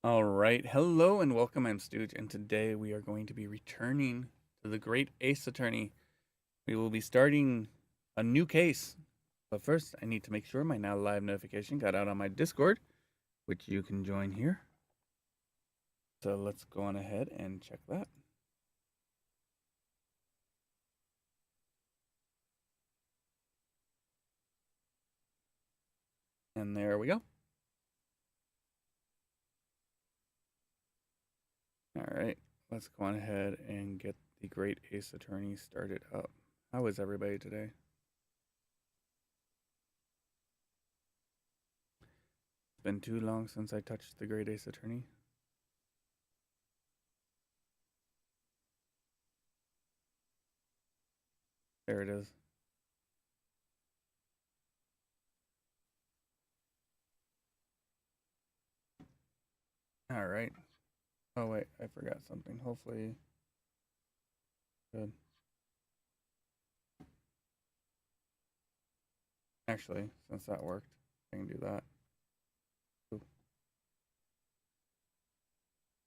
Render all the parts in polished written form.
All right. Hello and welcome. I'm Stooge, and today we are going to be returning to the Great Ace Attorney. We will be starting a new case. But first, I need to make sure my now live notification got out on my Discord, which you can join here. So let's go on ahead and check that. And there we go. All right. Let's go on ahead and get the Great Ace Attorney started up. How is everybody today? It's been too long since I touched the Great Ace Attorney. There it is. All right. Oh wait, I forgot something. Hopefully, good. Actually, since that worked, I can do that. Ooh.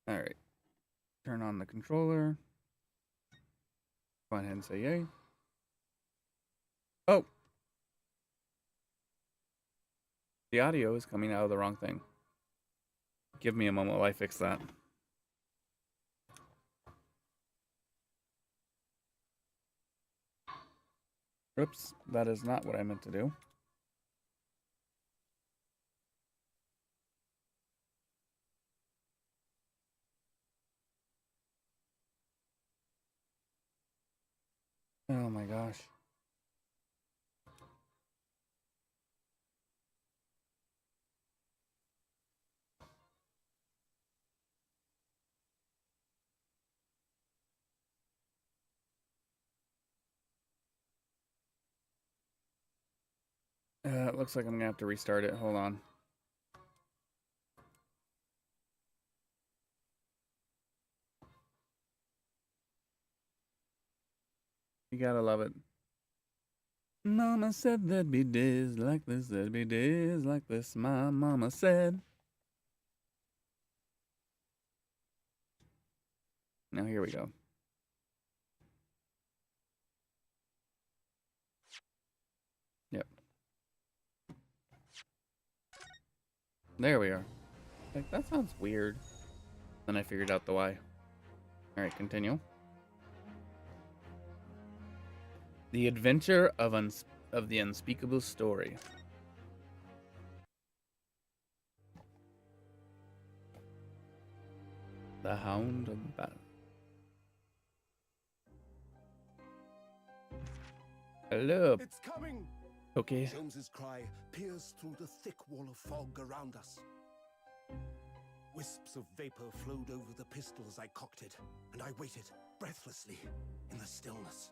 All right. Turn on the controller. Go ahead and say yay. Oh, the audio is coming out of the wrong thing. Give me a moment while I fix that. Oops, that is not what I meant to do. Oh my gosh. It looks like I'm gonna have to restart it. Hold on. You gotta love it. Mama said there'd be days like this, there'd be days like this. My mama said. Now here we go. Yep. There we are. Like, that sounds weird. Then I figured out the why. Alright, continue. The Adventure of the Unspeakable Story. The Hound of Battle. Hello. It's coming! Okay. Jones's cry pierced through the thick wall of fog around us. Wisps of vapor flowed over the pistol as I cocked it, and I waited, breathlessly, in the stillness.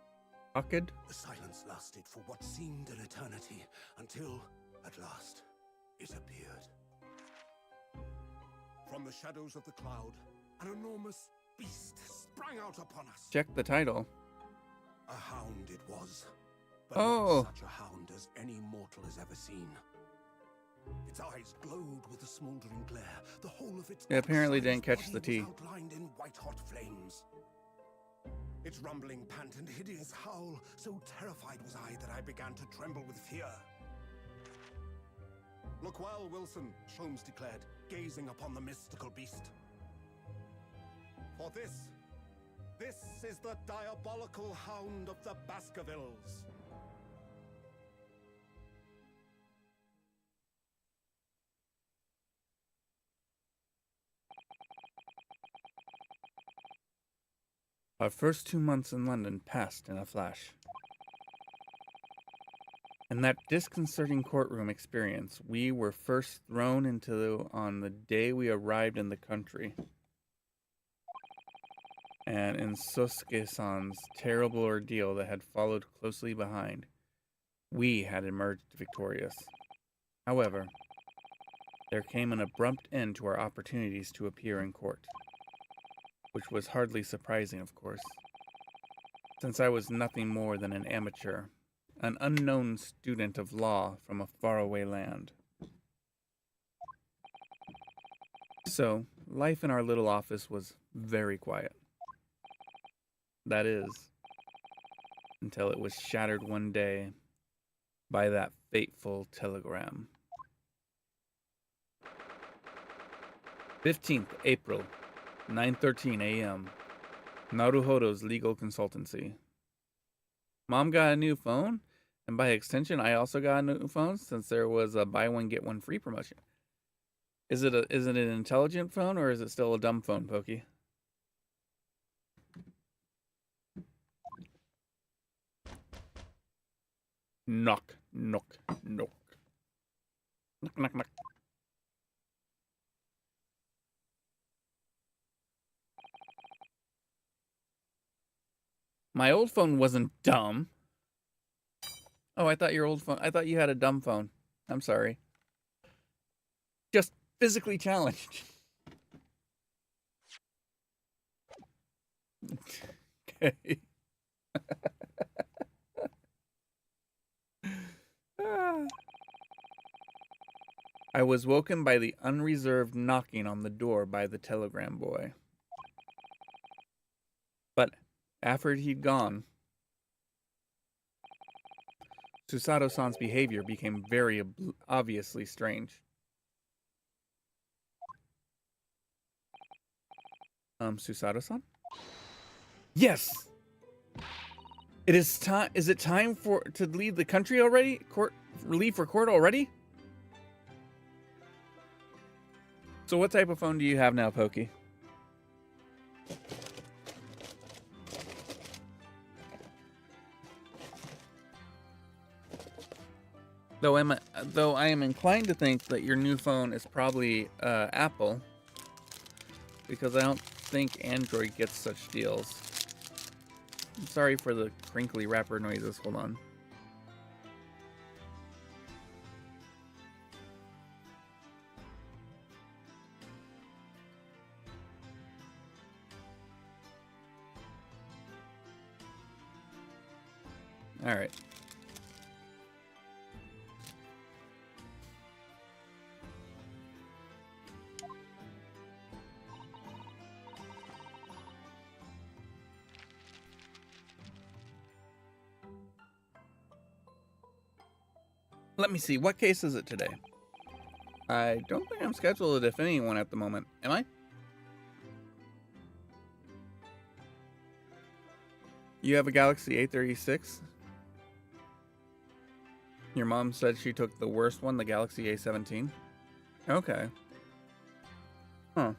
Pocket. The silence lasted for what seemed an eternity, until, at last, it appeared. From the shadows of the cloud, an enormous beast sprang out upon us. Check the title. A hound it was, but Oh. not such a hound as any mortal has ever seen. Its eyes glowed with a smoldering glare. The whole of its It apparently didn't ox-sized catch the body T. was outlined in white-hot flames. Its rumbling pant and hideous howl, so terrified was I that I began to tremble with fear. Look well, Wilson, Sholmes declared, gazing upon the mystical beast. For this is the diabolical hound of the Baskervilles. Our first 2 months in London passed in a flash. In that disconcerting courtroom experience, we were first thrown into on the day we arrived in the country. And in Soske-san's terrible ordeal that had followed closely behind, we had emerged victorious. However, there came an abrupt end to our opportunities to appear in court, which was hardly surprising, of course, since I was nothing more than an amateur, an unknown student of law from a faraway land. So, life in our little office was very quiet. That is, until it was shattered one day by that fateful telegram. 15th April, 9:13 a.m. Naruhodo's legal consultancy. Mom got a new phone, and by extension, I also got a new phone since there was a buy one get one free promotion. Is it an intelligent phone or is it still a dumb phone, Pokey? Knock, knock, knock. Knock, knock, knock. My old phone wasn't dumb. Oh, I thought you had a dumb phone. I'm sorry. Just physically challenged. Okay. I was woken by the unreserved knocking on the door by the telegram boy. But after he'd gone, Susato-san's behavior became very obviously strange. Susato-san? Yes! It is time. Is it time to leave the country already? Leave for court already? So what type of phone do you have now, Pokey? Though I am inclined to think that your new phone is probably Apple, because I don't think Android gets such deals. I'm sorry for the crinkly wrapper noises. Hold on. All right. Let me see. What case is it today? I don't think I'm scheduled to defend anyone at the moment. Am I? You have a Galaxy A36? Your mom said she took the worst one, the Galaxy A17? Okay. Huh.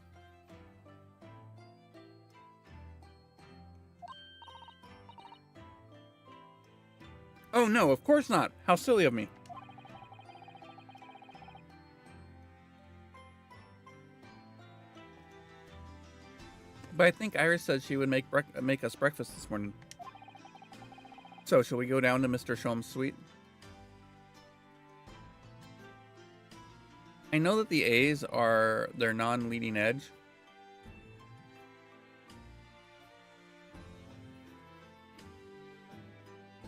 Oh no, of course not. How silly of me. But I think Iris said she would make us breakfast this morning. So, shall we go down to Mr. Shom's suite? I know that the A's are their non-leading edge.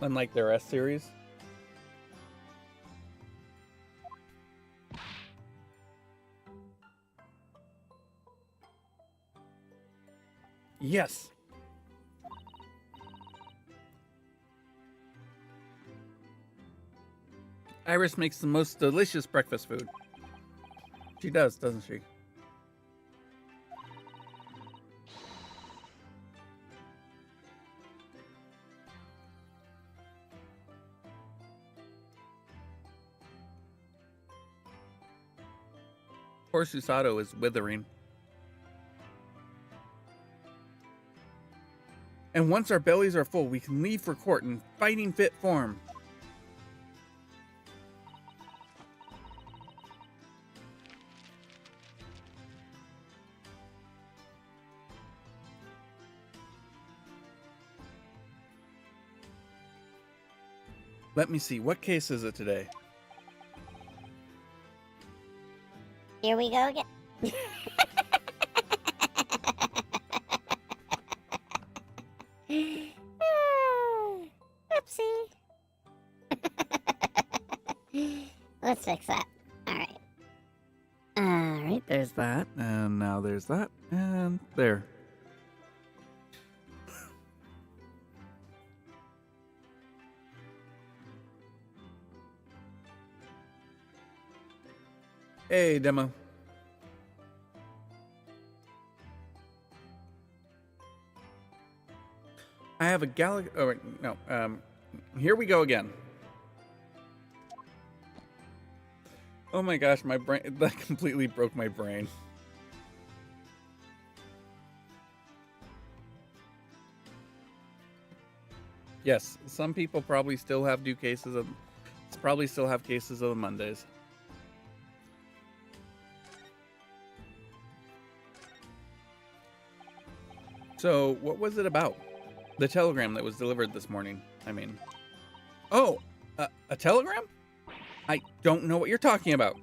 Unlike their S series. Yes. Iris makes the most delicious breakfast food. She does, doesn't she? Poor Susato is withering. And once our bellies are full, we can leave for court in fighting fit form. Let me see, what case is it today? Here we go again. Oopsie. Let's fix that. Alright. Alright. Alright, there's that. And now there's that. And there. Hey, demo. I have a galaxy. Oh, wait, no. Here we go again. Oh my gosh, my brain. That completely broke my brain. Yes, some people probably still have cases of the Mondays. So, what was it about? The telegram that was delivered this morning. I mean, oh, a telegram? I don't know what you're talking about.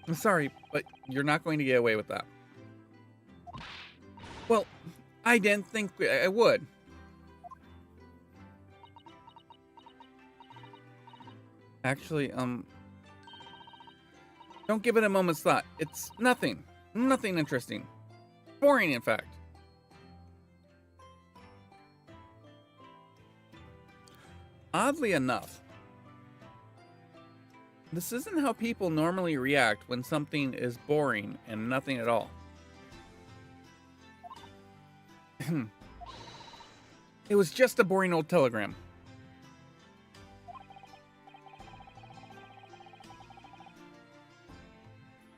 I'm sorry, but you're not going to get away with that. Well, I didn't think I would. Actually, don't give it a moment's thought. It's nothing. Nothing interesting. Boring, in fact. Oddly enough, this isn't how people normally react when something is boring and nothing at all. It was just a boring old telegram.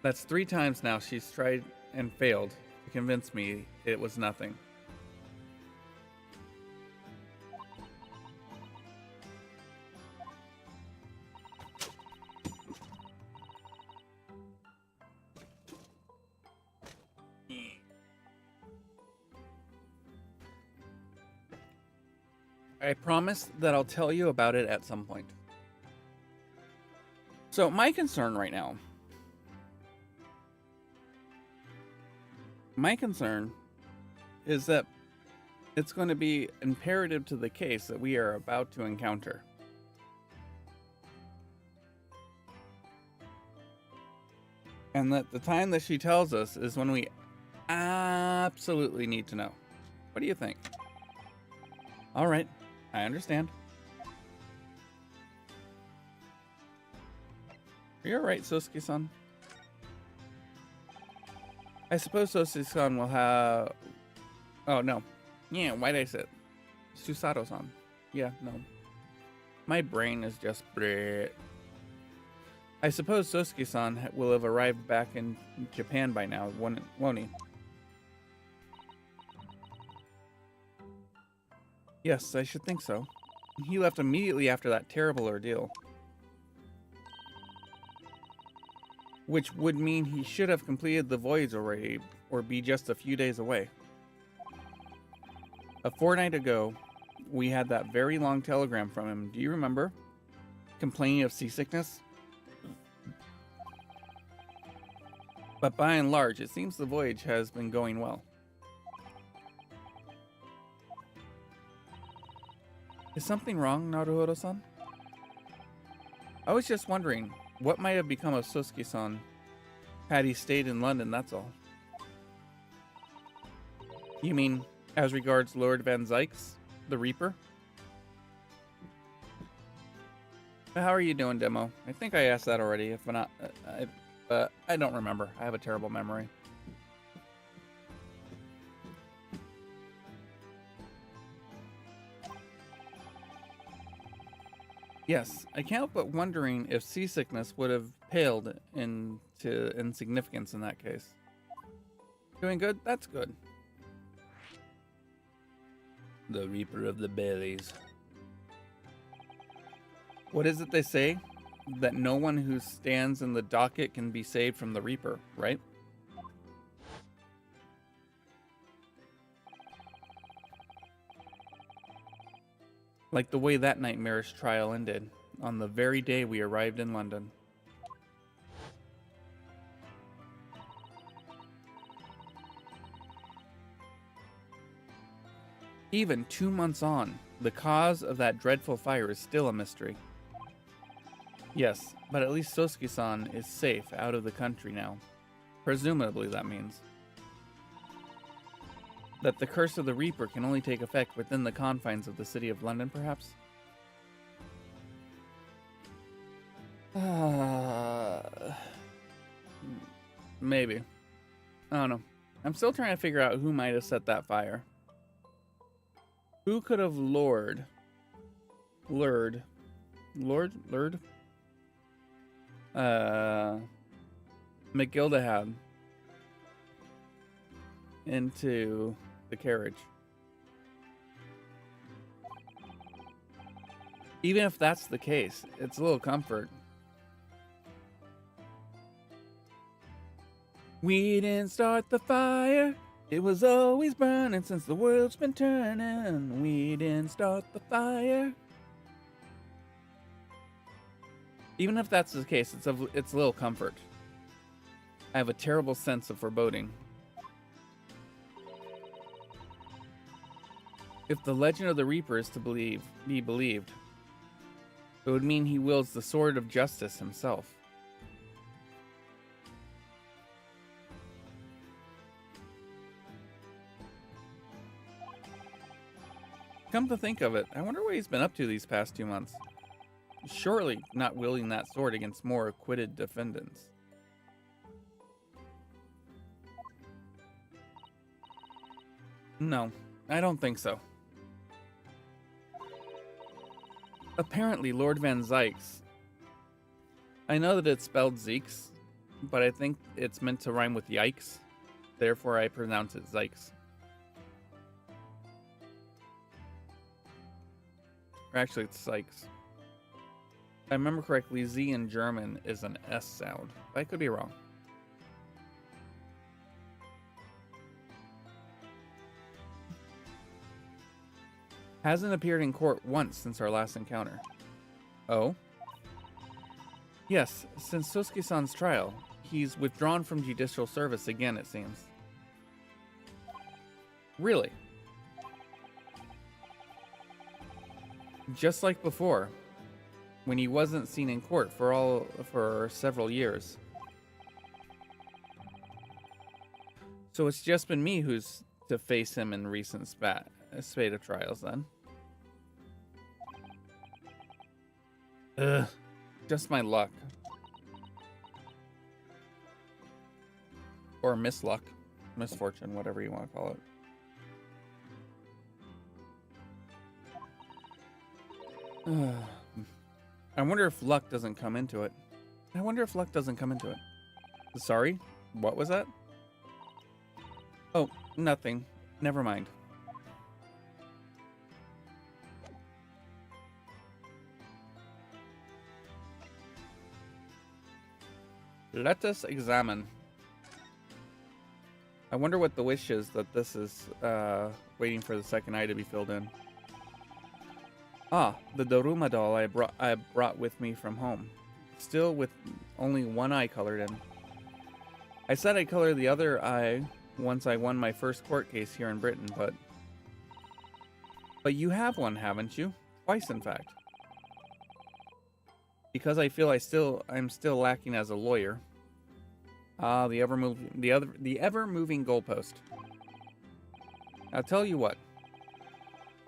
That's 3 times now she's tried and failed to convince me it was nothing. I promise that I'll tell you about it at some point. So my concern right now, is that it's going to be imperative to the case that we are about to encounter. And that the time that she tells us is when we absolutely need to know. What do you think? All right, I understand. Are you all right, Sosuke-san? I suppose Sosuke-san will have... Oh, no. Yeah, why'd I say it? Susato-san. Yeah, no. My brain is just... bleh. I suppose Sosuke-san will have arrived back in Japan by now, won't he? Yes, I should think so. He left immediately after that terrible ordeal. Which would mean he should have completed the voyage already, or be just a few days away. A fortnight ago, we had that very long telegram from him. Do you remember? Complaining of seasickness? But by and large, it seems the voyage has been going well. Is something wrong, Naruhodo-san? I was just wondering, what might have become of Sosuke-san had he stayed in London, that's all. You mean, as regards Lord Van Zykes, the Reaper? How are you doing, Demo? I think I asked that already, if not, I don't remember. I have a terrible memory. Yes, I can't help but wondering if seasickness would have paled into insignificance in that case. Doing good? That's good. The Reaper of the Bellies. What is it they say? That no one who stands in the docket can be saved from the Reaper, right? Like the way that nightmarish trial ended, on the very day we arrived in London. Even 2 months on, The cause of that dreadful fire is still a mystery. Yes, but at least Sosuke-san is safe out of the country now. Presumably that means that the curse of the Reaper can only take effect within the confines of the city of London, perhaps? Maybe. I don't know. I'm still trying to figure out who might have set that fire. Who could have lured McGildahad into the carriage? Even if that's the case, it's a little comfort. We didn't start the fire. It was always burning since the world's been turning. We didn't start the fire. Even if that's the case, it's a little comfort. I have a terrible sense of foreboding. If the legend of the Reaper is to be believed, it would mean he wields the sword of justice himself. Come to think of it, I wonder what he's been up to these past 2 months. Surely not wielding that sword against more acquitted defendants. No, I don't think so. Apparently, Lord Van Zykes. I know that it's spelled Zeeks, but I think it's meant to rhyme with yikes. Therefore, I pronounce it Zykes. Or actually, it's Sykes. If I remember correctly, Z in German is an S sound. I could be wrong. Hasn't appeared in court once since our last encounter. Oh? Yes, since Sosuke-san's trial, he's withdrawn from judicial service again, it seems. Really? Just like before, when he wasn't seen in court for several years. So it's just been me who's to face him in recent spate of trials then. Ugh, just my luck. Or misluck, misfortune, whatever you want to call it. I wonder if luck doesn't come into it. Sorry? What was that? Oh, nothing. Never mind. Let us examine. I wonder what the wish is that this is waiting for the second eye to be filled in. Ah, the Daruma doll I brought with me from home. Still with only one eye colored in. I said I'd color the other eye once I won my first court case here in Britain, but you have one, haven't you? Twice, in fact. Because I feel I'm still lacking as a lawyer. Ah, the ever-moving goalpost. I'll tell you what.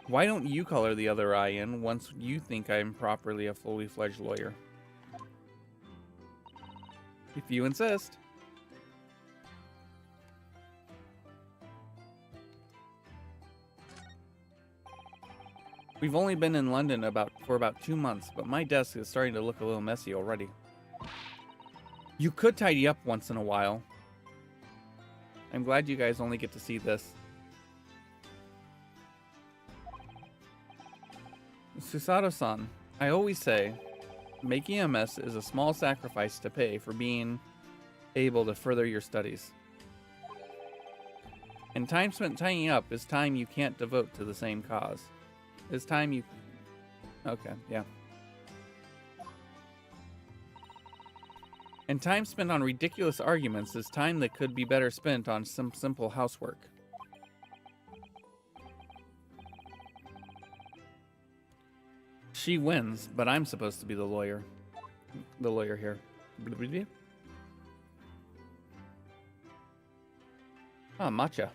Why don't you color the other eye in once you think I'm properly a fully fledged lawyer? If you insist. We've only been in London for about 2 months, but my desk is starting to look a little messy already. You could tidy up once in a while. I'm glad you guys only get to see this. Susato-san, I always say, making a mess is a small sacrifice to pay for being able to further your studies. And time spent tidying up is time you can't devote to the same cause. It's time you... Okay, yeah. And time spent on ridiculous arguments is time that could be better spent on some simple housework. She wins, but I'm supposed to be the lawyer. The lawyer here. Ah, matcha.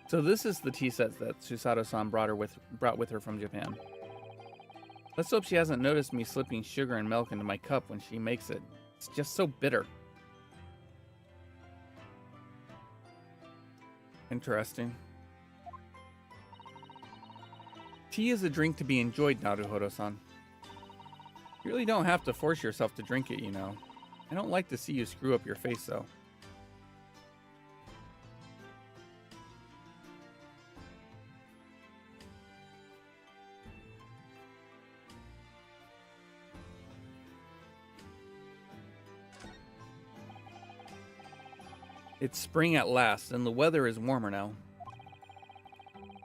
So this is the tea set that Susato-san brought with her from Japan. Let's hope she hasn't noticed me slipping sugar and milk into my cup when she makes it. It's just so bitter. Interesting. Tea is a drink to be enjoyed, Naruhodo-san. You really don't have to force yourself to drink it, you know. I don't like to see you screw up your face, though. It's spring at last, and the weather is warmer now.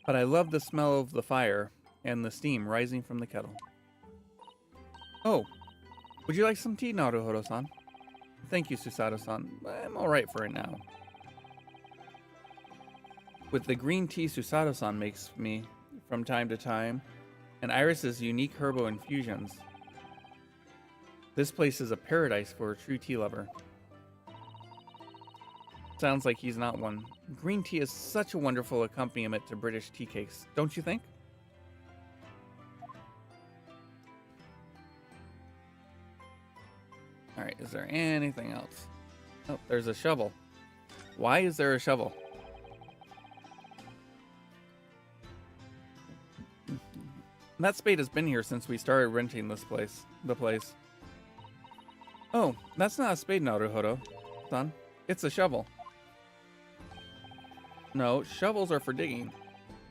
But I love the smell of the fire and the steam rising from the kettle. Oh, would you like some tea, Naruhodo-san? Thank you, Susato-san. I'm alright for it now. With the green tea Susato-san makes me from time to time, and Iris's unique herbo infusions, this place is a paradise for a true tea lover. Sounds like he's not one. Green tea is such a wonderful accompaniment to British tea cakes, don't you think? Alright, is there anything else? Oh, there's a shovel. Why is there a shovel? That spade has been here since we started renting the place. Oh, that's not a spade, Naruhodo-san. It's a shovel. No, shovels are for digging.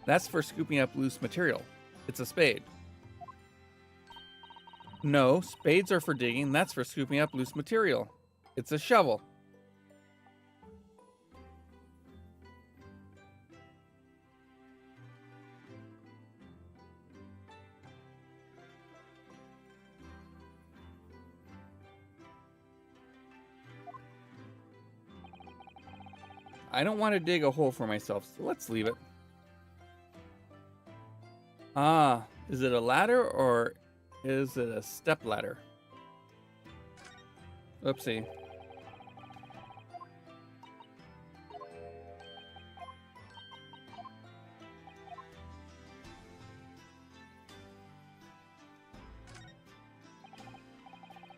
That's for scooping up loose material. It's a spade. No, spades are for digging. That's for scooping up loose material. It's a shovel. I don't want to dig a hole for myself, so let's leave it. Ah, is it a ladder or is it a step ladder? Oopsie.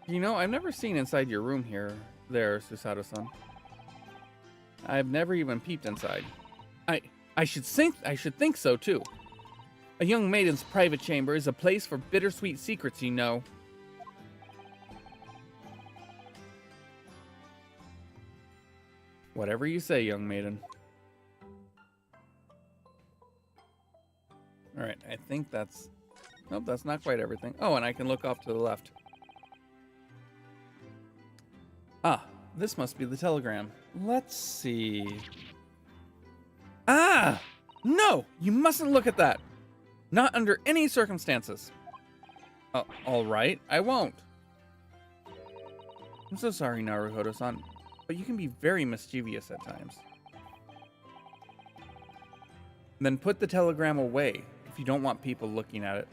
You know, I've never seen inside your room there, Susato-san. I've never even peeped inside. I should think so too. A young maiden's private chamber is a place for bittersweet secrets, you know. Whatever you say, young maiden. Alright, I think that's... Nope, that's not quite everything. Oh, and I can look off to the left. Ah, this must be the telegram. Let's see. Ah! No! You mustn't look at that! Not under any circumstances. Alright, I won't. I'm so sorry, Naruhodo-san, but you can be very mischievous at times. Then put the telegram away if you don't want people looking at it.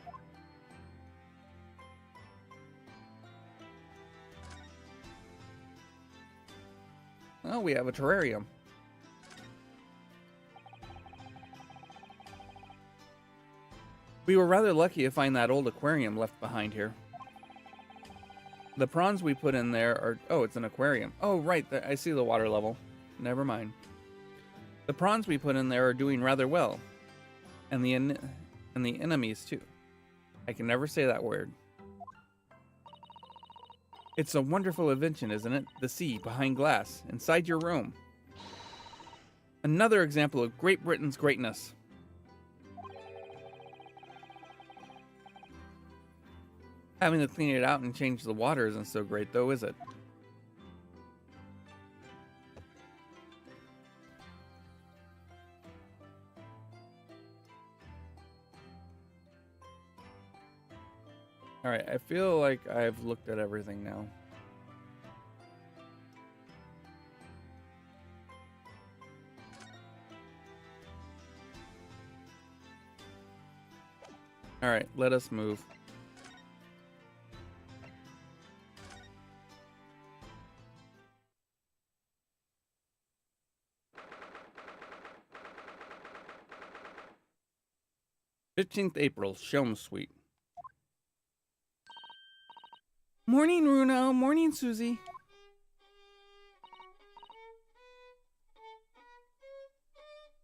Oh, we have a terrarium. We were rather lucky to find that old aquarium left behind here. The prawns we put in there are... Oh, it's an aquarium. Oh, right. I see the water level. Never mind. The prawns we put in there are doing rather well. And the enemies, too. I can never say that word. It's a wonderful invention, isn't it? The sea behind glass, inside your room. Another example of Great Britain's greatness. Having to clean it out and change the water isn't so great, though, is it? Alright, I feel like I've looked at everything now. Alright, let us move. April 15th, Shelm Suite. Morning, Runo. Morning, Susie.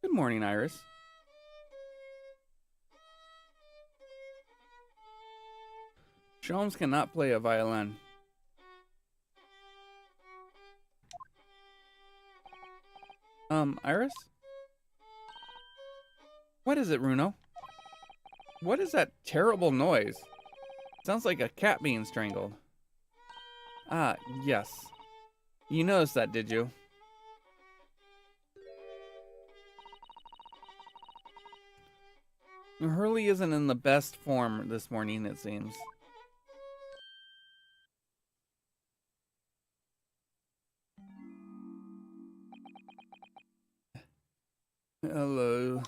Good morning, Iris. Shelms cannot play a violin. Iris? What is it, Runo? What is that terrible noise? Sounds like a cat being strangled. Ah, yes. You noticed that, did you? Hurley isn't in the best form this morning, it seems. Hello.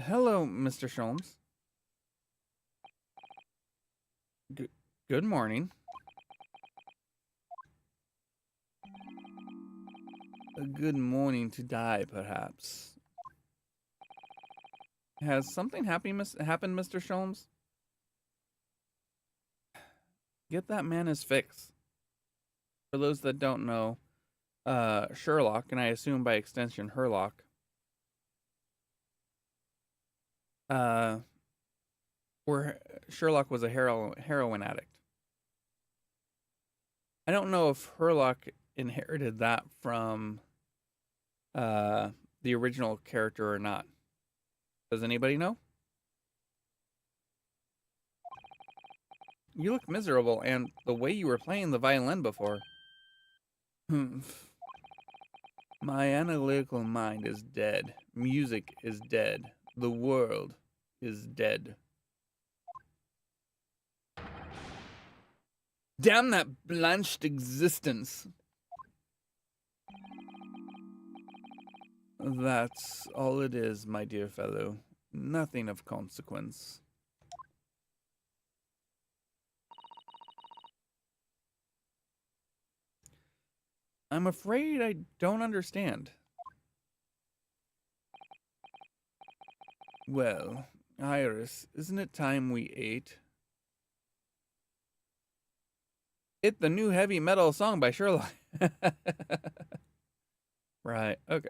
Hello, Mr. Sholmes. Good morning. A good morning to die, perhaps. Has something happened, Mr. Sholmes? Get that man his fix. For those that don't know, Sherlock, and I assume by extension Herlock, where Sherlock was a heroin addict. I don't know if Herlock inherited that from the original character or not. Does anybody know? You look miserable, and the way you were playing the violin before. My analytical mind is dead. Music is dead. The world is dead. Damn that blanched existence. That's all it is, my dear fellow. Nothing of consequence. I'm afraid I don't understand. Well, Iris, isn't it time we ate? It's the new heavy metal song by Sherlock. Right, okay.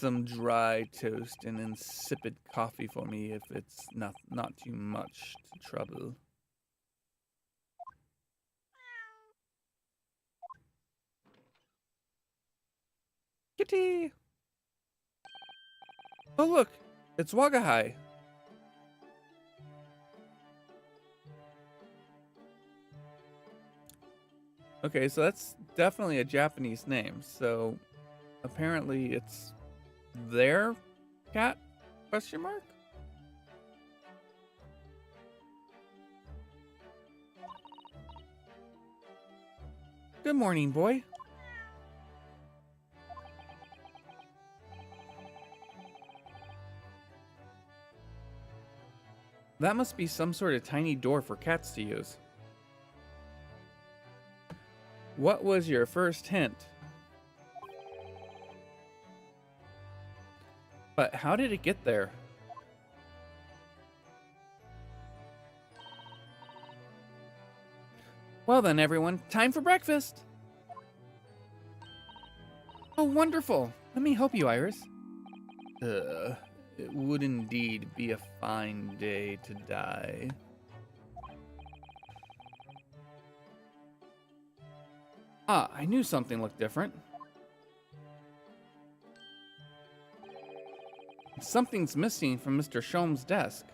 Some dry toast and insipid coffee for me if it's not too much to trouble. Kitty! Oh look, it's Wagahai. Okay, so that's definitely a Japanese name. So apparently it's their cat? Question mark? Good morning, boy. That must be some sort of tiny door for cats to use. What was your first hint? But how did it get there? Well then, everyone, time for breakfast! Oh, wonderful! Let me help you, Iris. It would indeed be a fine day to die. Ah, I knew something looked different. Something's missing from Mr. Sholmes' desk.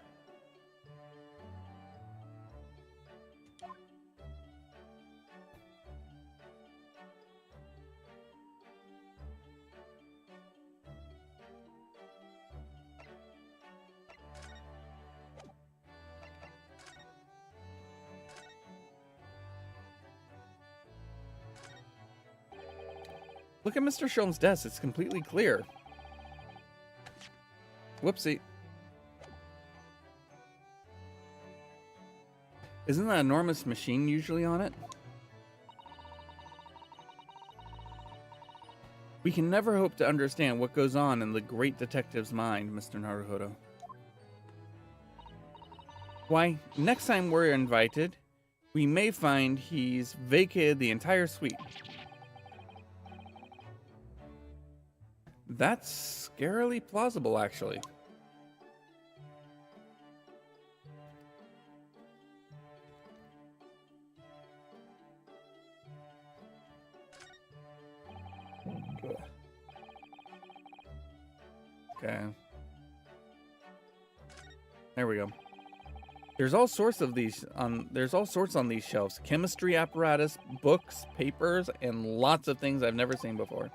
Look at Mr. Sholmes' desk. It's completely clear. Whoopsie. Isn't that enormous machine usually on it? We can never hope to understand what goes on in the great detective's mind, Mr. Naruhodo. Why, next time we're invited, we may find he's vacated the entire suite. That's scarily plausible, actually. Okay. There we go. There's all sorts on these shelves. Chemistry apparatus, books, papers, and lots of things I've never seen before.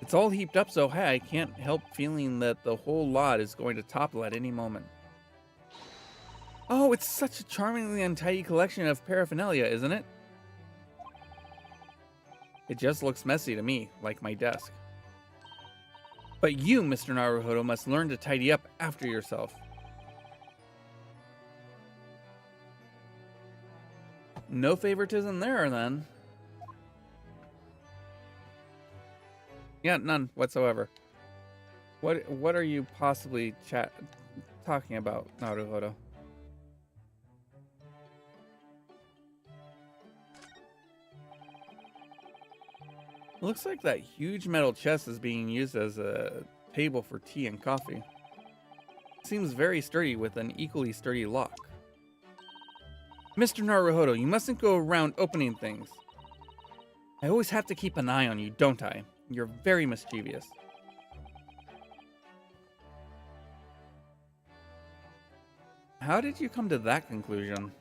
It's all heaped up so high I can't help feeling that the whole lot is going to topple at any moment. Oh, it's such a charmingly untidy collection of paraphernalia, isn't it? It just looks messy to me, like my desk. But you, Mr. Naruhodo, must learn to tidy up after yourself. No favoritism there, then. Yeah, none whatsoever. What are you possibly talking about, Naruhodo? Looks like that huge metal chest is being used as a table for tea and coffee. Seems very sturdy with an equally sturdy lock. Mr. Naruhodo, you mustn't go around opening things. I always have to keep an eye on you, don't I? You're very mischievous. How did you come to that conclusion?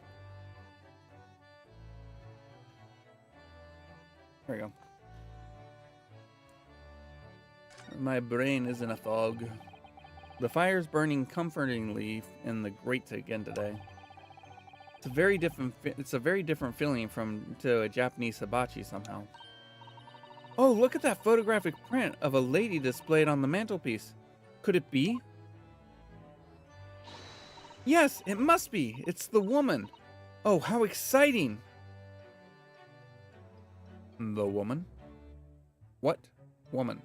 There we go. My brain is in a fog. The fire's burning comfortingly in the grate again today. It's a very different feeling to a Japanese hibachi somehow. Oh, look at that photographic print of a lady displayed on the mantelpiece. Could it be? Yes, it must be. It's the woman. Oh, how exciting. The woman? What woman?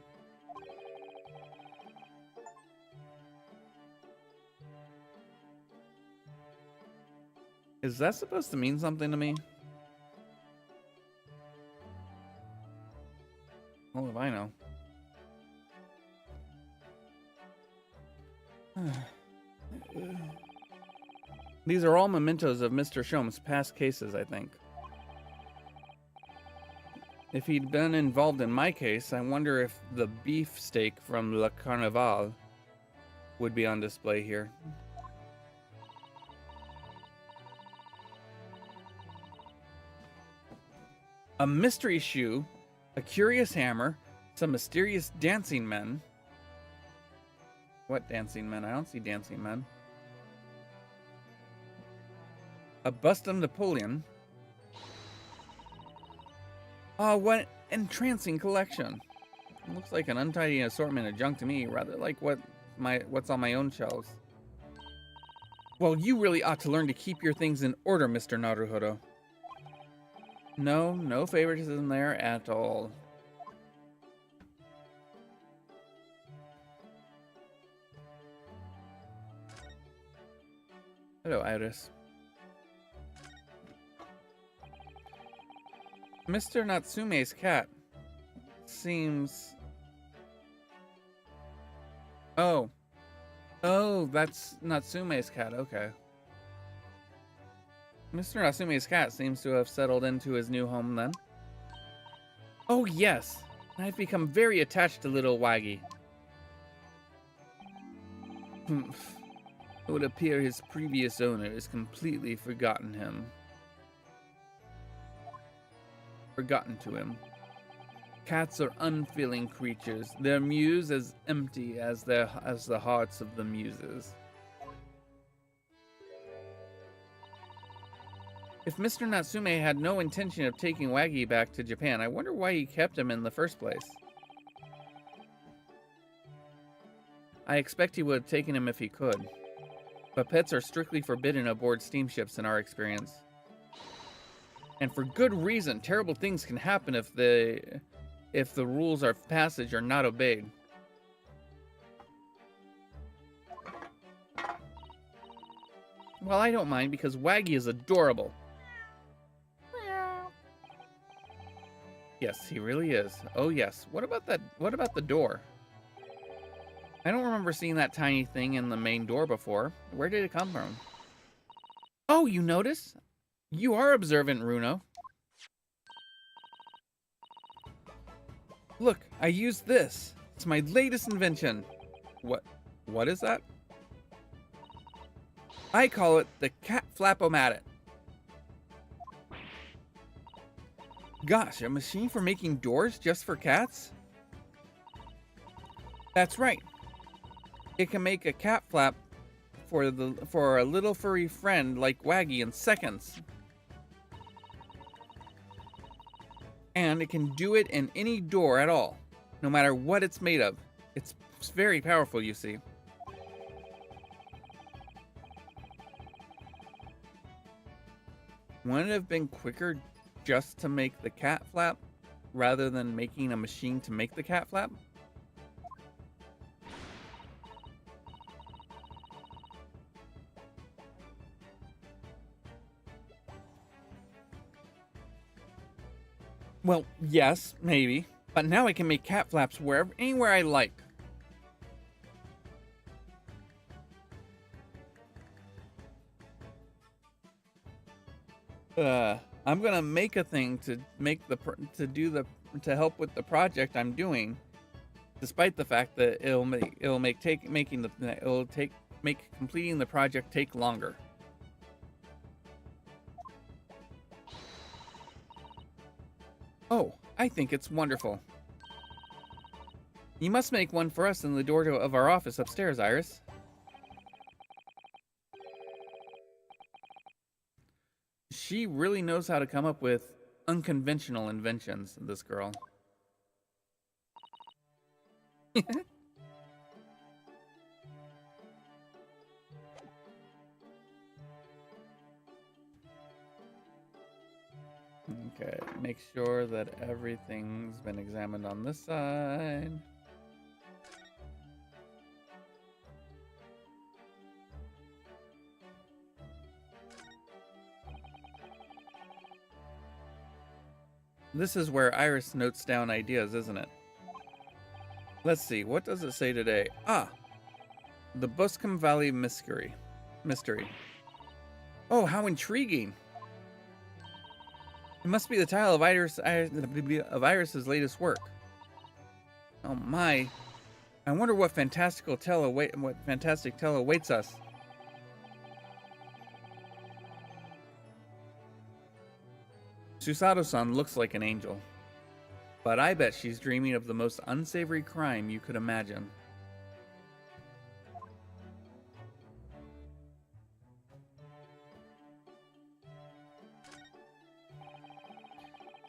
Is that supposed to mean something to me? Well, if I know. These are all mementos of Mr. Sholmes' past cases, I think. If he'd been involved in my case, I wonder if the beefsteak from Le Carnaval would be on display here. A mystery shoe, a curious hammer, some mysterious dancing men. What dancing men? I don't see dancing men. A bust of Napoleon. Oh, what an entrancing collection. It looks like an untidy assortment of junk to me, rather like what's on my own shelves. Well, you really ought to learn to keep your things in order, Mr. Naruhodo. No favoritism there at all. Hello, Iris. Mr. Natsume's cat seems... Oh, that's Natsume's cat, okay. Mr. Natsume's cat seems to have settled into his new home then. Oh yes, I've become very attached to little Waggy. It would appear his previous owner has completely forgotten him. Forgotten to him. Cats are unfeeling creatures, their muse as empty as the hearts of the muses. If Mr. Natsume had no intention of taking Waggy back to Japan, I wonder why he kept him in the first place. I expect he would have taken him if he could. But pets are strictly forbidden aboard steamships in our experience. And for good reason. Terrible things can happen if the rules of passage are not obeyed. Well, I don't mind because Waggy is adorable. Yes, he really is. Oh yes. What about that? What about the door? I don't remember seeing that tiny thing in the main door before. Where did it come from? Oh, you notice? You are observant, Runo. Look, I used this. It's my latest invention. What is that? I call it the Cat Flap-O-Mat. Gosh, a machine for making doors just for cats? That's right. It can make a cat flap for a little furry friend like Waggy in seconds. And it can do it in any door at all, no matter what it's made of. It's very powerful, you see. Wouldn't it have been quicker just to make the cat flap rather than making a machine to make the cat flap? Well, yes, maybe. But now I can make cat flaps anywhere I like. I'm gonna make a thing to help with the project I'm doing, despite the fact that make completing the project take longer. Oh, I think it's wonderful. You must make one for us in the door of our office upstairs, Iris. She really knows how to come up with unconventional inventions, this girl. Okay, make sure that everything's been examined on this side. This is where Iris notes down ideas, isn't it? Let's see, what does it say today? Ah, the Buscom Valley Mystery. Oh, how intriguing! It must be the title of Iris's latest work. Oh my! I wonder what fantastic tale awaits us. Susato-san looks like an angel, but I bet she's dreaming of the most unsavory crime you could imagine.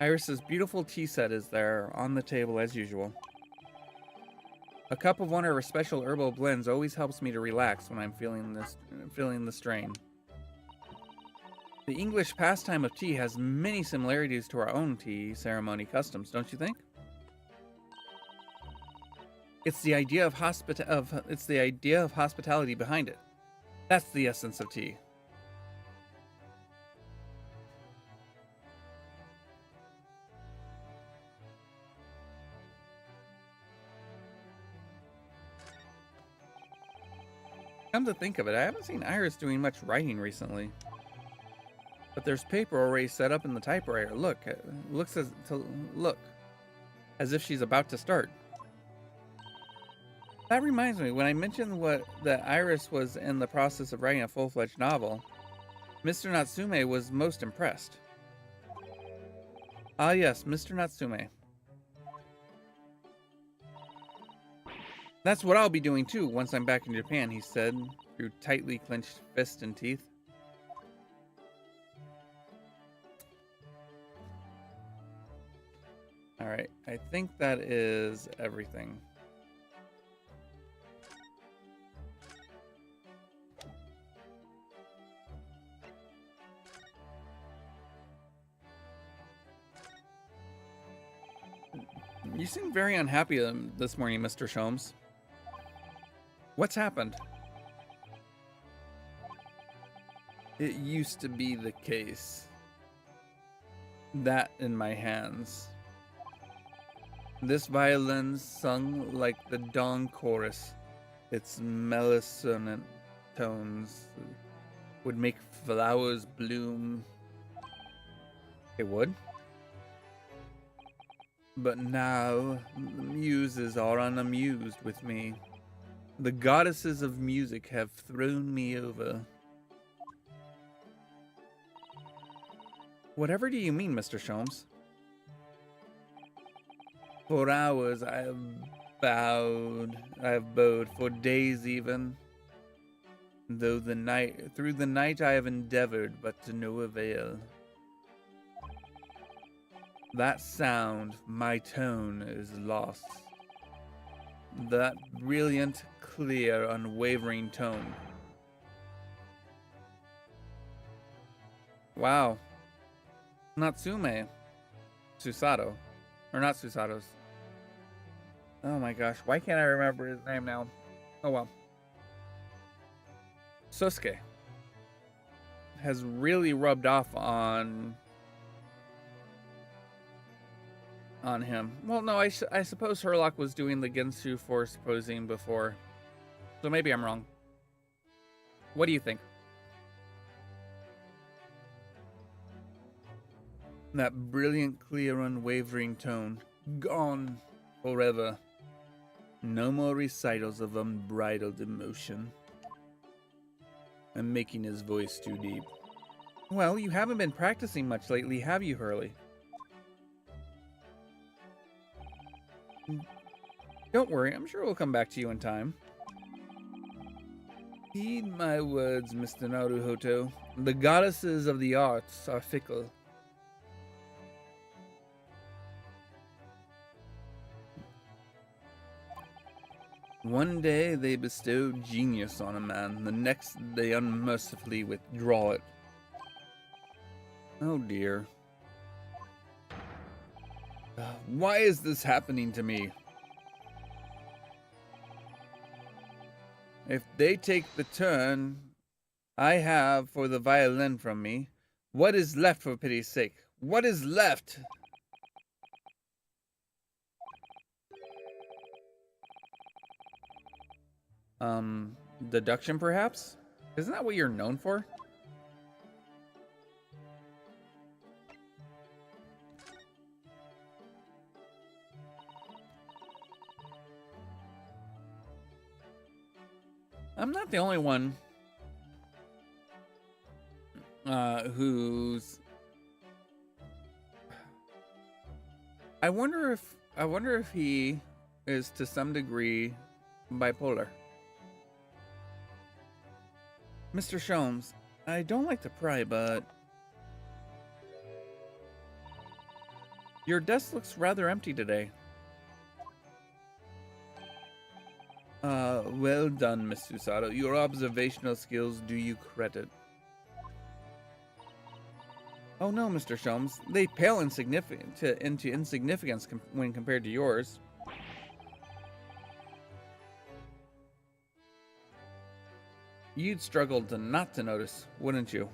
Iris's beautiful tea set is there on the table as usual. A cup of one of her special herbal blends always helps me to relax when I'm feeling the strain. The English pastime of tea has many similarities to our own tea ceremony customs, don't you think? It's the idea of hospitality behind it. That's the essence of tea. Come to think of it, I haven't seen Iris doing much writing recently. But there's paper already set up in the typewriter. Look, looks as if she's about to start. That reminds me, when I mentioned that Iris was in the process of writing a full-fledged novel, Mr. Natsume was most impressed. Ah yes, Mr. Natsume. That's what I'll be doing too once I'm back in Japan, he said, through tightly clenched fists and teeth. Alright, I think that is everything. You seem very unhappy this morning, Mr. Sholmes. What's happened? It used to be the case. That in my hands. This violin sung like the dawn chorus. Its mellissonant tones would make flowers bloom. It would? But now, the muses are unamused with me. The goddesses of music have thrown me over. Whatever do you mean, Mr. Sholmes? For hours I have bowed, for days even. Through the night I have endeavored, but to no avail. That sound, my tone, is lost. That brilliant, clear, unwavering tone. Wow. Natsume. Susato. Or not Susato's. Oh my gosh, why can't I remember his name now? Oh well. Sosuke has really rubbed off on him. Well, no, I suppose Herlock was doing the Gensu Force posing before. So maybe I'm wrong. What do you think? That brilliant, clear, unwavering tone. Gone forever. No more recitals of unbridled emotion. I'm making his voice too deep. Well, you haven't been practicing much lately, have you, Hurley? Don't worry, I'm sure we'll come back to you in time. Heed my words, Mr. Naruhoto. The goddesses of the arts are fickle. One day they bestow genius on a man, the next they unmercifully withdraw it. Oh dear. Why is this happening to me? If they take the turn I have for the violin from me, what is left, for pity's sake? What is left? Deduction perhaps? Isn't that what you're known for? I'm not the only one who's I wonder if he is to some degree bipolar. Mr. Sholmes, I don't like to pry, but your desk looks rather empty today. Well done, Miss Susato. Your observational skills do you credit. Oh no, Mr. Sholmes, they pale into insignificance when compared to yours. You'd struggle not to notice, wouldn't you?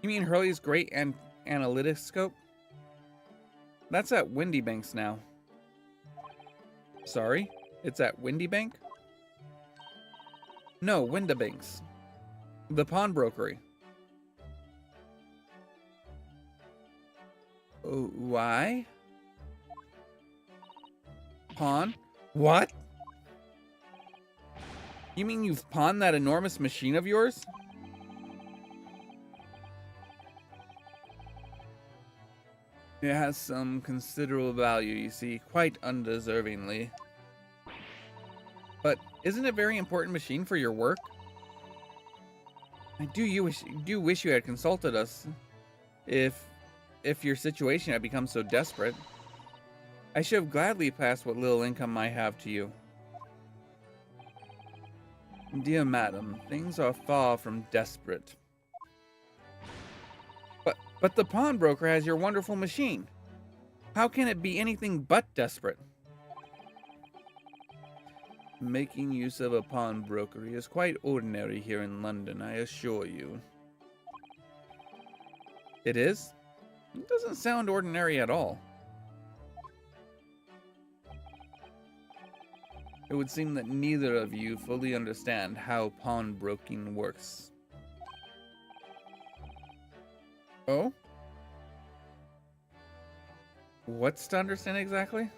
You mean Hurley's great analytics scope? That's at Windy Banks now. Sorry, it's at Windy Bank? No, Windabanks. The pawnbrokery. Oh, why? Pawn? What? You mean you've pawned that enormous machine of yours? It has some considerable value, you see, quite undeservingly. But isn't it a very important machine for your work? I do wish you had consulted us if your situation had become so desperate. I should have gladly passed what little income I have to you. Dear madam, things are far from desperate. But the pawnbroker has your wonderful machine. How can it be anything but desperate? Making use of a pawnbrokery is quite ordinary here in London, I assure you. It is? It doesn't sound ordinary at all. It would seem that neither of you fully understand how pawnbroking works. Oh? What's to understand exactly?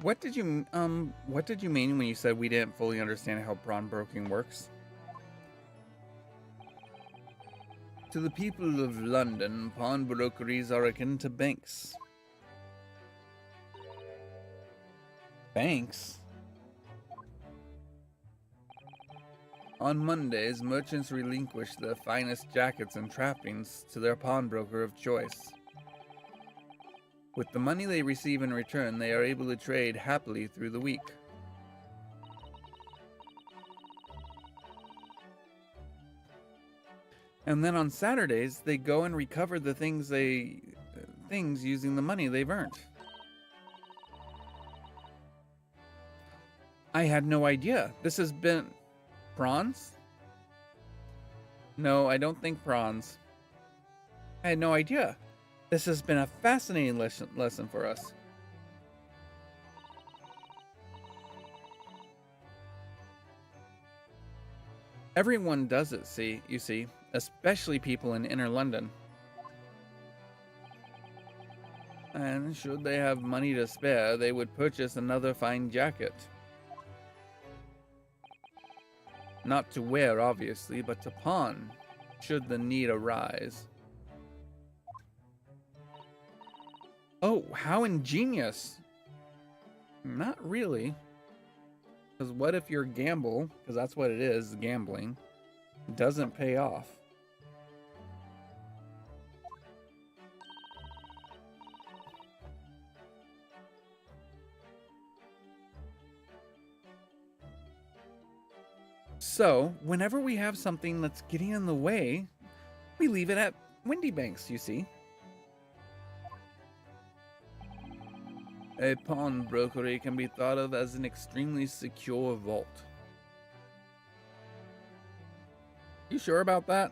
What did you mean when you said we didn't fully understand how pawnbroking works? To the people of London, pawnbrokeries are akin to banks. Banks? On Mondays, merchants relinquish their finest jackets and trappings to their pawnbroker of choice. With the money they receive in return, they are able to trade happily through the week. And then on Saturdays, they go and recover the things using the money they've earned. I had no idea. This has been prawns? No, I don't think prawns. I had no idea. This has been a fascinating lesson for us. Everyone does it, you see, especially people in inner London. And should they have money to spare, they would purchase another fine jacket. Not to wear, obviously, but to pawn, should the need arise. Oh, how ingenious. Not really. Because what if your gamble, because that's what it is, gambling, doesn't pay off? So, whenever we have something that's getting in the way, we leave it at Windy Banks, you see. A pawnbrokery can be thought of as an extremely secure vault. You sure about that?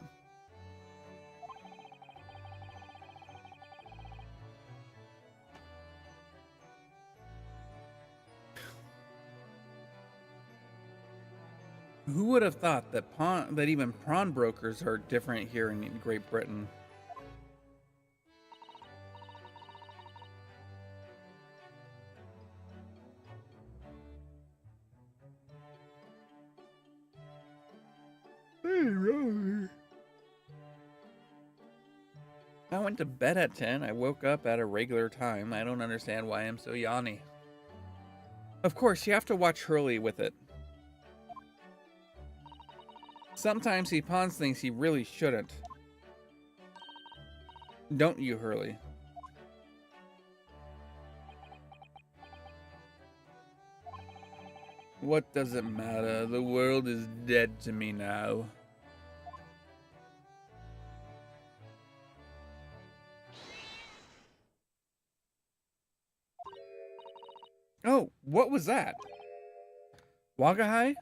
Who would have thought that even pawnbrokers are different here in Great Britain? I went to bed at 10. I woke up at a regular time. I don't understand why I'm so yawny. Of course, you have to watch Hurley with it. Sometimes he pawns things he really shouldn't. Don't you, Hurley? What does it matter? The world is dead to me now. Oh, what was that? Wagahai?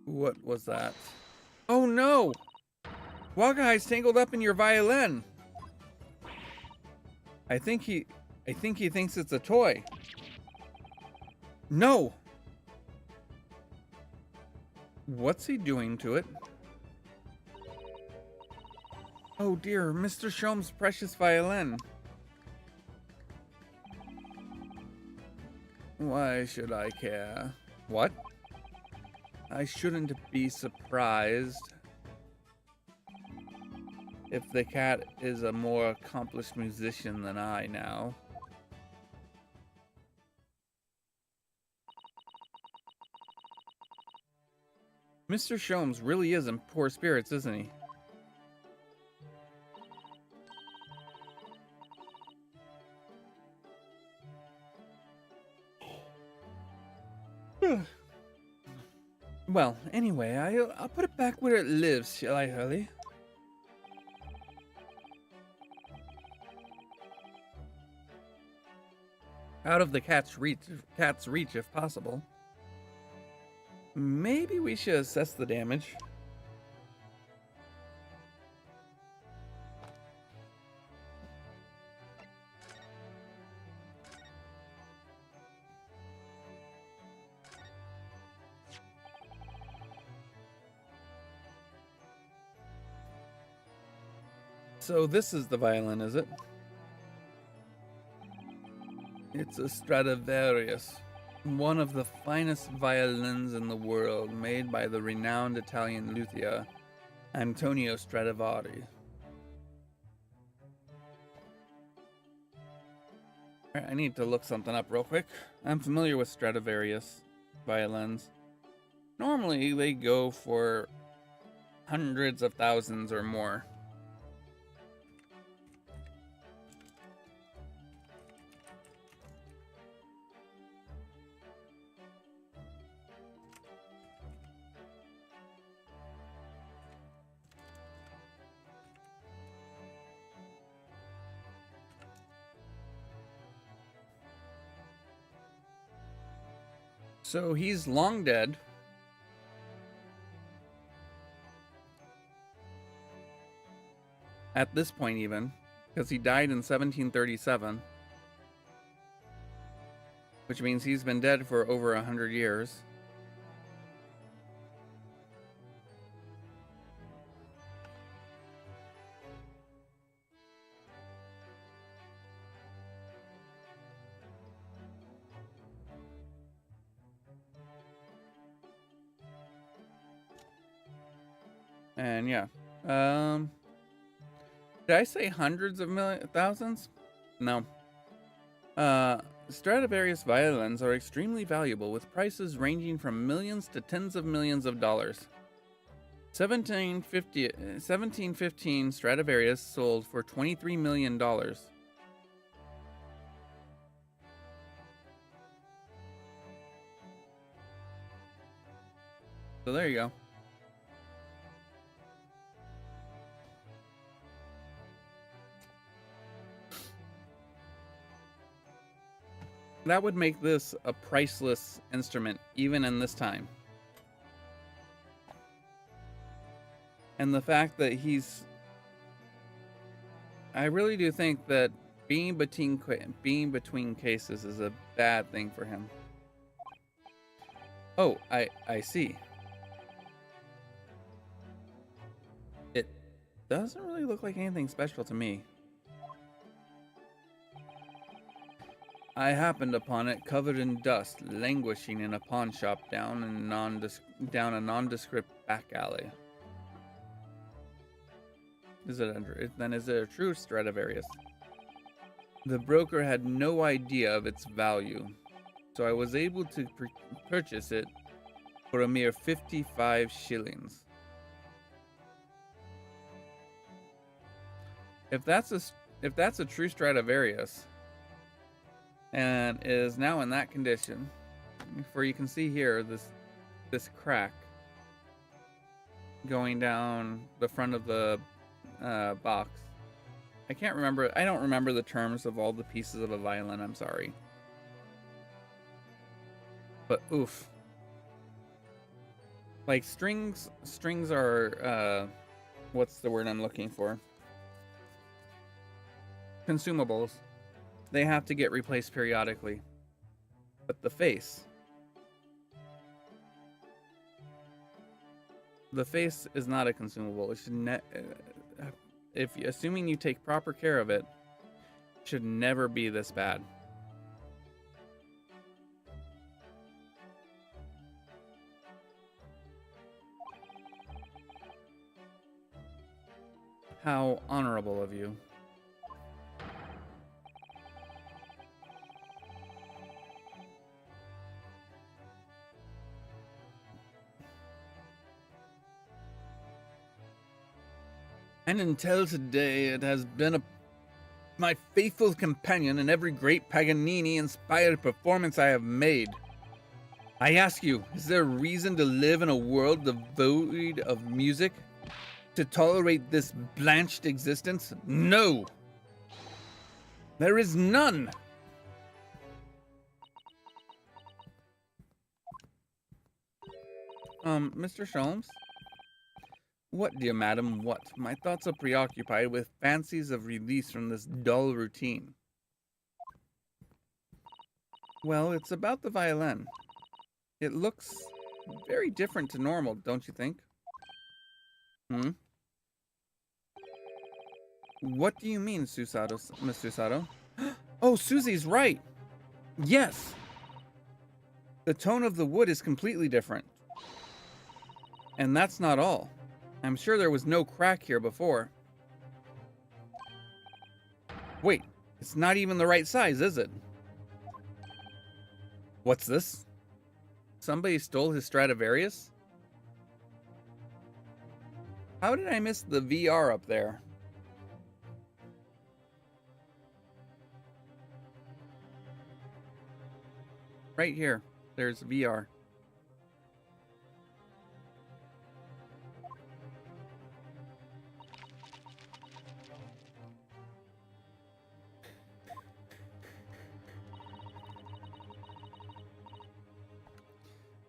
What was that? Oh no! Wagahai's tangled up in your violin. I think he thinks it's a toy. No! What's he doing to it? Oh dear, Mr. Sholmes' precious violin. Why should I care? What? I shouldn't be surprised if the cat is a more accomplished musician than I now. Mr. Sholmes really is in poor spirits, isn't he? Well, anyway, I'll put it back where it lives, shall I, Hurley? Out of the cat's reach if possible. Maybe we should assess the damage. So this is the violin, is it? It's a Stradivarius, one of the finest violins in the world, made by the renowned Italian luthier Antonio Stradivari. Alright, I need to look something up real quick. I'm familiar with Stradivarius violins. Normally they go for hundreds of thousands or more. So he's long dead. At this point even, because he died in 1737. Which means he's been dead for over 100 years. And yeah, did I say hundreds of thousands? No. Stradivarius violins are extremely valuable, with prices ranging from millions to tens of millions of dollars. 1715 Stradivarius sold for $23 million. So there you go. That would make this a priceless instrument, even in this time. And the fact that I really do think that being between cases is a bad thing for him. Oh, I see. It doesn't really look like anything special to me. I happened upon it covered in dust, languishing in a pawn shop down a nondescript back alley. Is it a true Stradivarius? The broker had no idea of its value, so I was able to purchase it for a mere 55 shillings. If that's a true Stradivarius, and is now in that condition, for you can see here this crack going down the front of the box. I don't remember the terms of all the pieces of a violin, I'm sorry. But oof. Like strings are what's the word I'm looking for? Consumables. They have to get replaced periodically. But the face is not a consumable. It should assuming you take proper care of it, should never be this bad. How honorable of you. And until today, it has been my faithful companion in every great Paganini-inspired performance I have made. I ask you, is there a reason to live in a world devoid of music? To tolerate this blanched existence? No! There is none! Mr. Sholmes? What, dear madam, what? My thoughts are preoccupied with fancies of release from this dull routine. Well, it's about the violin. It looks very different to normal, don't you think? Hmm? What do you mean, Susato, Miss Susato? Oh, Susie's right! Yes! The tone of the wood is completely different. And that's not all. I'm sure there was no crack here before. Wait, it's not even the right size, is it? What's this? Somebody stole his Stradivarius? How did I miss the VR up there? Right here, there's VR.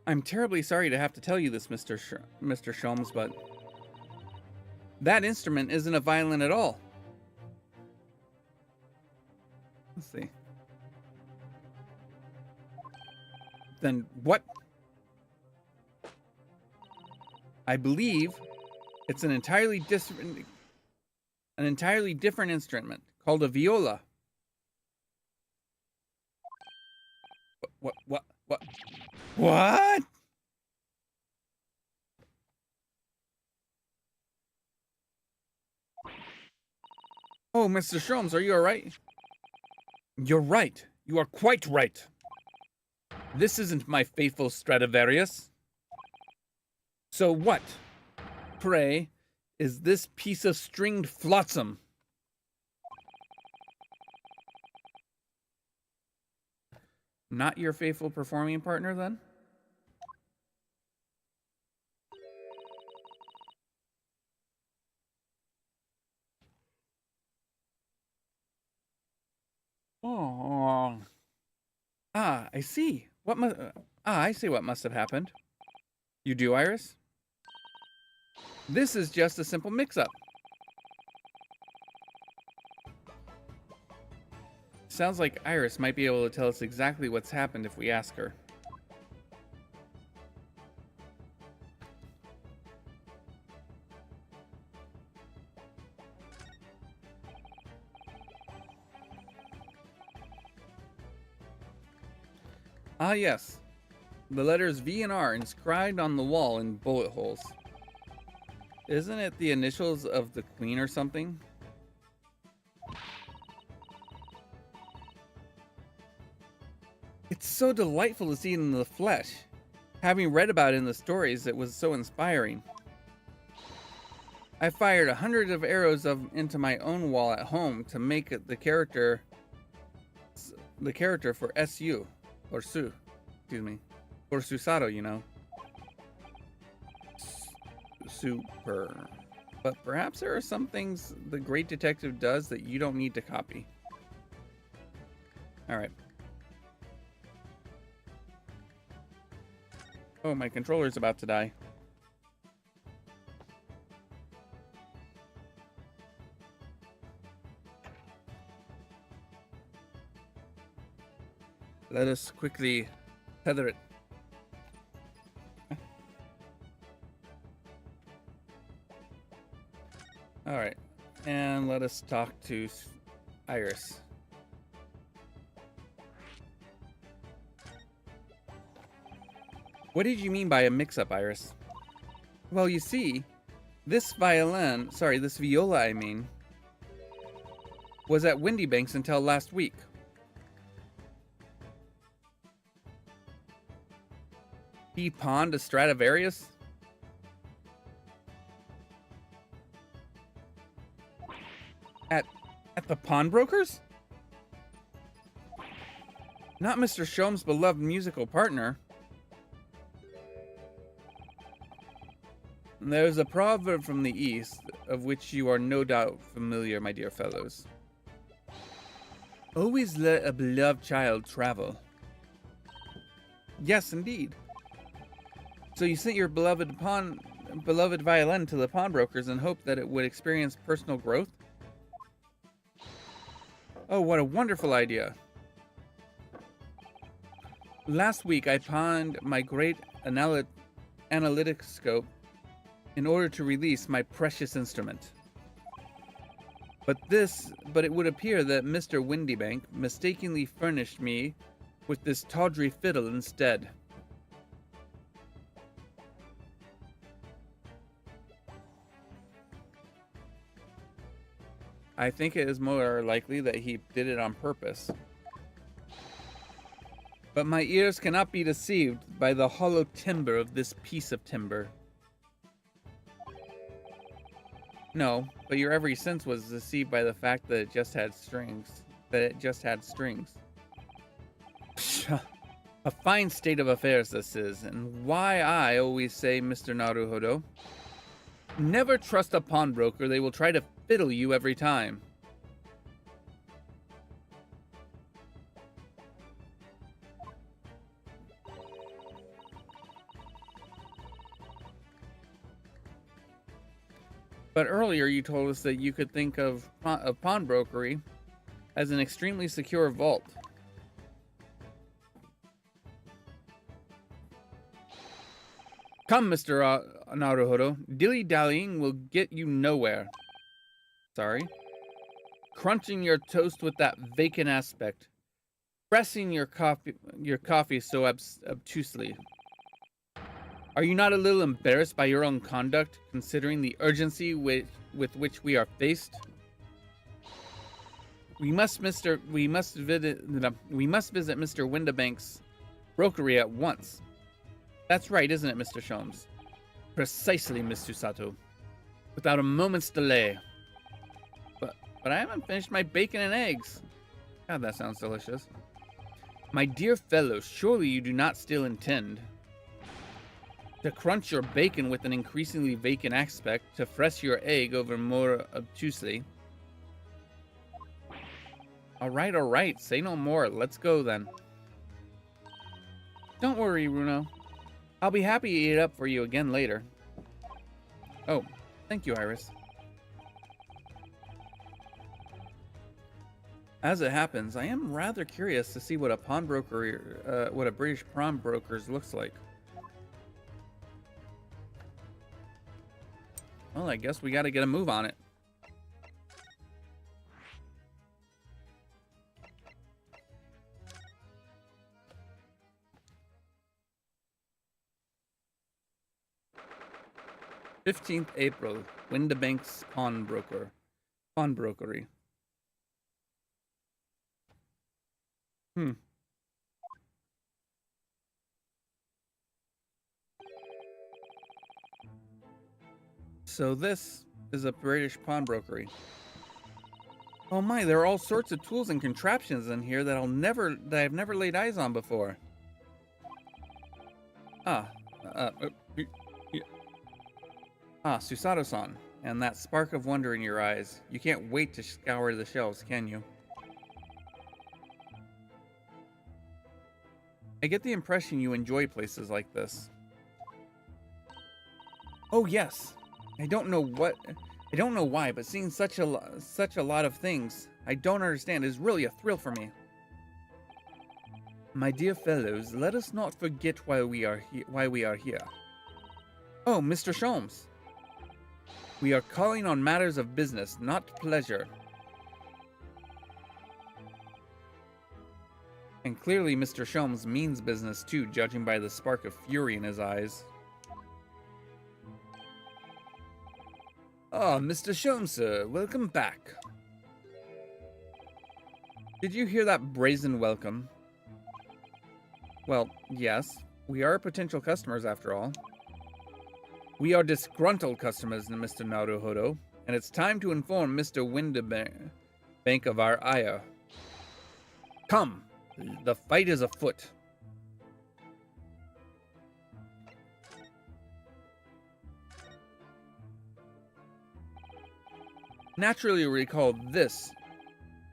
I'm terribly sorry to have to tell you this, Mr. Sholmes, but that instrument isn't a violin at all. Let's see. Then what? I believe it's an entirely different instrument called a viola. What? What? Oh, Mr. Sholmes, are you all right? You're right. You are quite right. This isn't my faithful Stradivarius. So what, pray, is this piece of stringed flotsam? Not your faithful performing partner, then? Oh. Ah, I see. I see what must have happened. You do, Iris? This is just a simple mix-up. Sounds like Iris might be able to tell us exactly what's happened if we ask her. Ah, yes. The letters V and R inscribed on the wall in bullet holes. Isn't it the initials of the Queen or something? It's so delightful to see it in the flesh. Having read about it in the stories, it was so inspiring. I fired 100 of arrows into my own wall at home to make it the character for SU, or Su, excuse me, or Susato, you know. Super. But perhaps there are some things the great detective does that you don't need to copy. All right. Oh, my controller's about to die. Let us quickly tether it. All right, and let us talk to Iris. What did you mean by a mix-up, Iris? Well, you see, this viola, I mean, was at Windybanks until last week. He pawned a Stradivarius? At the pawnbrokers? Not Mr. Sholmes' beloved musical partner. There's a proverb from the East, of which you are no doubt familiar, my dear fellows. Always let a beloved child travel. Yes, indeed. So you sent your beloved violin to the pawnbrokers in hope that it would experience personal growth? Oh, what a wonderful idea. Last week, I pawned my great analytic scope in order to release my precious instrument. But it would appear that Mr. Windybank mistakenly furnished me with this tawdry fiddle instead. I think it is more likely that he did it on purpose. But my ears cannot be deceived by the hollow timbre of this piece of timber. No, but your every sense was deceived by the fact that it just had strings. A fine state of affairs this is, and why I always say, Mr. Naruhodo, never trust a pawnbroker, they will try to fiddle you every time. But earlier you told us that you could think of pawnbrokery as an extremely secure vault. Come, Mr. Naruhodo, dilly-dallying will get you nowhere. Sorry. Crunching your toast with that vacant aspect. Pressing your coffee so obtusely. Are you not a little embarrassed by your own conduct, considering the urgency with which we are faced? We must visit Mr. Windybank's brokery at once. That's right, isn't it, Mr. Sholmes? Precisely, Miss Susato. Without a moment's delay. But I haven't finished my bacon and eggs. God, that sounds delicious. My dear fellow, surely you do not still intend to crunch your bacon with an increasingly vacant aspect, to press your egg over more obtusely. All right, say no more. Let's go then. Don't worry, Runo. I'll be happy to eat it up for you again later. Oh, thank you, Iris. As it happens, I am rather curious to see what a British pawnbrokers looks like. Well, I guess we got to get a move on it. "15th April, Windybank's pawnbrokery. So this is a British pawnbrokery. Oh my, there are all sorts of tools and contraptions in here that I've never laid eyes on before. Susato-san, and that spark of wonder in your eyes. You can't wait to scour the shelves, can you? I get the impression you enjoy places like this. Oh yes. I don't know why, but seeing such a lot of things I don't understand is really a thrill for me. My dear fellows, let us not forget why we are here. Oh, Mr. Sholmes. We are calling on matters of business, not pleasure. And clearly Mr. Sholmes means business too, judging by the spark of fury in his eyes. Ah, Mr. Sholmes, sir, welcome back. Did you hear that brazen welcome? Well, yes, we are potential customers after all. We are disgruntled customers, Mr. Naruhodo, and it's time to inform Mr. bank of our Aya. Come, the fight is afoot. Naturally you recall this,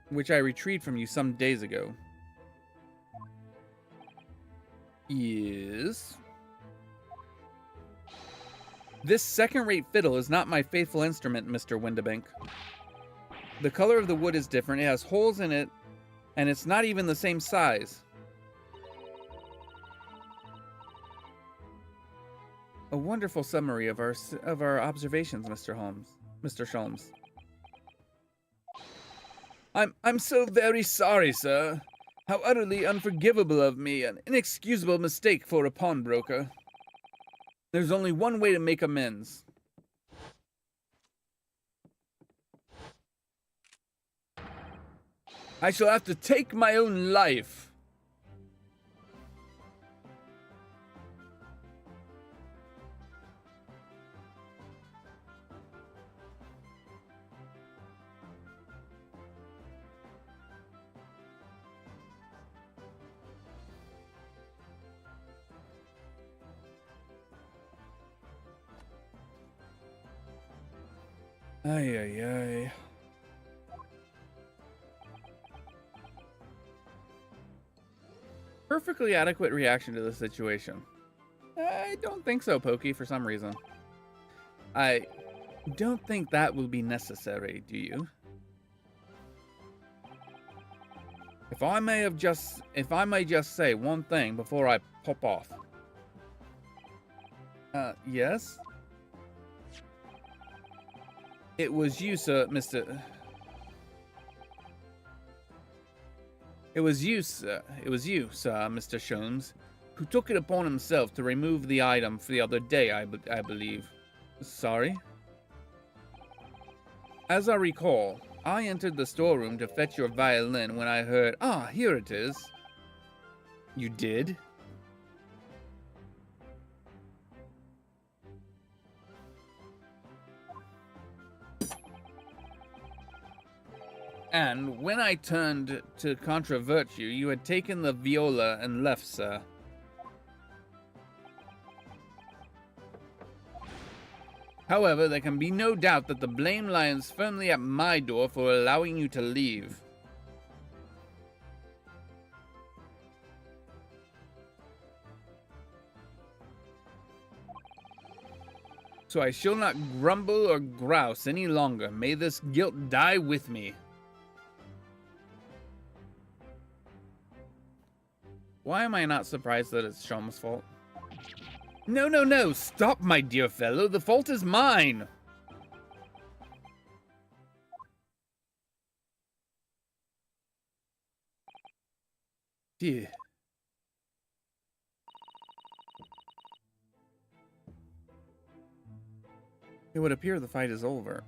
which I retrieved from you some days ago. Yes. This second-rate fiddle is not my faithful instrument, Mr. Windibank. The color of the wood is different, it has holes in it, and it's not even the same size. A wonderful summary of our observations, Mr. Sholmes. I'm so very sorry, sir. How utterly unforgivable of me, an inexcusable mistake for a pawnbroker. There's only one way to make amends. I shall have to take my own life. Ay, ay, ay. Perfectly adequate reaction to the situation. I don't think so, Pokey, for some reason. I don't think that will be necessary, do you? If I may just say one thing before I pop off. Yes? It was you, sir, It was you, sir, Mr. Sholmes, who took it upon himself to remove the item for the other day, I believe. Sorry? As I recall, I entered the storeroom to fetch your violin when I heard, "Ah, here it is." You did? And when I turned to controvert you, you had taken the viola and left, sir. However, there can be no doubt that the blame lies firmly at my door for allowing you to leave. So I shall not grumble or grouse any longer. May this guilt die with me. Why am I not surprised that it's Sholmes' fault? No, no, no! Stop, my dear fellow! The fault is mine! Dear. It would appear the fight is over.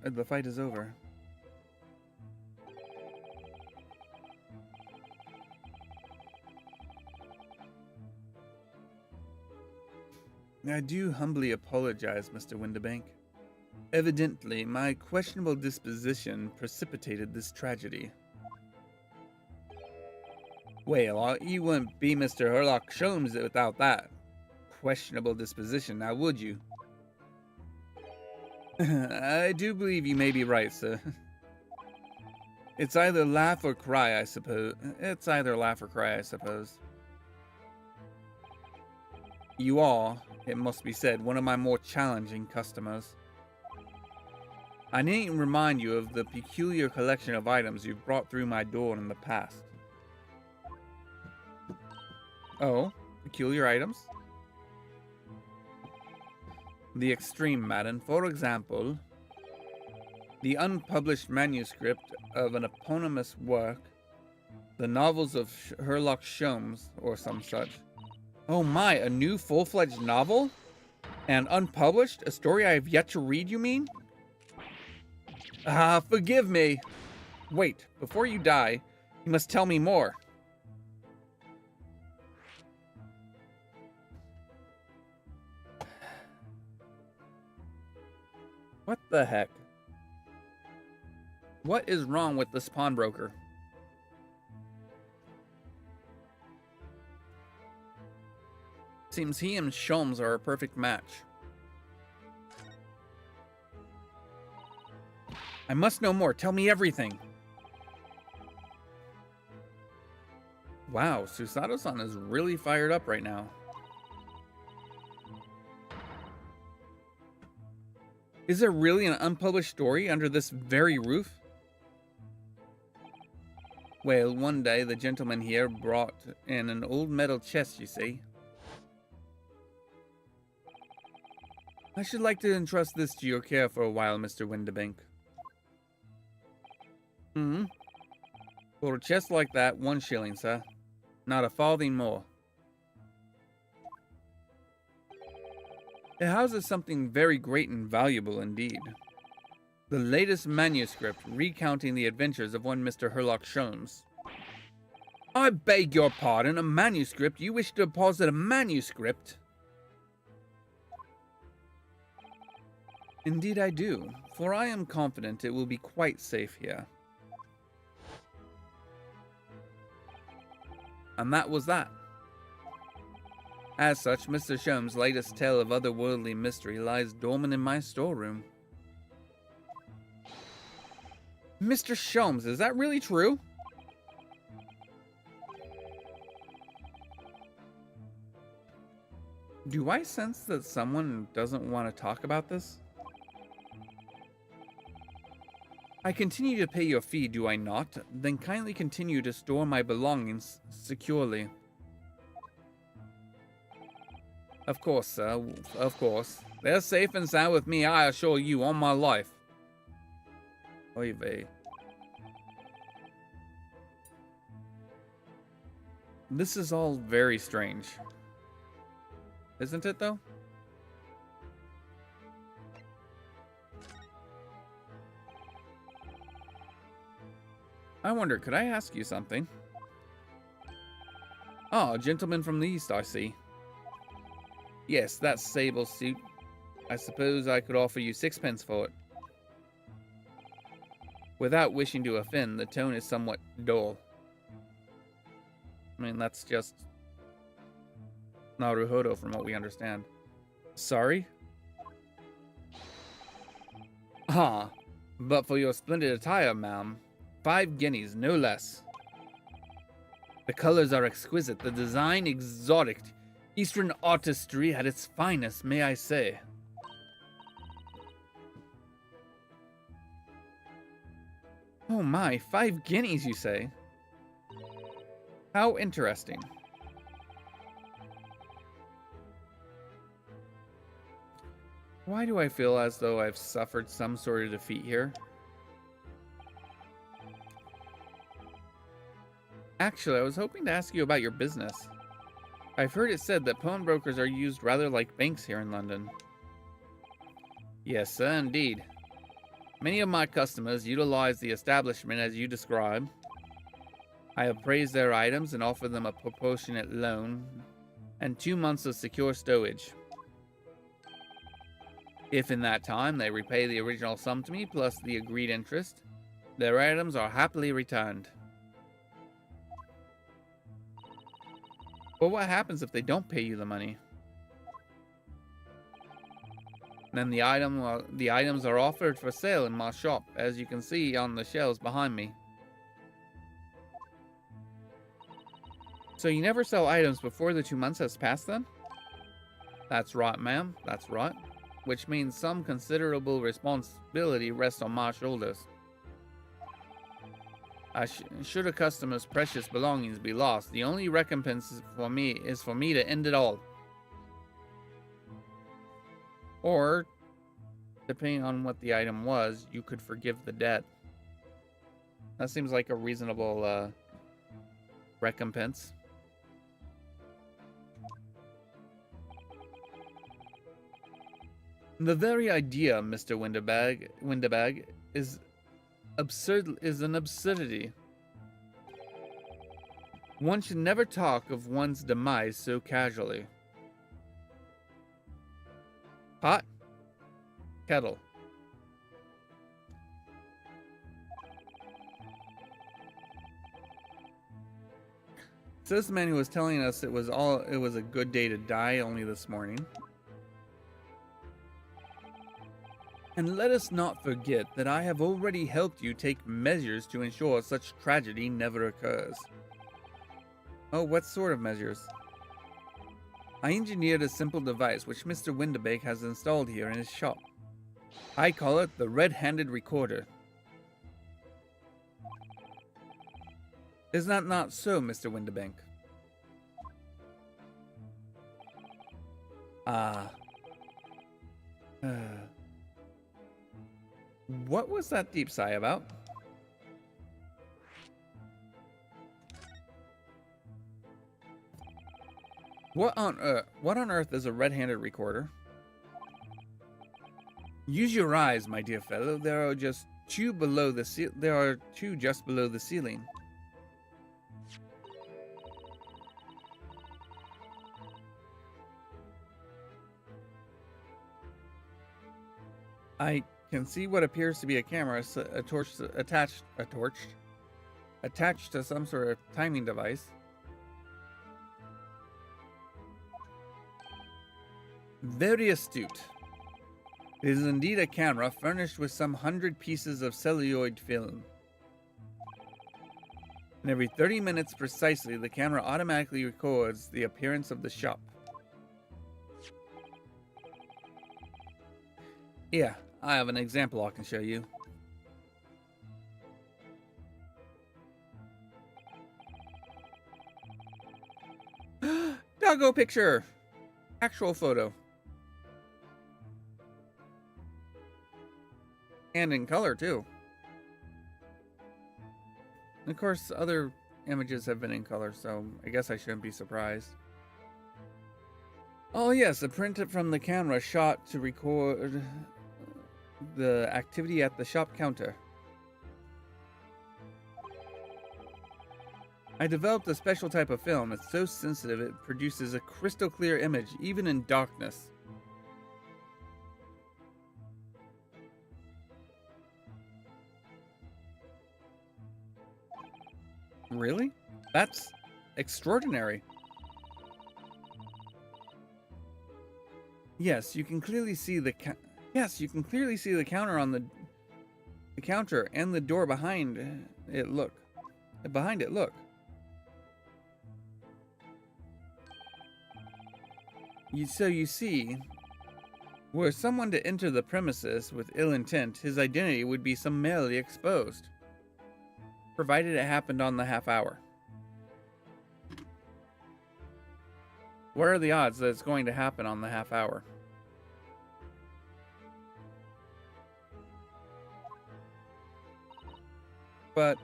I do humbly apologize, Mr. Windibank. Evidently, my questionable disposition precipitated this tragedy. Well, you wouldn't be Mr. Sherlock Sholmes without that questionable disposition, now would you? I do believe you may be right, sir. It's either laugh or cry, I suppose. You are, it must be said, one of my more challenging customers. I needn't remind you of the peculiar collection of items you've brought through my door in the past. Oh, peculiar items? The extreme, madam. For example, the unpublished manuscript of an eponymous work, the novels of Sherlock Sholmes, or some such. Oh my, a new full-fledged novel? And unpublished? A story I have yet to read, you mean? Ah, forgive me. Wait, before you die, you must tell me more. What the heck? What is wrong with this pawnbroker? Seems he and Sholmes are a perfect match. I must know more. Tell me everything. Wow, Susato-san is really fired up right now. Is there really an unpublished story under this very roof? Well, one day the gentleman here brought in an old metal chest, you see. I should like to entrust this to your care for a while, Mr. Windibank. For a chest like that, 1 shilling, sir. Not a farthing more. It houses something very great and valuable indeed. The latest manuscript recounting the adventures of one Mr. Herlock Sholmes. I beg your pardon, a manuscript? You wish to deposit a manuscript? Indeed I do, for I am confident it will be quite safe here. And that was that. As such, Mr. Sholmes' latest tale of otherworldly mystery lies dormant in my storeroom. Mr. Sholmes, is that really true? Do I sense that someone doesn't want to talk about this? I continue to pay your fee, do I not? Then kindly continue to store my belongings securely. Of course, sir, of course. They're safe and sound with me, I assure you, on my life. Oy vey. This is all very strange. Isn't it, though? I wonder, could I ask you something? Ah, a gentleman from the East, I see. Yes, that sable suit. I suppose I could offer you 6 pence for it. Without wishing to offend, the tone is somewhat dull. I mean, that's just Naruhodo from what we understand. Sorry? Ah, but for your splendid attire, ma'am. 5 guineas, no less. The colors are exquisite, the design exotic. Eastern artistry at its finest, may I say. Oh my, 5 guineas, you say? How interesting. Why do I feel as though I've suffered some sort of defeat here? Actually, I was hoping to ask you about your business. I've heard it said that pawnbrokers are used rather like banks here in London. Yes, sir, indeed. Many of my customers utilize the establishment as you describe. I appraise their items and offer them a proportionate loan and 2 months of secure stowage. If in that time they repay the original sum to me plus the agreed interest, their items are happily returned. But what happens if they don't pay you the money? Then the items are offered for sale in my shop, as you can see on the shelves behind me. So you never sell items before the 2 months has passed then? That's right, ma'am. That's right. Which means some considerable responsibility rests on my shoulders. Should a customer's precious belongings be lost, the only recompense for me is for me to end it all. Or, depending on what the item was, you could forgive the debt. That seems like a reasonable recompense. The very idea, Mr. Windabag, is an absurdity. One should never talk of one's demise so casually. Pot? Kettle. So this man who was telling us it was a good day to die only this morning. And let us not forget that I have already helped you take measures to ensure such tragedy never occurs. Oh, what sort of measures? I engineered a simple device which Mr. Windibank has installed here in his shop. I call it the Red-Handed Recorder. Is that not so, Mr. Windibank? Ah. What was that deep sigh about? What on earth is a red-handed recorder? Use your eyes, my dear fellow. There are two just below the ceiling. I can see what appears to be a camera, attached to some sort of timing device. Very astute. It is indeed a camera furnished with some 100 pieces of celluloid film. And every 30 minutes precisely, the camera automatically records the appearance of the shop. Yeah, I have an example I can show you. Doggo picture! Actual photo. And in color, too. And of course, other images have been in color, so I guess I shouldn't be surprised. Oh yes, a print from the camera shot to record the activity at the shop counter. I developed a special type of film. It's so sensitive it produces a crystal clear image, even in darkness. Really? That's extraordinary. Yes, you can clearly see the counter on the counter and the door behind it. Look. Behind it, look. So you see, were someone to enter the premises with ill intent, his identity would be summarily exposed, provided it happened on the half hour. What are the odds that it's going to happen on the half hour? But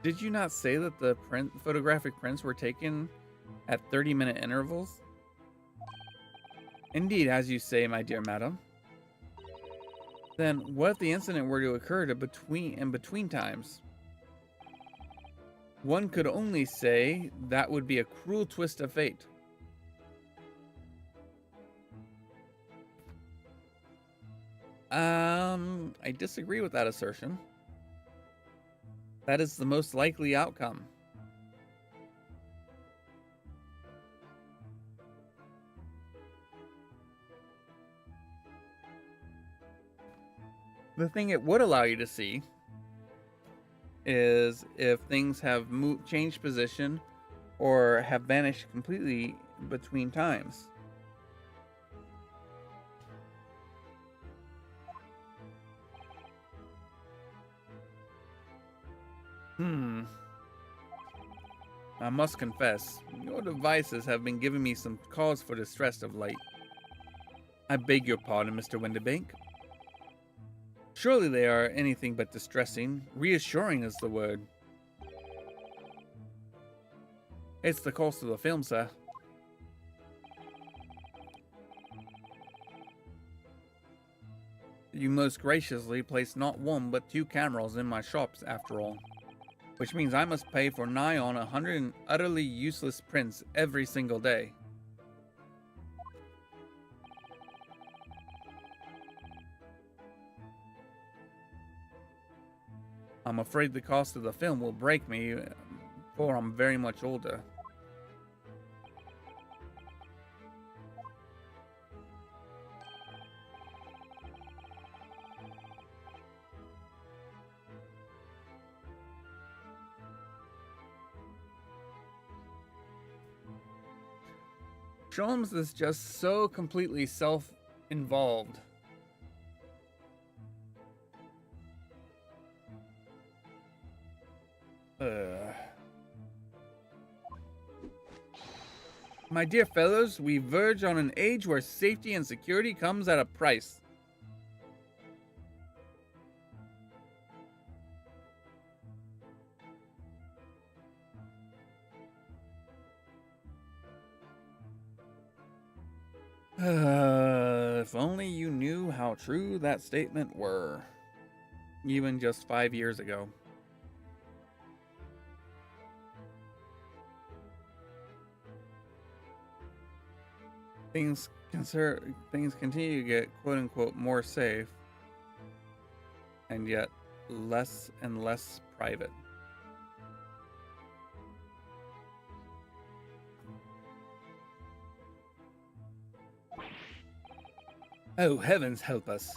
did you not say that the photographic prints were taken at 30-minute intervals? Indeed, as you say, my dear madam. Then what if the incident were to occur in between times? One could only say that would be a cruel twist of fate. I disagree with that assertion. That is the most likely outcome. The thing it would allow you to see is if things have changed position or have vanished completely between times. I must confess, your devices have been giving me some cause for distress of late. I beg your pardon, Mr. Windibank. Surely they are anything but distressing. Reassuring is the word. It's the cost of the film, sir. You most graciously place not one but 2 cameras in my shops after all. Which means I must pay for nigh on 100 utterly useless prints every single day. I'm afraid the cost of the film will break me before I'm very much older. Sholmes is just so completely self-involved. My dear fellows, we verge on an age where safety and security comes at a price. If only you knew how true that statement were, even just 5 years ago. Things continue to get quote-unquote more safe, and yet less and less private. Oh, heavens help us.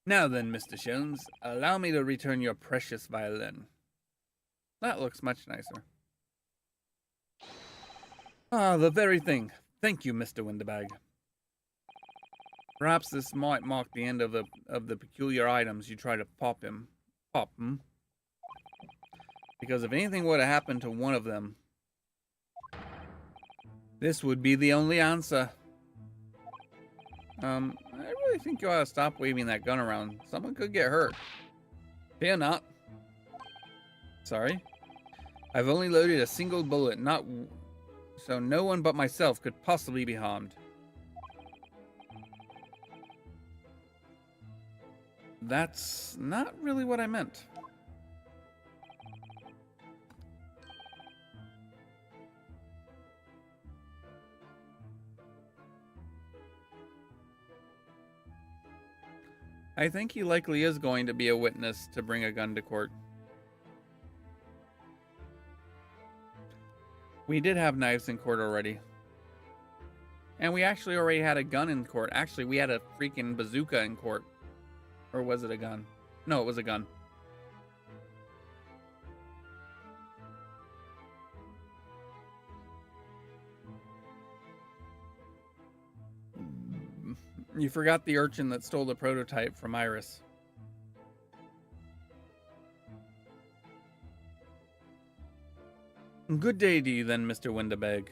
Now then, Mr. Sholmes, allow me to return your precious violin. That looks much nicer. Ah, the very thing. Thank you, Mr. Windbag. Perhaps this might mark the end of the peculiar items you try to pop him. Because if anything were to happen to one of them, this would be the only answer. I really think you ought to stop waving that gun around. Someone could get hurt. Fear not. Sorry. I've only loaded a single bullet, so no one but myself could possibly be harmed. That's not really what I meant. I think he likely is going to be a witness to bring a gun to court. We did have knives in court already. And we actually already had a gun in court. Actually, we had a freaking bazooka in court. Or was it a gun? No, it was a gun. You forgot the urchin that stole the prototype from Iris. Good day to you then, Mr. Windibank.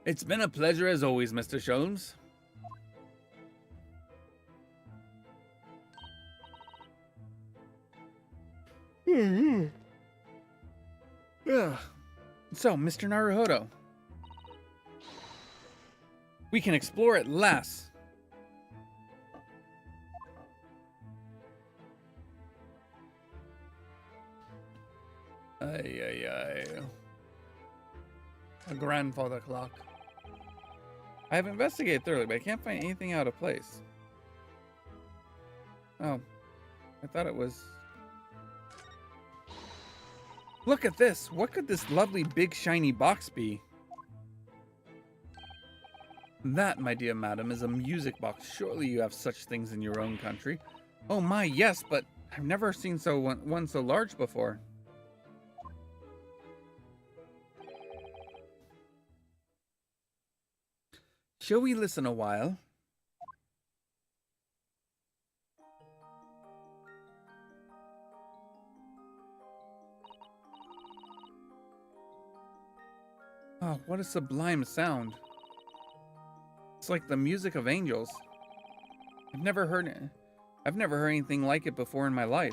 It's been a pleasure as always, Mr. Sholmes. So, Mr. Naruhodo, we can explore at last. A grandfather clock. I have investigated thoroughly, but I can't find anything out of place. Oh, I thought it was... Look at this! What could this lovely big shiny box be? That, my dear madam, is a music box. Surely you have such things in your own country. Oh my, yes, but I've never seen one so large before. Shall we listen a while? Oh, what a sublime sound. It's like the music of angels. I've never heard anything like it before in my life.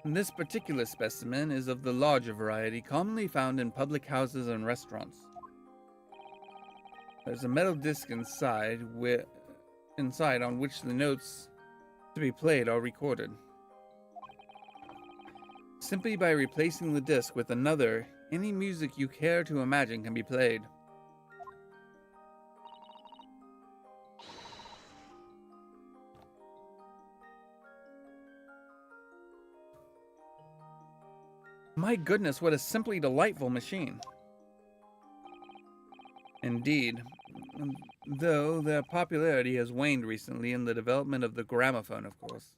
And this particular specimen is of the larger variety commonly found in public houses and restaurants. There's a metal disc inside on which the notes to be played are recorded. Simply by replacing the disc with another Any music you care to imagine can be played. My goodness, what a simply delightful machine. Indeed, though their popularity has waned recently in the development of the gramophone, of course.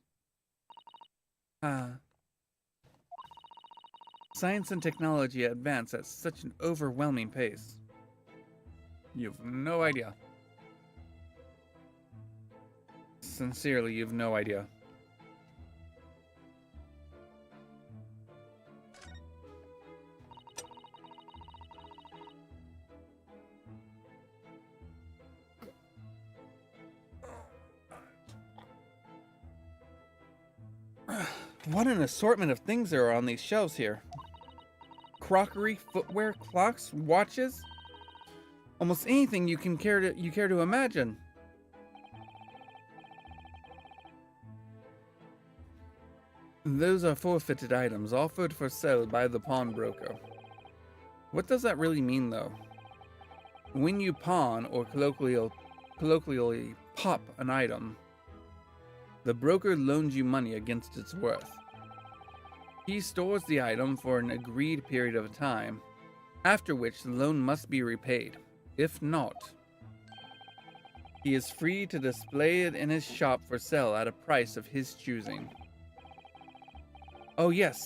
Science and technology advance at such an overwhelming pace. You've no idea. Sincerely, you've no idea. What an assortment of things there are on these shelves here. Crockery, footwear, clocks, watches. Almost anything you care to imagine. Those are forfeited items, offered for sale by the pawnbroker. What does that really mean, though? When you pawn, or colloquially pop an item, the broker loans you money against its worth. He stores the item for an agreed period of time, after which the loan must be repaid. If not, he is free to display it in his shop for sale at a price of his choosing. Oh yes,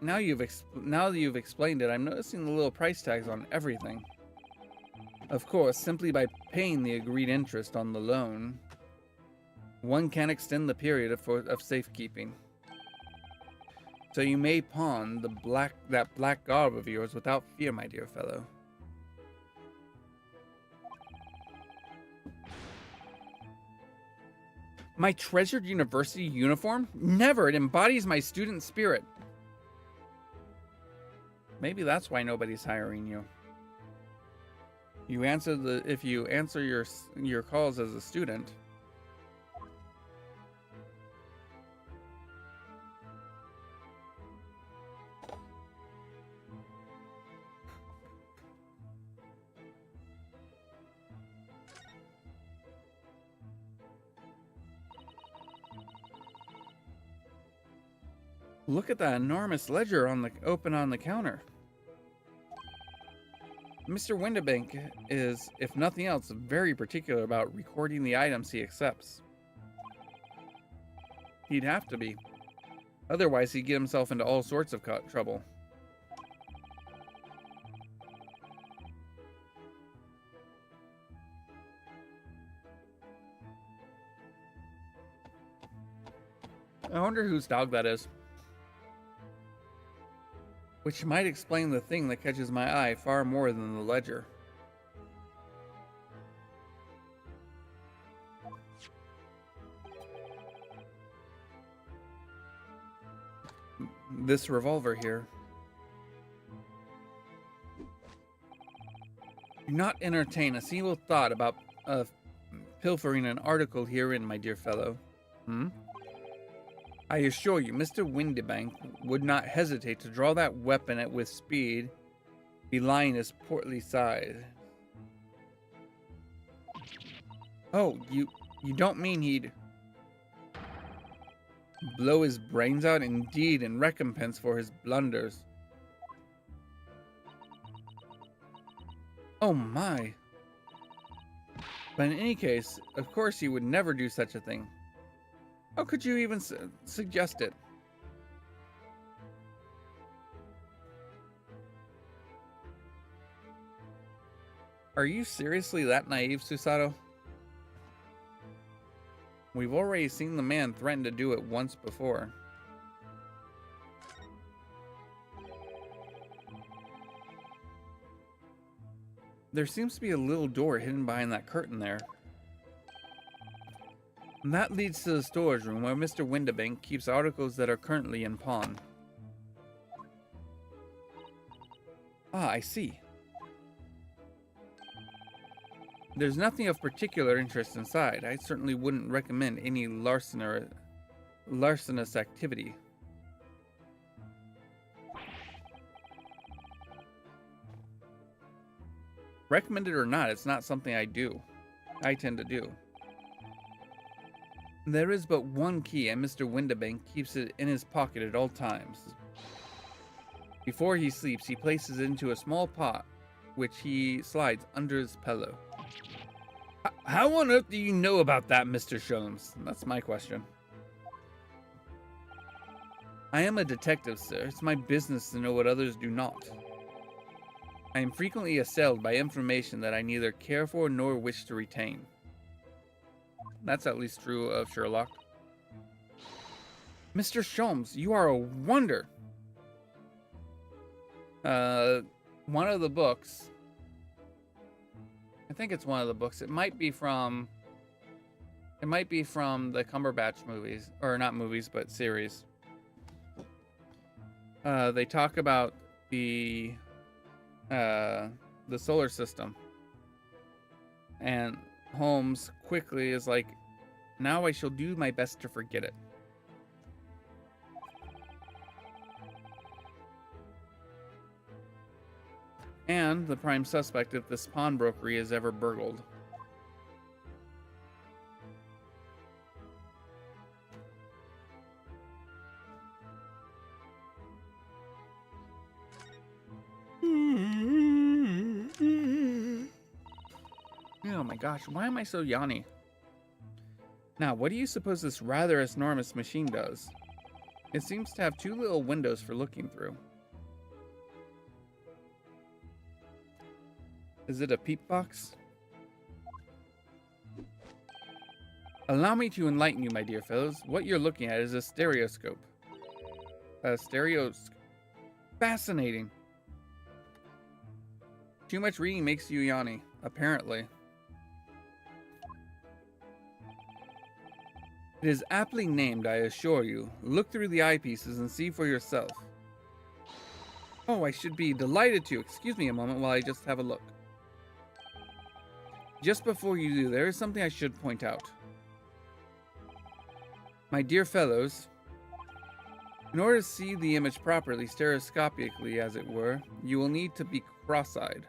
now that you've explained it, I'm noticing the little price tags on everything. Of course, simply by paying the agreed interest on the loan, one can extend the period of safekeeping. So you may pawn that black garb of yours without fear, my dear fellow. My treasured university uniform? Never! It embodies my student spirit. Maybe that's why nobody's hiring you. If you answer your calls as a student. Look at that enormous ledger open on the counter. Mr. Windibank is, if nothing else, very particular about recording the items he accepts. He'd have to be. Otherwise, he'd get himself into all sorts of trouble. I wonder whose dog that is. Which might explain the thing that catches my eye far more than the ledger. This revolver here. Do not entertain a single thought about pilfering an article herein, my dear fellow. I assure you, Mr. Windibank would not hesitate to draw that weapon with speed, belying his portly size. Oh, you don't mean he'd blow his brains out? Indeed, in recompense for his blunders. Oh my. But in any case, of course he would never do such a thing. How could you even suggest it? Are you seriously that naive, Susato? We've already seen the man threaten to do it once before. There seems to be a little door hidden behind that curtain there. And that leads to the storage room where Mr. Windibank keeps articles that are currently in pawn. Ah, I see. There's nothing of particular interest inside. I certainly wouldn't recommend any larcenous activity. Recommended or not, it's not something I tend to do. There is but one key, and Mr. Windibank keeps it in his pocket at all times. Before he sleeps, he places it into a small pot, which he slides under his pillow. How on earth do you know about that, Mr. Sholmes? That's my question. I am a detective, sir. It's my business to know what others do not. I am frequently assailed by information that I neither care for nor wish to retain. That's at least true of Sherlock. Mr. Sholmes, you are a wonder. One of the books. I think it's one of the books. It might be from the Cumberbatch movies, or not movies, but series. They talk about the solar system, and Holmes quickly is like, now I shall do my best to forget it. And the prime suspect if this pawnbrokery is ever burgled. Oh my gosh, why am I so yawny? Now, what do you suppose this rather enormous machine does? It seems to have two little windows for looking through. Is it a peep box? Allow me to enlighten you, my dear fellows. What you're looking at is a stereoscope. A stereoscope. Fascinating. Too much reading makes you yawny, apparently. It is aptly named, I assure you. Look through the eyepieces and see for yourself. Oh, I should be delighted to. Excuse me a moment while I just have a look. Just before you do, there is something I should point out. My dear fellows, in order to see the image properly, stereoscopically as it were, you will need to be cross-eyed.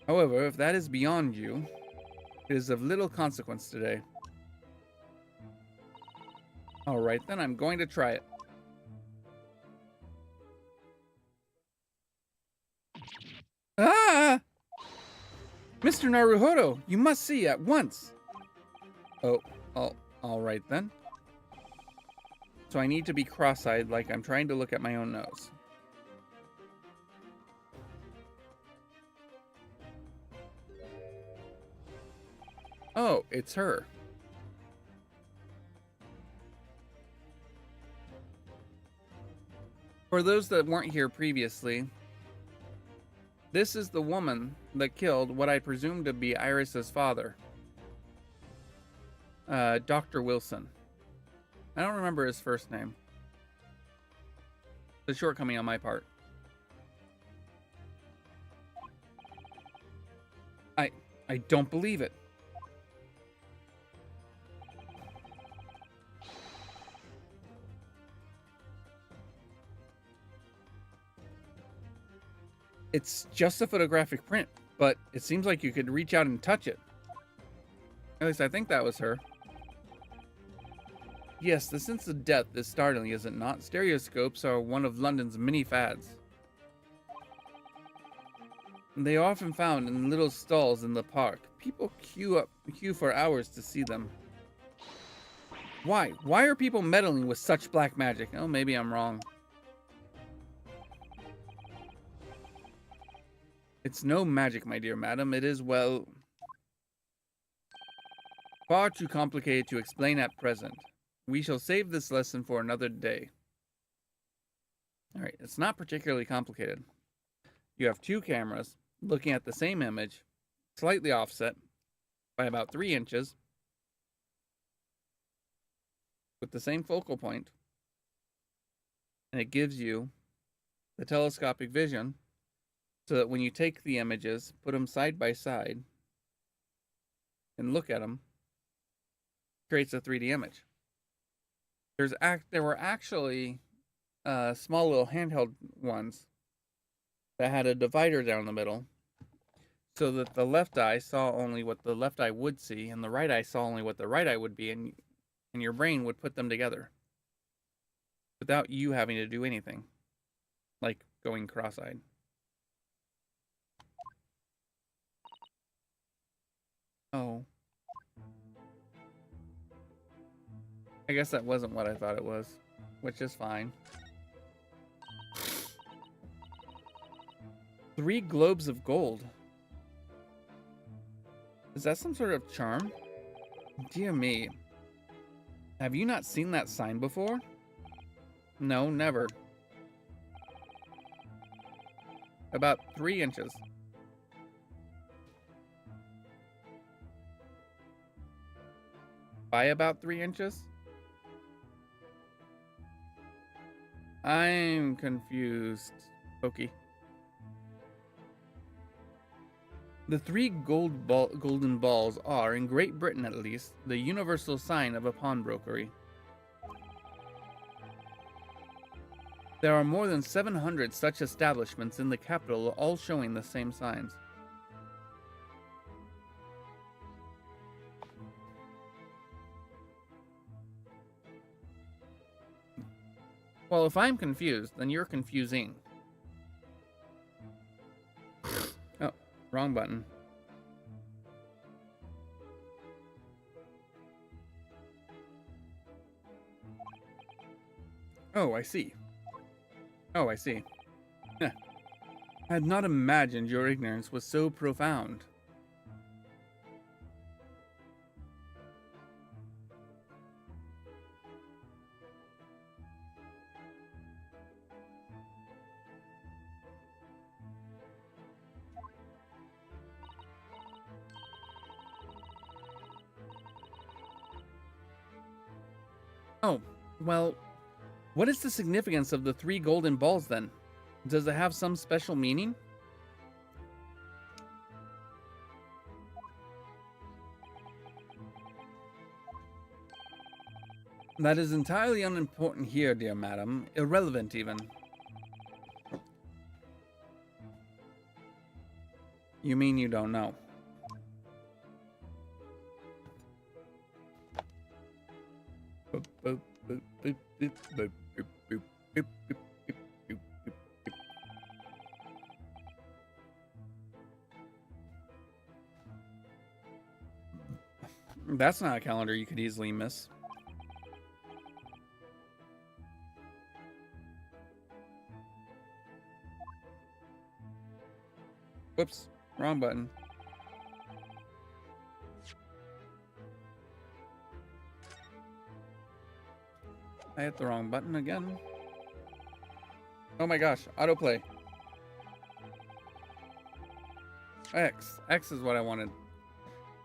However, if that is beyond you, it is of little consequence today. Alright then, I'm going to try it. Ah! Mr. Naruhodo, you must see at once. Oh, alright then. So I need to be cross-eyed like I'm trying to look at my own nose. Oh, it's her. For those that weren't here previously, this is the woman that killed what I presume to be Iris's father. Dr. Wilson. I don't remember his first name. It's a shortcoming on my part. I don't believe it. It's just a photographic print, but it seems like you could reach out and touch it. At least I think that was her. Yes, the sense of depth is startling, is it not? Stereoscopes are one of London's many fads. They are often found in little stalls in the park. People queue for hours to see them. Why? Why are people meddling with such black magic? Oh, maybe I'm wrong. It's no magic, my dear madam. It is, well, far too complicated to explain at present. We shall save this lesson for another day. Alright, it's not particularly complicated. You have two cameras looking at the same image, slightly offset by about 3 inches, with the same focal point, and it gives you the telescopic vision so that when you take the images, put them side by side, and look at them, it creates a 3D image. There were actually small little handheld ones that had a divider down the middle so that the left eye saw only what the left eye would see, and the right eye saw only what the right eye would be, and your brain would put them together without you having to do anything, like going cross-eyed. Oh. I guess that wasn't what I thought it was, which is fine. 3 globes of gold. Is that some sort of charm? Dear me. Have you not seen that sign before? No, never. About 3 inches. By about 3 inches? I'm confused. Pokey. The 3 golden balls are, in Great Britain at least, the universal sign of a pawnbrokery. There are more than 700 such establishments in the capital, all showing the same signs. Well, if I'm confused, then you're confusing. Oh, wrong button. Oh, I see. Oh, I see. I had not imagined your ignorance was so profound. Oh, well, what is the significance of the 3 golden balls then? Does it have some special meaning? That is entirely unimportant here, dear madam. Irrelevant, even. You mean you don't know? That's not a calendar you could easily miss. Whoops, wrong button. I hit the wrong button again. Oh my gosh, autoplay. X. X is what I wanted.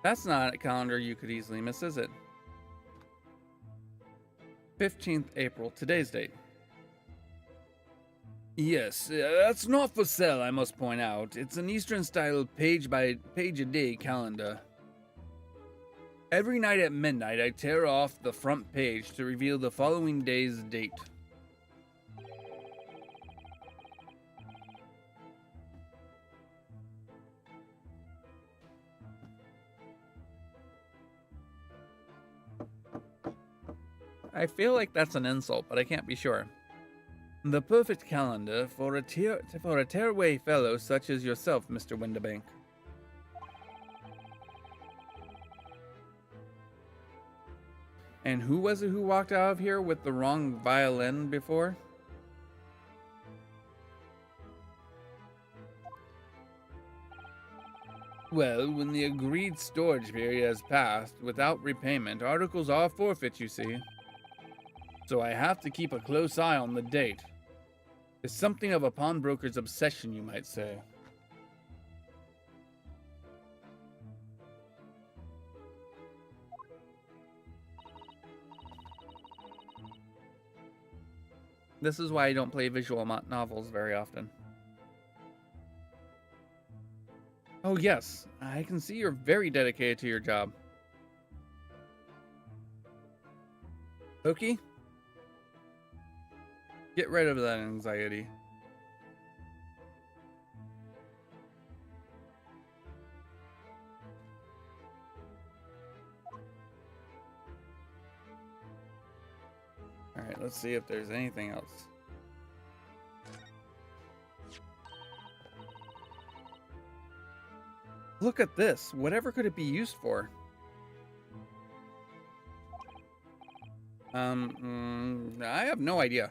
That's not a calendar you could easily miss, is it? 15th April, today's date. Yes, that's not for sale, I must point out. It's an Eastern-style page-by-page-a-day calendar. Every night at midnight, I tear off the front page to reveal the following day's date. I feel like that's an insult, but I can't be sure. The perfect calendar for a tearaway fellow such as yourself, Mr. Windibank. And who was it who walked out of here with the wrong violin before? Well, when the agreed storage period has passed without repayment, articles are forfeit, you see. So I have to keep a close eye on the date. It's something of a pawnbroker's obsession, you might say. This is why I don't play visual novels very often. Oh yes, I can see you're very dedicated to your job. Pokey? Get rid of that anxiety. Let's see if there's anything else. Look at this. Whatever could it be used for? I have no idea.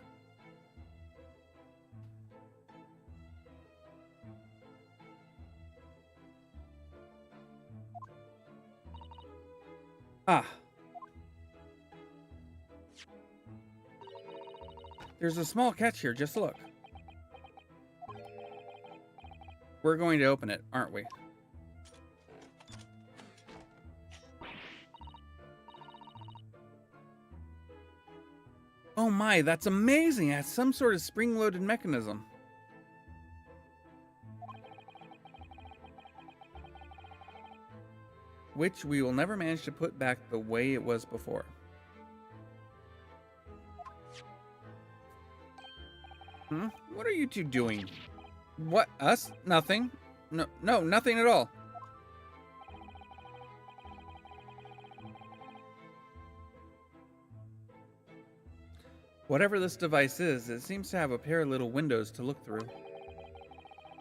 Ah. There's a small catch here, just look. We're going to open it, aren't we? Oh my, that's amazing! It has some sort of spring-loaded mechanism. Which we will never manage to put back the way it was before. What are you two doing? What? Us? Nothing. No, nothing at all. Whatever this device is, it seems to have a pair of little windows to look through.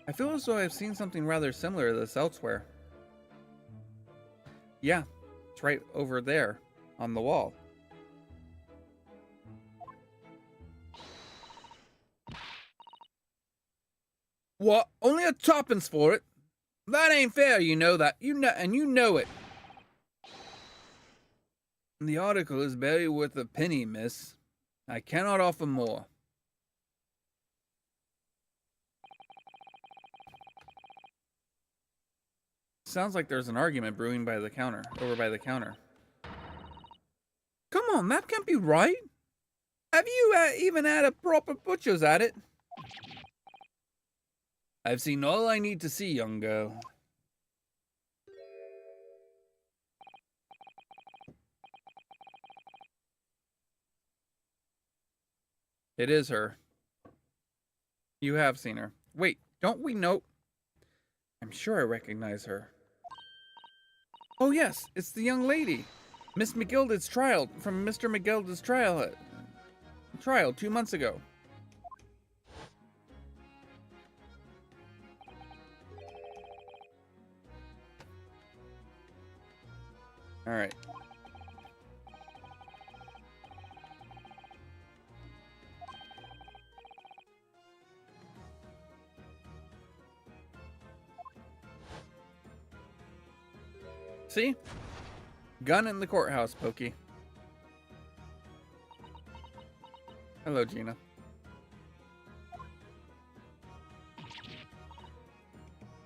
I feel as though I've seen something rather similar to this elsewhere. Yeah, it's right over there on the wall. What? Only a toppings for it? That ain't fair, you know that. You know it. The article is barely worth a penny, miss. I cannot offer more. Sounds like there's an argument brewing by the counter, over by the counter. Come on, that can't be right. Have you even had a proper butcher's at it? I've seen all I need to see, young girl. It is her. You have seen her. Wait, don't we know? I'm sure I recognize her. Oh yes, it's the young lady. Miss McGilda's trial, from Mr. McGilda's trial 2 months ago. All right. See? Gun in the courthouse, Pokey. Hello, Gina.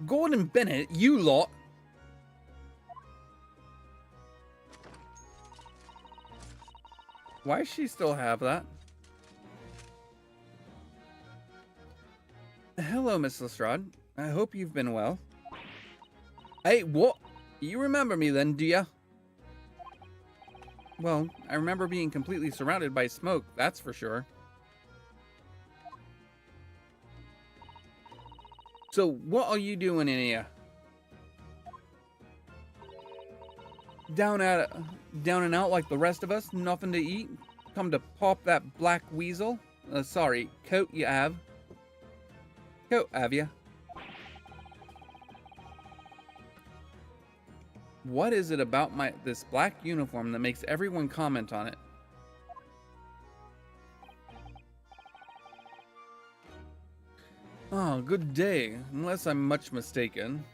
Gordon Bennett, you lot. Why does she still have that? Hello, Miss Lestrade. I hope you've been well. Hey, what? You remember me then, do ya? Well, I remember being completely surrounded by smoke, that's for sure. So, what are you doing in here? Down and out like the rest of us? Nothing to eat? Come to pop that black weasel? Sorry, coat you have. Coat have ya? What is it about this black uniform that makes everyone comment on it? Oh, good day, unless I'm much mistaken.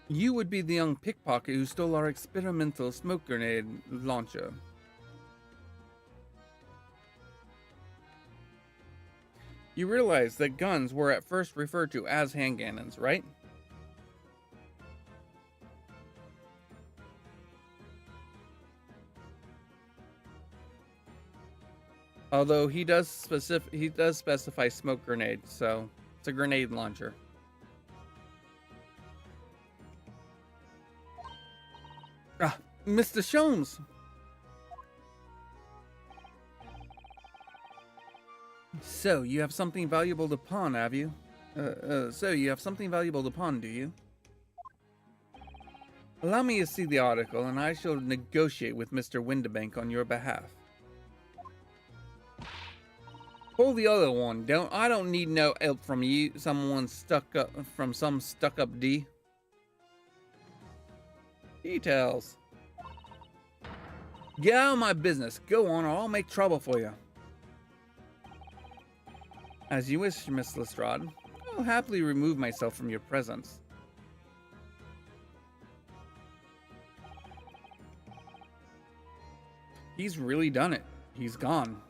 You would be the young pickpocket who stole our experimental smoke grenade launcher. You realize that guns were at first referred to as hand cannons, right? Although he does specify smoke grenade, so it's a grenade launcher. Ah, Mr. Sholmes. So, you have something valuable to pawn, have you? So you have something valuable to pawn, do you? Allow me to see the article, and I shall negotiate with Mr. Windibank on your behalf. Pull the other one. I don't need no help from you. Some stuck-up D. Details. Get out of my business. Go on, or I'll make trouble for you. As you wish, Miss Lestrade. I'll happily remove myself from your presence. He's really done it. He's gone.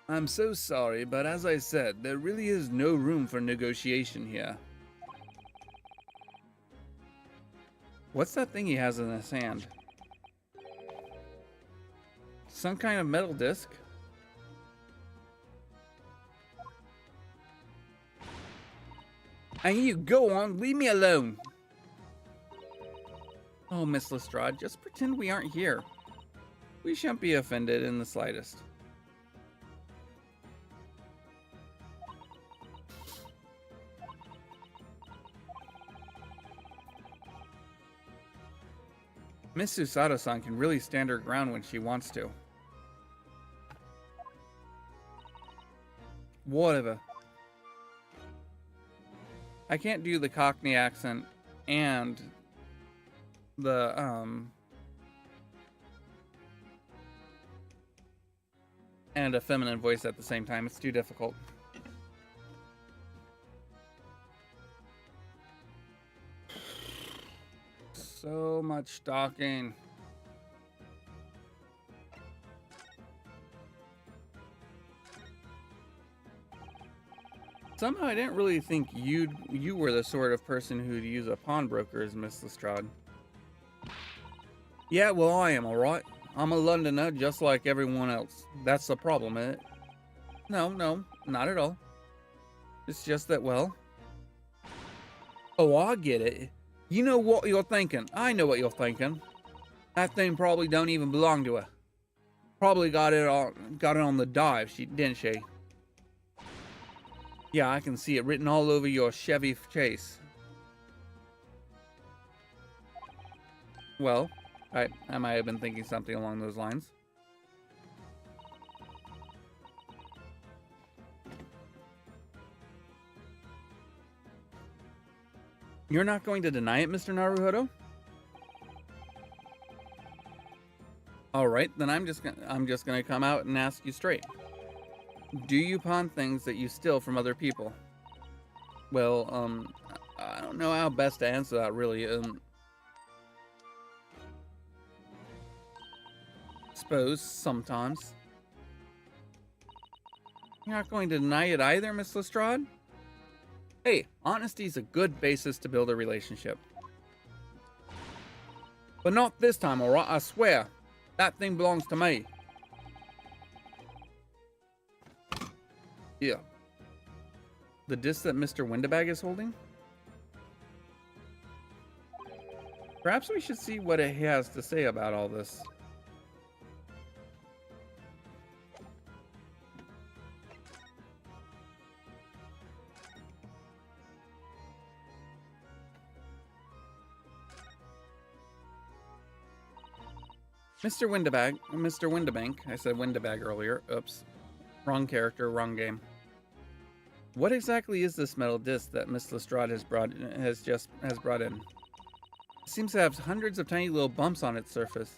I'm so sorry, but as I said, there really is no room for negotiation here. What's that thing he has in his hand? Some kind of metal disc? And you go on, leave me alone. Oh, Miss Lestrade, just pretend we aren't here. We shan't be offended in the slightest. Miss Susato-san can really stand her ground when she wants to. Whatever. I can't do the Cockney accent and the, and a feminine voice at the same time. It's too difficult. So much talking. Somehow I didn't really think you were the sort of person who'd use a pawnbroker as Miss Lestrade. Yeah, well, I am, alright. I'm a Londoner just like everyone else. That's the problem, isn't it? No, not at all. It's just that, well... Oh, I get it. You know what you're thinking. I know what you're thinking. That thing probably don't even belong to her. Probably got it on the dive, didn't she? Yeah, I can see it written all over your Chevy Chase. Well, I might have been thinking something along those lines. You're not going to deny it, Mr. Naruhodo? All right, then I'm just gonna come out and ask you straight. Do you pawn things that you steal from other people? Well, I don't know how best to answer that, really. Suppose sometimes. You're not going to deny it either, Miss Lestrade? Hey, honesty's a good basis to build a relationship. But not this time, alright? I swear. That thing belongs to me. Yeah. The disc that Mr. Windabag is holding? Perhaps we should see what he has to say about all this. Mr. Windibank, I said Windabag earlier. Oops. Wrong character, wrong game. What exactly is this metal disc that Miss Lestrade has brought in? It seems to have hundreds of tiny little bumps on its surface.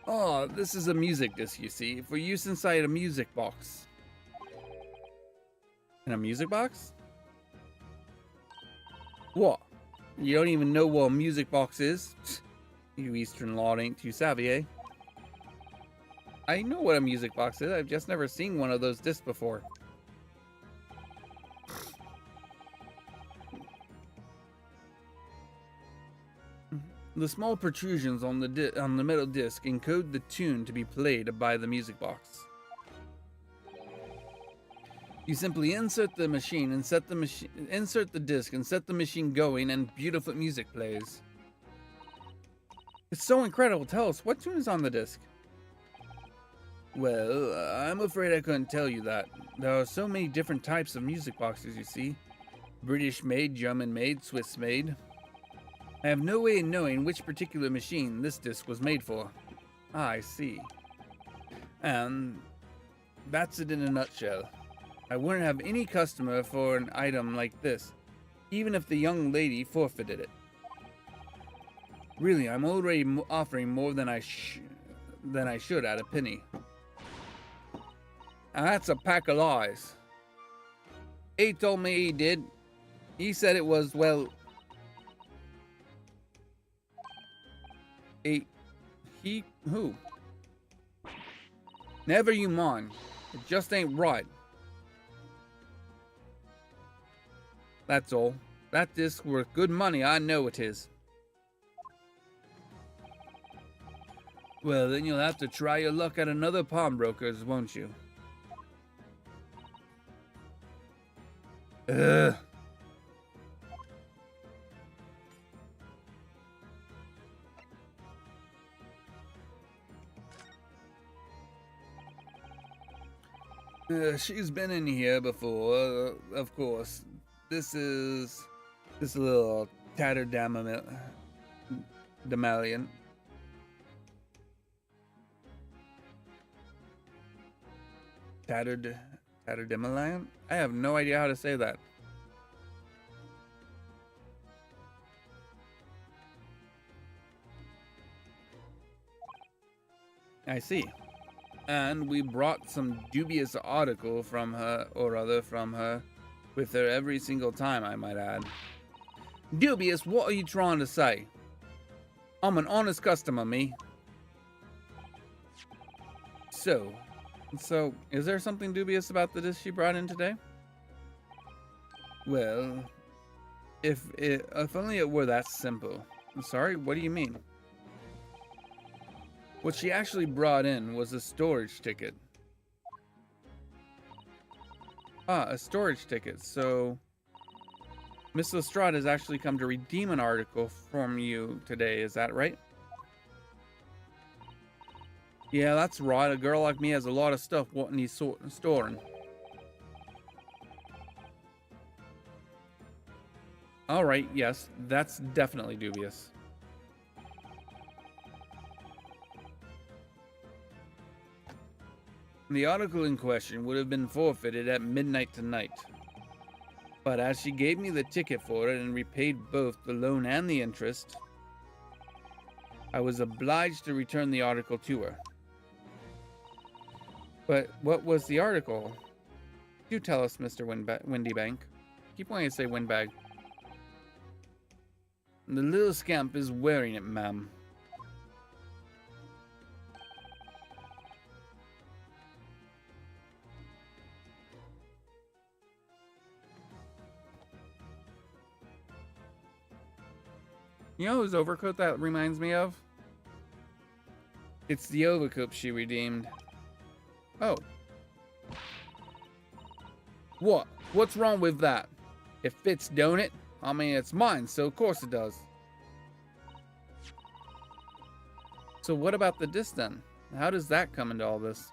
Oh, this is a music disc, you see, for use inside a music box. In a music box? What? You don't even know what a music box is? You Eastern Lord ain't too savvy, eh? I know what a music box is. I've just never seen one of those discs before. The small protrusions on the metal disc encode the tune to be played by the music box. You simply insert the disc and set the machine going, and beautiful music plays. It's so incredible. Tell us, what tune is on the disc? Well, I'm afraid I couldn't tell you that. There are so many different types of music boxes, you see. British made, German made, Swiss made. I have no way of knowing which particular machine this disc was made for. Ah, I see. And that's it in a nutshell. I wouldn't have any customer for an item like this, even if the young lady forfeited it. Really, I'm already offering more than I should at a penny. And that's a pack of lies. He told me he did. He said it was, well... Who? Never you mind. It just ain't right. That's all. That disc's worth good money, I know it is. Well, then you'll have to try your luck at another pawnbroker's, won't you? Ugh. She's been in here before, of course. This is a little tatterdemalion. Tatterdemalion? I have no idea how to say that. I see. And we brought some dubious article from her, with her every single time, I might add. Dubious? What are you trying to say? I'm an honest customer, me. So, is there something dubious about the disc she brought in today? Well, if only it were that simple. I'm sorry, what do you mean? What she actually brought in was a storage ticket. Ah, a storage ticket. So, Miss Lestrade has actually come to redeem an article from you today, is that right? Yeah, that's right. A girl like me has a lot of stuff what needs storing. Alright, yes, that's definitely dubious. The article in question would have been forfeited at midnight tonight. But as she gave me the ticket for it and repaid both the loan and the interest, I was obliged to return the article to her. But what was the article? Do tell us, Mr. Windybank. Keep wanting to say Windbag. The little scamp is wearing it, ma'am. You know whose overcoat that reminds me of? It's the overcoat she redeemed. Oh. What? What's wrong with that? It fits, don't it? I mean, it's mine, so of course it does. So what about the disc then? How does that come into all this?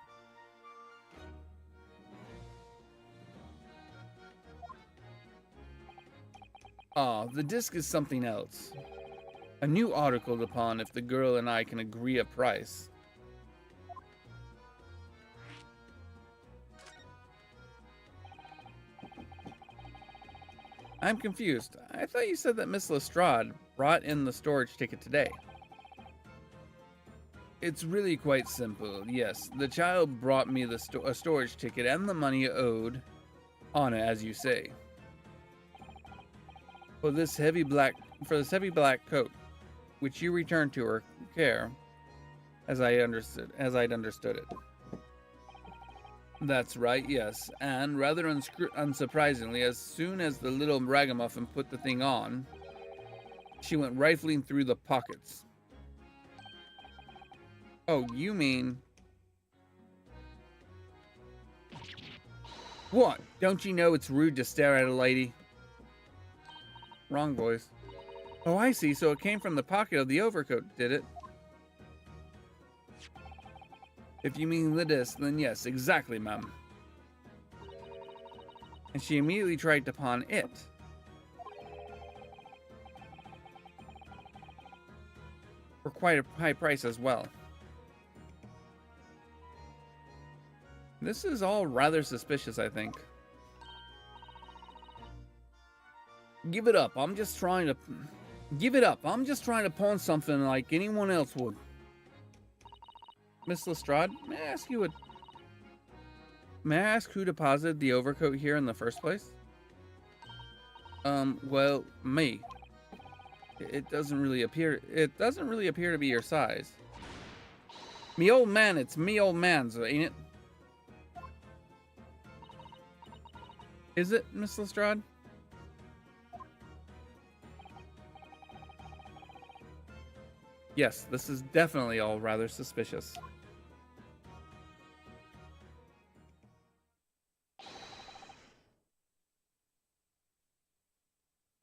Ah, the disc is something else. A new article upon if the girl and I can agree a price. I'm confused. I thought you said that Miss Lestrade brought in the storage ticket today. It's really quite simple, yes. The child brought me a storage ticket and the money owed on it, as you say. For this heavy black coat, which you returned to her care, as I'd understood it. That's right, yes. And rather unsurprisingly, as soon as the little ragamuffin put the thing on, she went rifling through the pockets. Oh, you mean... What? Don't you know it's rude to stare at a lady? Wrong voice. Oh, I see. So it came from the pocket of the overcoat, did it? If you mean the disc, then yes, exactly, ma'am. And she immediately tried to pawn it. For quite a high price as well. This is all rather suspicious, I think. Give it up. I'm just trying to... Give it up. I'm just trying to pawn something like anyone else would. Miss Lestrade, may I ask you May I ask who deposited the overcoat here in the first place? Well, me. It doesn't really appear to be your size. Me old man, it's me old man's, ain't it? Is it, Miss Lestrade? Yes, this is definitely all rather suspicious.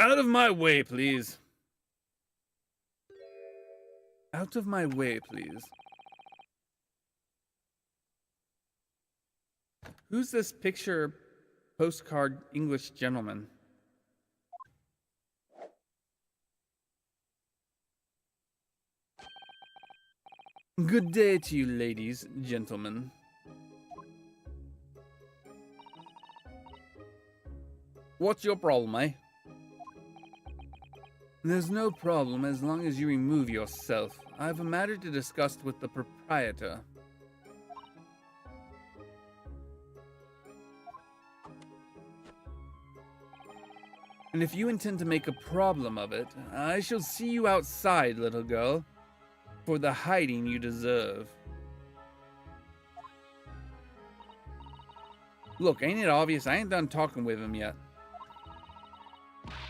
Out of my way, please. Out of my way, please. Who's this picture postcard English gentleman? Good day to you, ladies, gentlemen. What's your problem, eh? There's no problem as long as you remove yourself. I have a matter to discuss with the proprietor. And if you intend to make a problem of it, I shall see you outside, little girl, for the hiding you deserve. Look, ain't it obvious? I ain't done talking with him yet.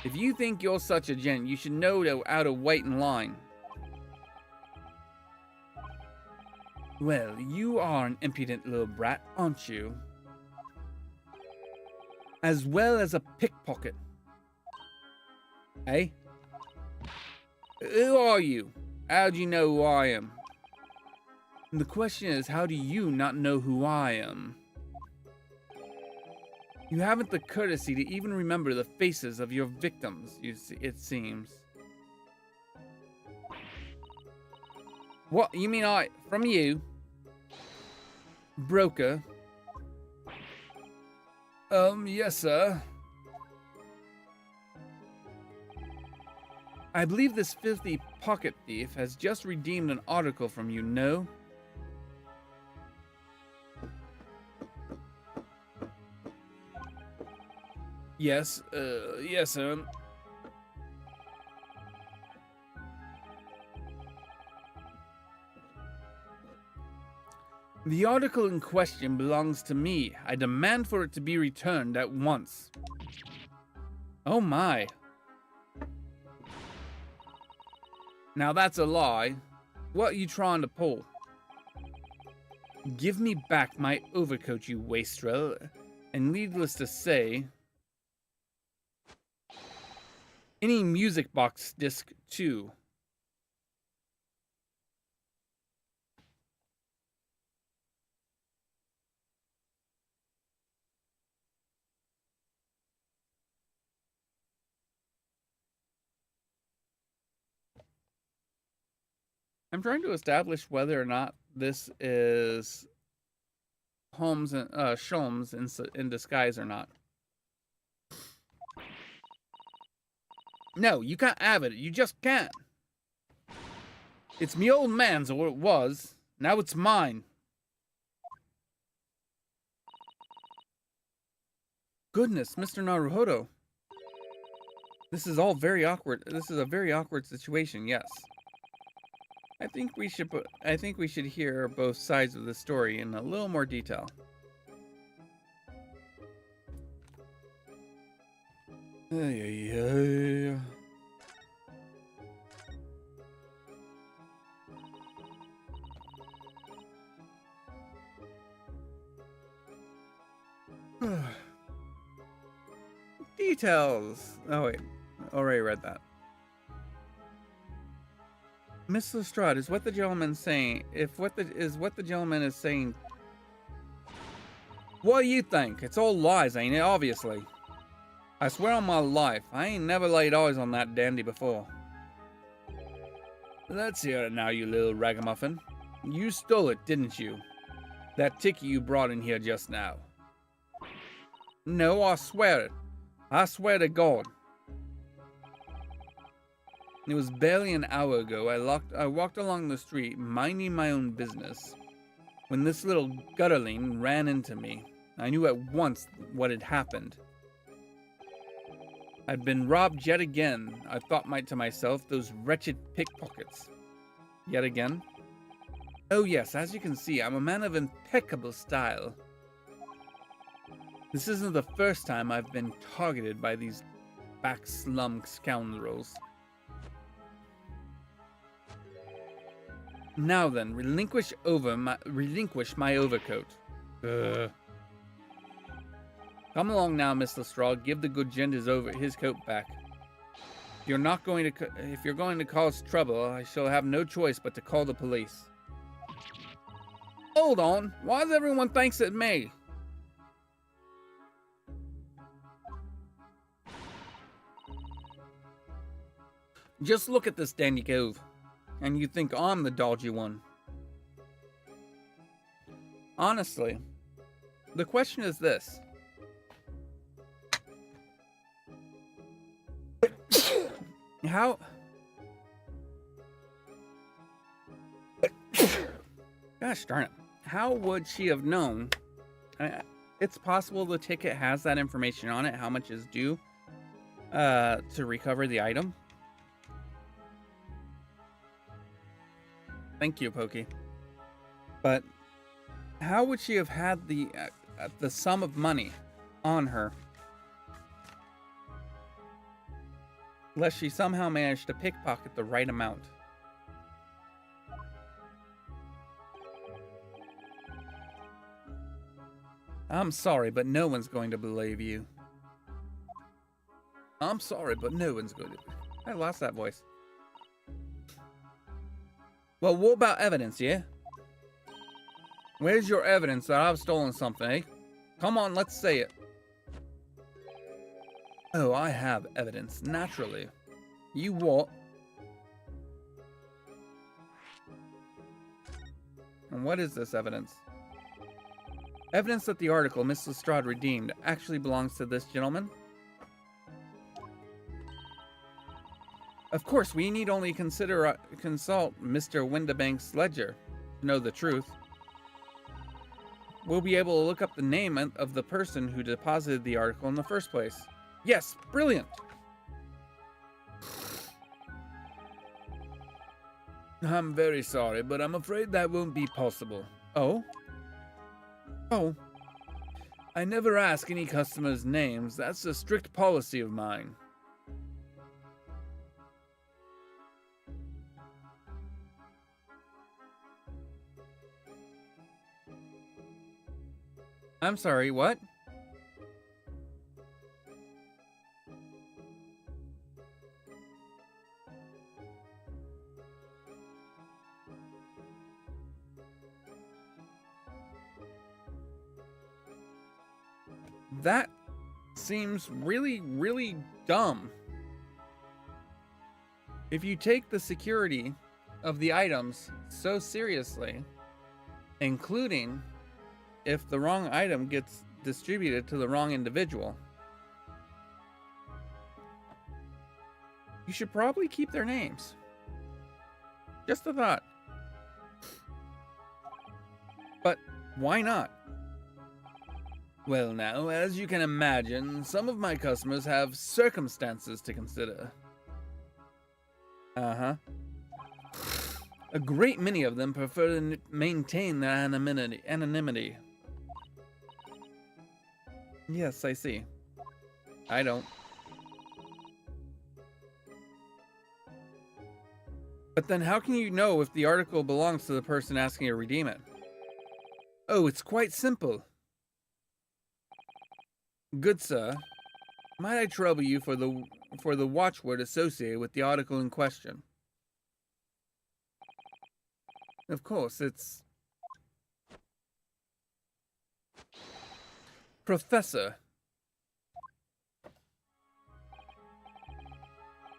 If you think you're such a gent, you should know how to wait in line. Well, you are an impudent little brat, aren't you? As well as a pickpocket. Eh? Who are you? How do you know who I am? And the question is, how do you not know who I am? You haven't the courtesy to even remember the faces of your victims, it seems. What? You mean from you? Broker? Yes, sir. I believe this filthy pocket thief has just redeemed an article from you, no? Yes, yes, sir. The article in question belongs to me. I demand for it to be returned at once. Oh my. Now that's a lie. What are you trying to pull? Give me back my overcoat, you wastrel. And needless to say, any music box disc too. I'm trying to establish whether or not this is Holmes and Sholmes in disguise or not. No, you can't have it. You just can't. It's me old man's, or it was. Now it's mine. Goodness, Mr. Naruhodo. This is all very awkward. This is a very awkward situation, yes. I think we should hear both sides of the story in a little more detail. Details. Oh wait, already read that. Miss Lestrade, is what the gentleman saying? If what the gentleman is saying, what do you think? It's all lies, ain't it? Obviously. I swear on my life, I ain't never laid eyes on that dandy before. Let's hear it now, you little ragamuffin. You stole it, didn't you? That ticket you brought in here just now. No, I swear it. I swear to God. It was barely an hour ago I walked along the street, minding my own business, when this little gutterling ran into me. I knew at once what had happened. I'd been robbed yet again, I thought to myself, those wretched pickpockets. Yet again? Oh yes, as you can see, I'm a man of impeccable style. This isn't the first time I've been targeted by these back slum scoundrels. Now then, relinquish my overcoat. Come along now, Miss Lestrade. Give the good gent his coat back. If you're going to cause trouble, I shall have no choice but to call the police. Hold on. Why does everyone thinks it's me? Just look at this dandy cove, and you think I'm the dodgy one. Honestly, the question is this. How... Gosh darn it. How would she have known? It's possible the ticket has that information on it, how much is due to recover the item. Thank you, Pokey. But how would she have had the sum of money on her? Unless she somehow managed to pickpocket the right amount. I'm sorry, but no one's going to believe you. I'm sorry, but no one's going to... I lost that voice. Well, what about evidence, yeah? Where's your evidence that I've stolen something, eh? Come on, let's say it. Oh, I have evidence, naturally. You what? And what is this evidence? Evidence that the article Miss Lestrade redeemed actually belongs to this gentleman? Of course, we need only consult Mr. Windibank's ledger to know the truth. We'll be able to look up the name of the person who deposited the article in the first place. Yes, brilliant! I'm very sorry, but I'm afraid that won't be possible. Oh? Oh. I never ask any customers' names. That's a strict policy of mine. I'm sorry, what? That seems really, really dumb. If you take the security of the items so seriously, including if the wrong item gets distributed to the wrong individual, you should probably keep their names. Just a thought. But why not? Well now, as you can imagine, some of my customers have circumstances to consider. Uh-huh. A great many of them prefer to maintain their anonymity. Yes, I see. I don't. But then how can you know if the article belongs to the person asking to redeem it? Oh, it's quite simple. Good sir, might I trouble you for the watchword associated with the article in question? Of course, it's Professor.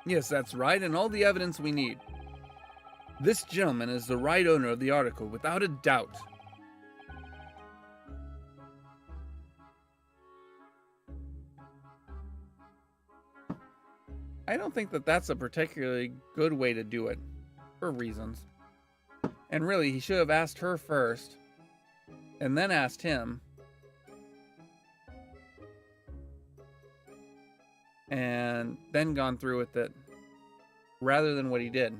Yes, that's right, and all the evidence we need. This gentleman is the right owner of the article, without a doubt. I don't think that that's a particularly good way to do it, for reasons. And really, he should have asked her first, and then asked him. And then gone through with it, rather than what he did.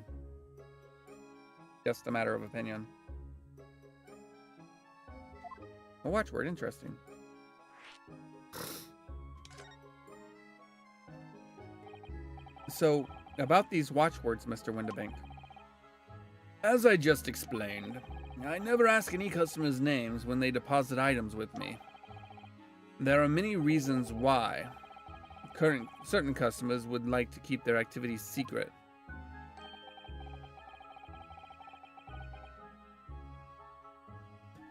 Just a matter of opinion. A watchword, interesting. So, about these watchwords, Mr. Windibank. As I just explained, I never ask any customers' names when they deposit items with me. There are many reasons why. Certain customers would like to keep their activities secret.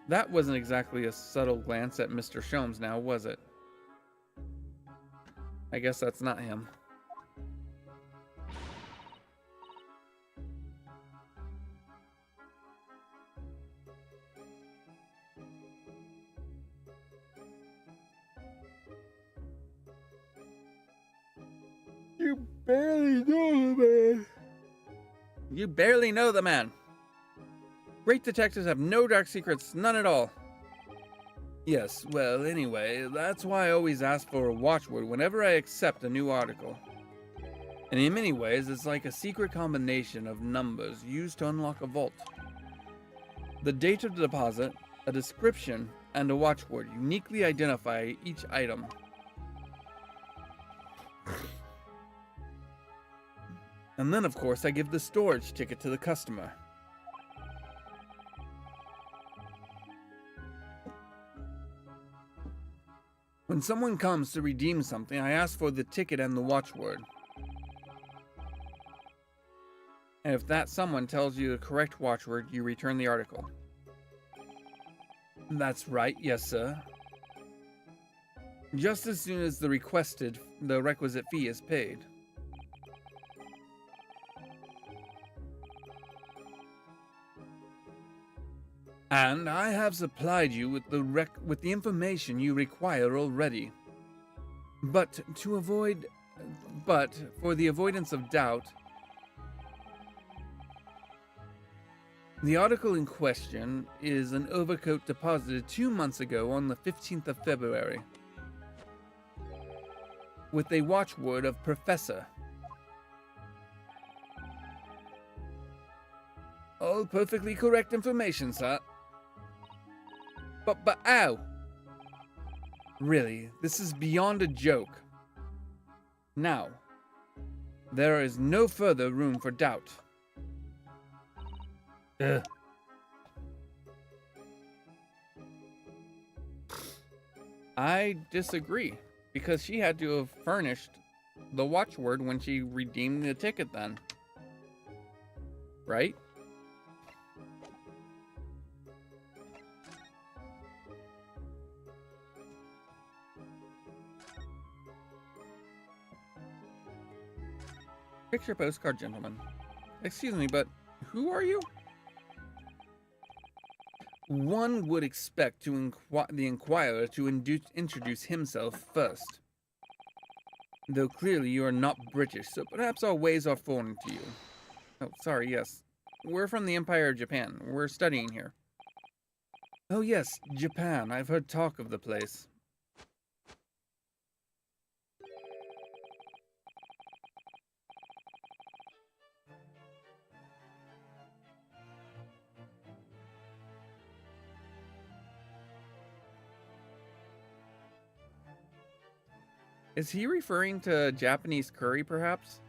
That wasn't exactly a subtle glance at Mr. Sholmes now, was it? I guess that's not him. You barely know the man. You barely know the man. Great detectives have no dark secrets, none at all. Yes, well, anyway, that's why I always ask for a watchword whenever I accept a new article. And in many ways, it's like a secret combination of numbers used to unlock a vault. The date of the deposit, a description, and a watchword uniquely identify each item. And then, of course, I give the storage ticket to the customer. When someone comes to redeem something, I ask for the ticket and the watchword. And if that someone tells you the correct watchword, you return the article. That's right, yes, sir. Just as soon as the requisite fee is paid. And I have supplied you with the information you require already. But for the avoidance of doubt, the article in question is an overcoat deposited 2 months ago on the 15th of February, with a watchword of Professor. All perfectly correct information, sir. But ow! Really, this is beyond a joke. Now, there is no further room for doubt. Ugh. I disagree, because she had to have furnished the watchword when she redeemed the ticket then. Right? Picture postcard gentleman. Excuse me, but who are you? One would expect the inquirer to introduce himself first. Though clearly you are not British, so perhaps our ways are foreign to you. Oh, sorry, yes. We're from the Empire of Japan. We're studying here. Oh yes, Japan. I've heard talk of the place. Is he referring to Japanese curry, perhaps?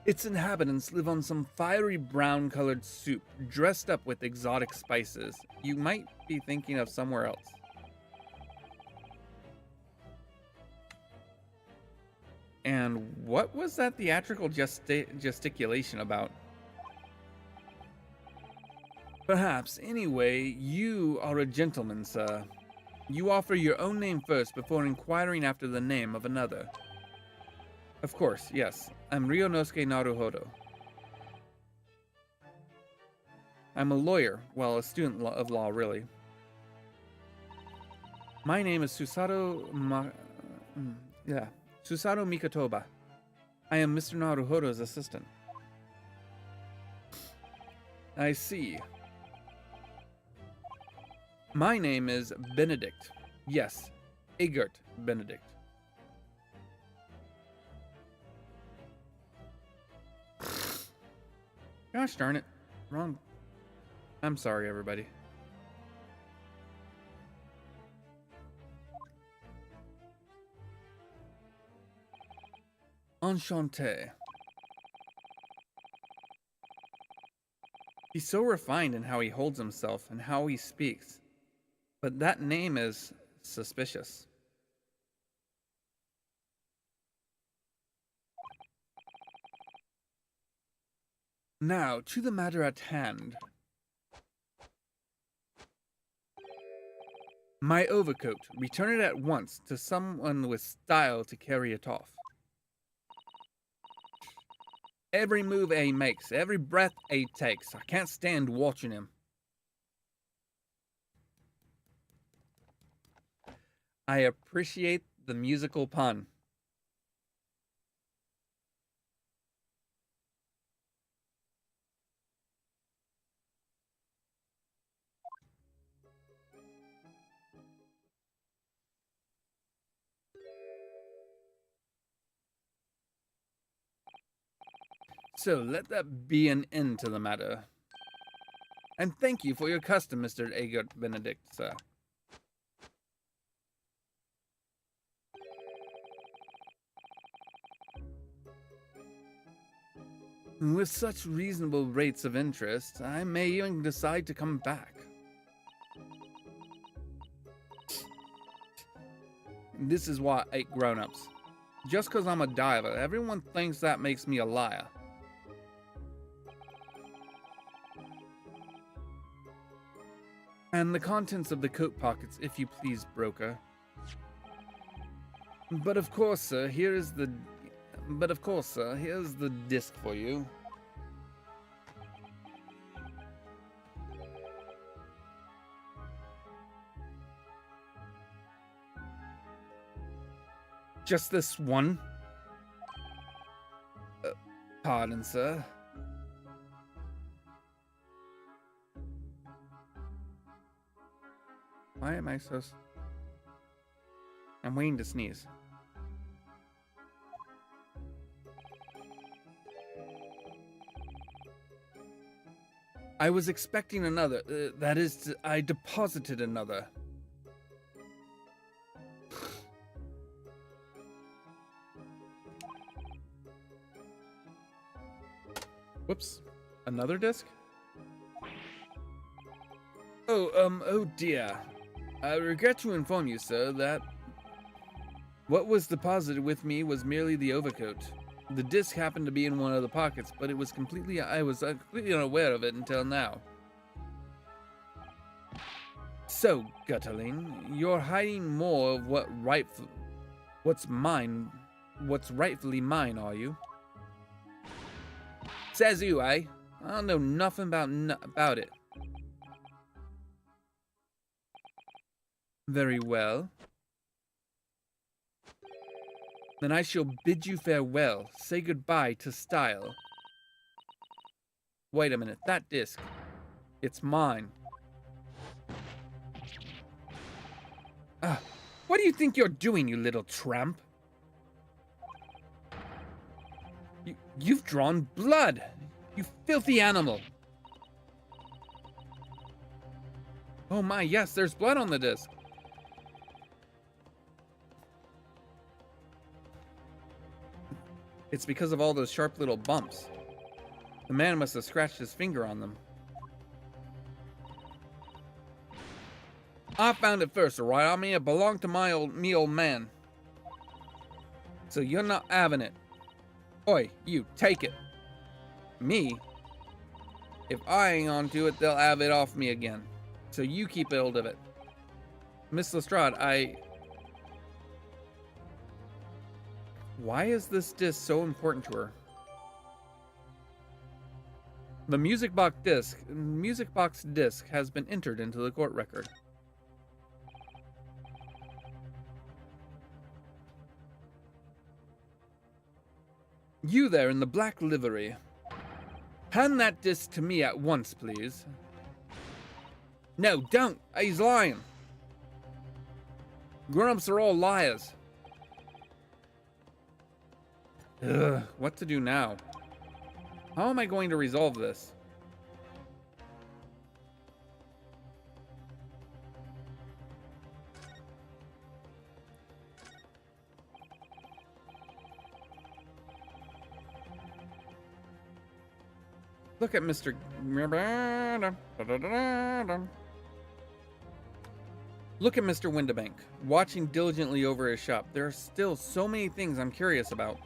Its inhabitants live on some fiery brown-colored soup, dressed up with exotic spices. You might be thinking of somewhere else. And what was that theatrical gesticulation about? Perhaps. Anyway, you are a gentleman, sir. You offer your own name first before inquiring after the name of another. Of course, yes. I'm Ryonosuke Naruhodo. I'm a lawyer, well, a student of law, really. My name is Susato Mikotoba. I am Mr. Naruhodo's assistant. I see. My name is Benedict. Yes, Egert Benedict. Gosh darn it. Wrong. I'm sorry, everybody. Enchanté. He's so refined in how he holds himself and how he speaks. But that name is suspicious. Now, to the matter at hand. My overcoat. Return it at once to someone with style to carry it off. Every move A makes, every breath A takes. I can't stand watching him. I appreciate the musical pun. So let that be an end to the matter. And thank you for your custom, Mr. Egert Benedict, sir. With such reasonable rates of interest, I may even decide to come back. This is why I ate grown-ups. Just because I'm a diver, everyone thinks that makes me a liar. And the contents of the coat pockets, if you please, broker. But of course, sir, here's the disc for you. Just this one? Pardon, sir. Why am I so... I'm waiting to sneeze. I was expecting another. That is, I deposited another. Whoops. Another disc? Oh dear. I regret to inform you, sir, that what was deposited with me was merely the overcoat. The disc happened to be in one of the pockets, but I was completely unaware of it until now. So, Gutterling, you're hiding more of what's rightfully mine, are you? Says you, eh? I don't know nothing about it. Very well. Then I shall bid you farewell. Say goodbye to style. Wait a minute, that disc. It's mine. What do you think you're doing, you little tramp? You've drawn blood! You filthy animal! Oh my, yes, there's blood on the disc. It's because of all those sharp little bumps. The man must have scratched his finger on them. I found it first, alright? I mean, it belonged to me old man. So you're not having it. Oi, you, take it. Me? If I hang on to it, they'll have it off me again. So you keep hold of it. Miss Lestrade, Why is this disc so important to her? The music box disc has been entered into the court record. You there in the black livery. Hand that disc to me at once, please. No, don't. He's lying. Grown-ups are all liars. Ugh, what to do now? How am I going to resolve this? Look at Mr. Look at Mr. Windibank, watching diligently over his shop. There are still so many things I'm curious about.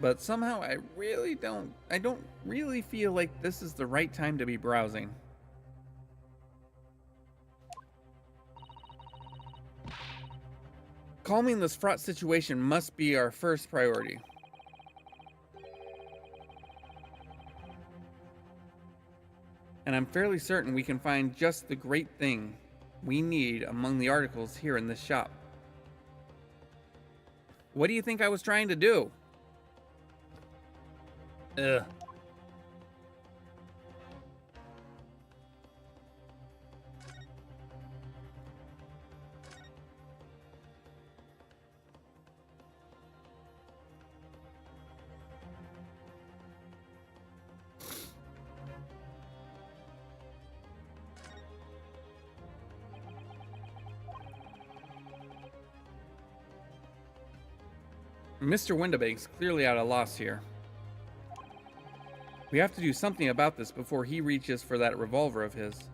But somehow I don't really feel like this is the right time to be browsing. Calming this fraught situation must be our first priority. And I'm fairly certain we can find just the great thing we need among the articles here in this shop. What do you think I was trying to do? Ugh. Mr. Windibank's clearly at a loss here. We have to do something about this before he reaches for that revolver of his.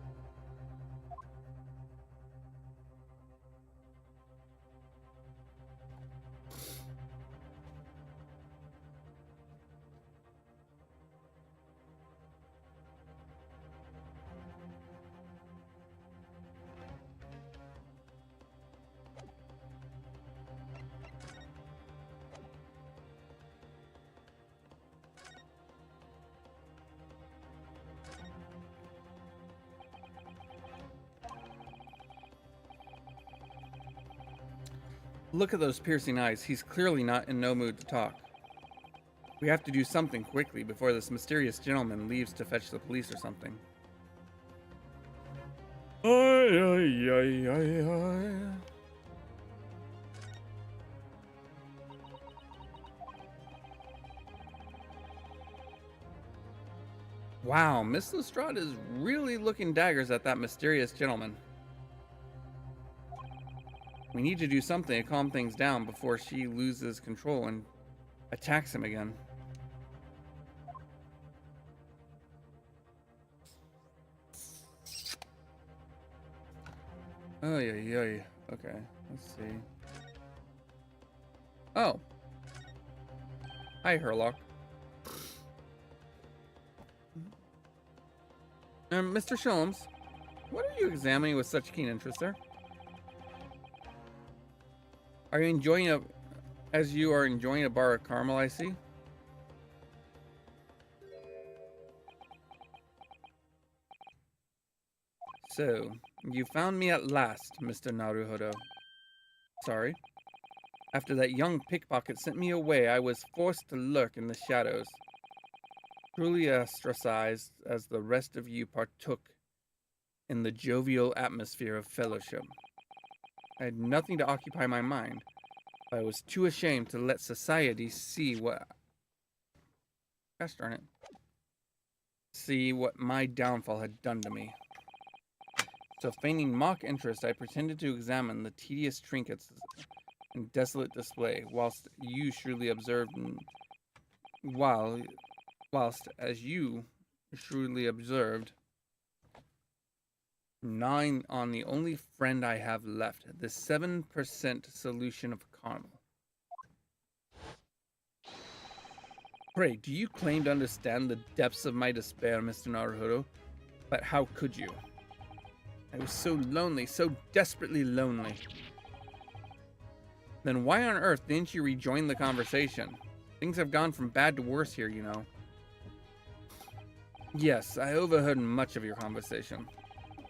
Look at those piercing eyes. He's clearly not in no mood to talk. We have to do something quickly before this mysterious gentleman leaves to fetch the police or something. Wow, Miss Lestrade is really looking daggers at that mysterious gentleman. We need to do something to calm things down before she loses control and attacks him again. Oh, yeah. Okay, let's see. Oh. Hi, Herlock. Mr. Sholmes, what are you examining with such keen interest, sir? Are you enjoying a bar of caramel, I see? So, you found me at last, Mr. Naruhodo. Sorry. After that young pickpocket sent me away, I was forced to lurk in the shadows. Truly ostracized as the rest of you partook in the jovial atmosphere of fellowship. I had nothing to occupy my mind, but I was too ashamed to let society see what... Gosh darn it. See what my downfall had done to me. So feigning mock interest, I pretended to examine the tedious trinkets in desolate display, whilst you shrewdly observed, whilst as you shrewdly observed, gnawing on the only friend I have left, the 7% solution of caramel. Pray, do you claim to understand the depths of my despair, Mr. Naruhodo? But how could you? I was so lonely, so desperately lonely. Then why on earth didn't you rejoin the conversation? Things have gone from bad to worse here, you know. Yes, I overheard much of your conversation.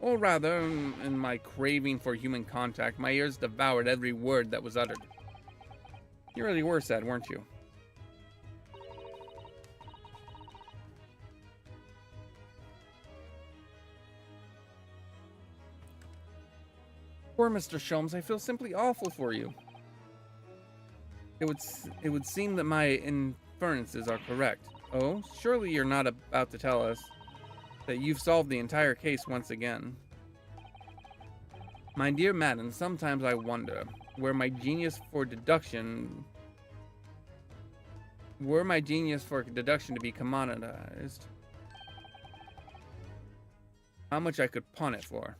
Or rather, in my craving for human contact, my ears devoured every word that was uttered. You really were sad, weren't you? Poor Mr. Sholmes, I feel simply awful for you. It would seem that my inferences are correct. Oh, surely you're not about to tell us that you've solved the entire case once again. My dear Madden, sometimes I wonder were my genius for deduction to be commoditized, how much I could pawn it for.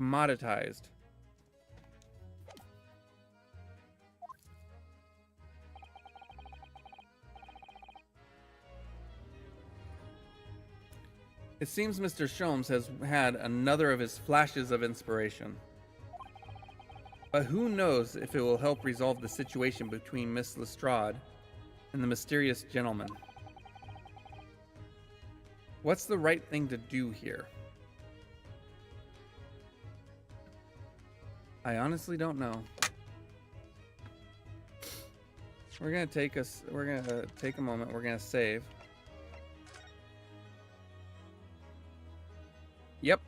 Commoditized. It seems Mr. Sholmes has had another of his flashes of inspiration. But who knows if it will help resolve the situation between Miss Lestrade and the mysterious gentleman. What's the right thing to do here? I honestly don't know. We're gonna take a moment, we're gonna save. Yep.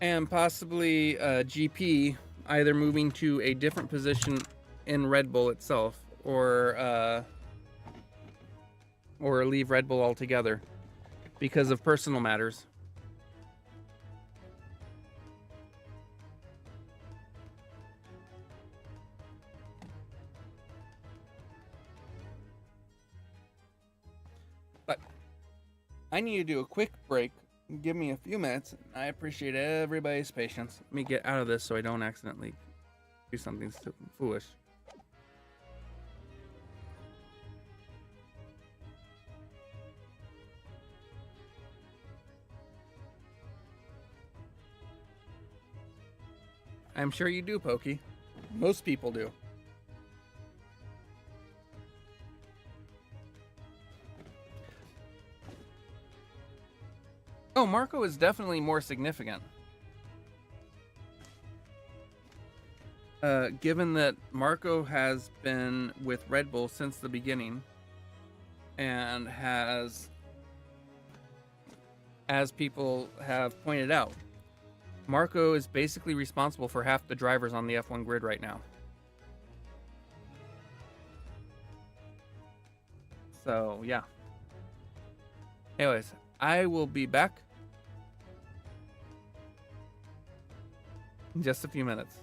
And possibly GP either moving to a different position in Red Bull itself, or leave Red Bull altogether because of personal matters. But I need to do a quick break. Give me a few minutes. I appreciate everybody's patience. Let me get out of this so I don't accidentally do something foolish. I'm sure you do, Pokey. Most people do. Oh, Marco is definitely more significant. Given that Marco has been with Red Bull since the beginning and has, as people have pointed out, Marco is basically responsible for half the drivers on the F1 grid right now. So, yeah. Anyways, I will be back in just a few minutes.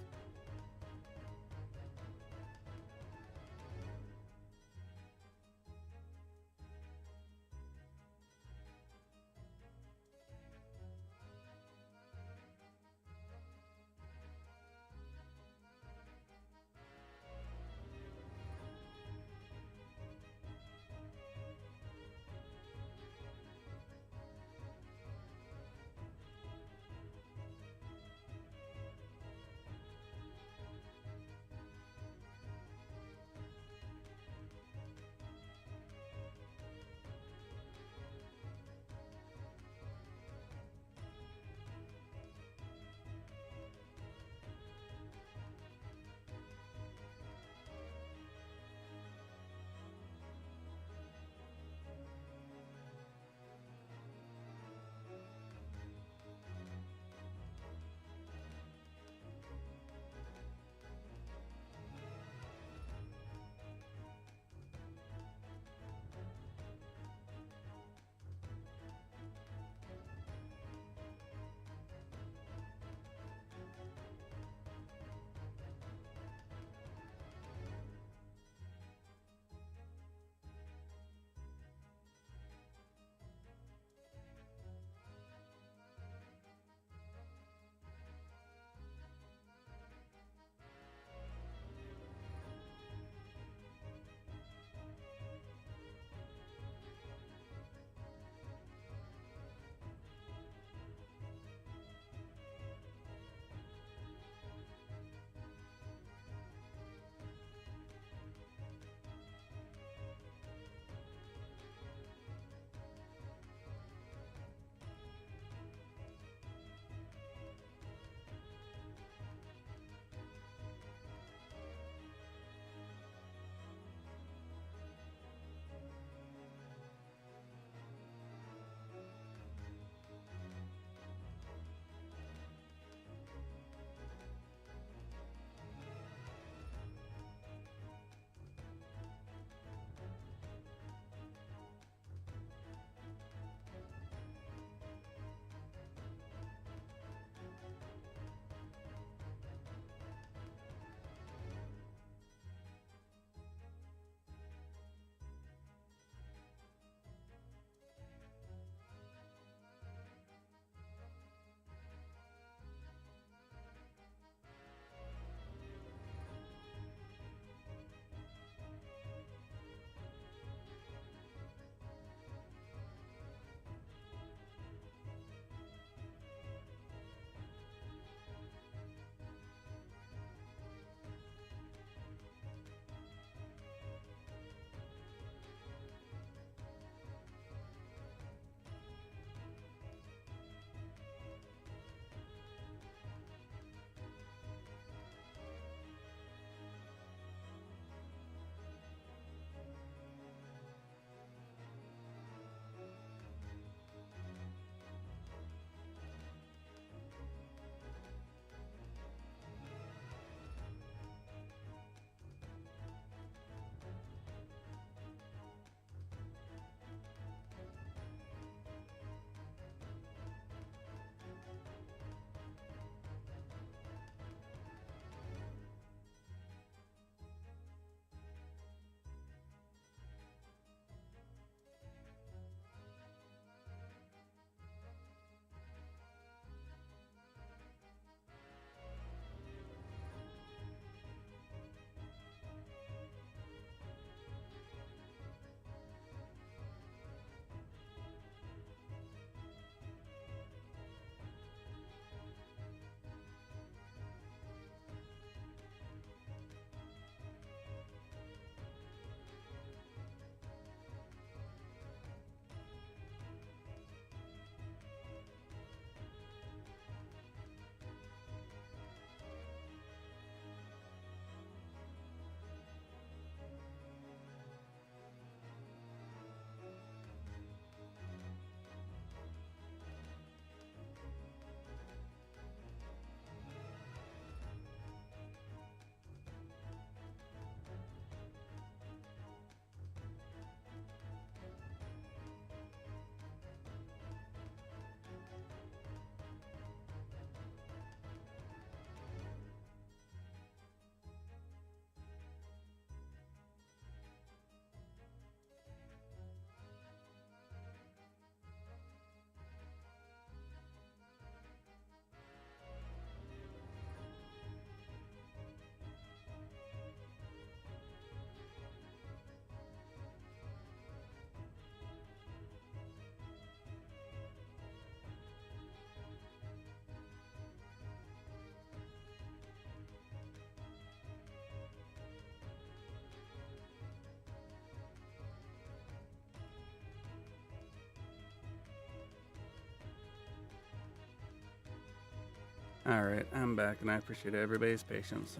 Alright, I'm back and I appreciate everybody's patience.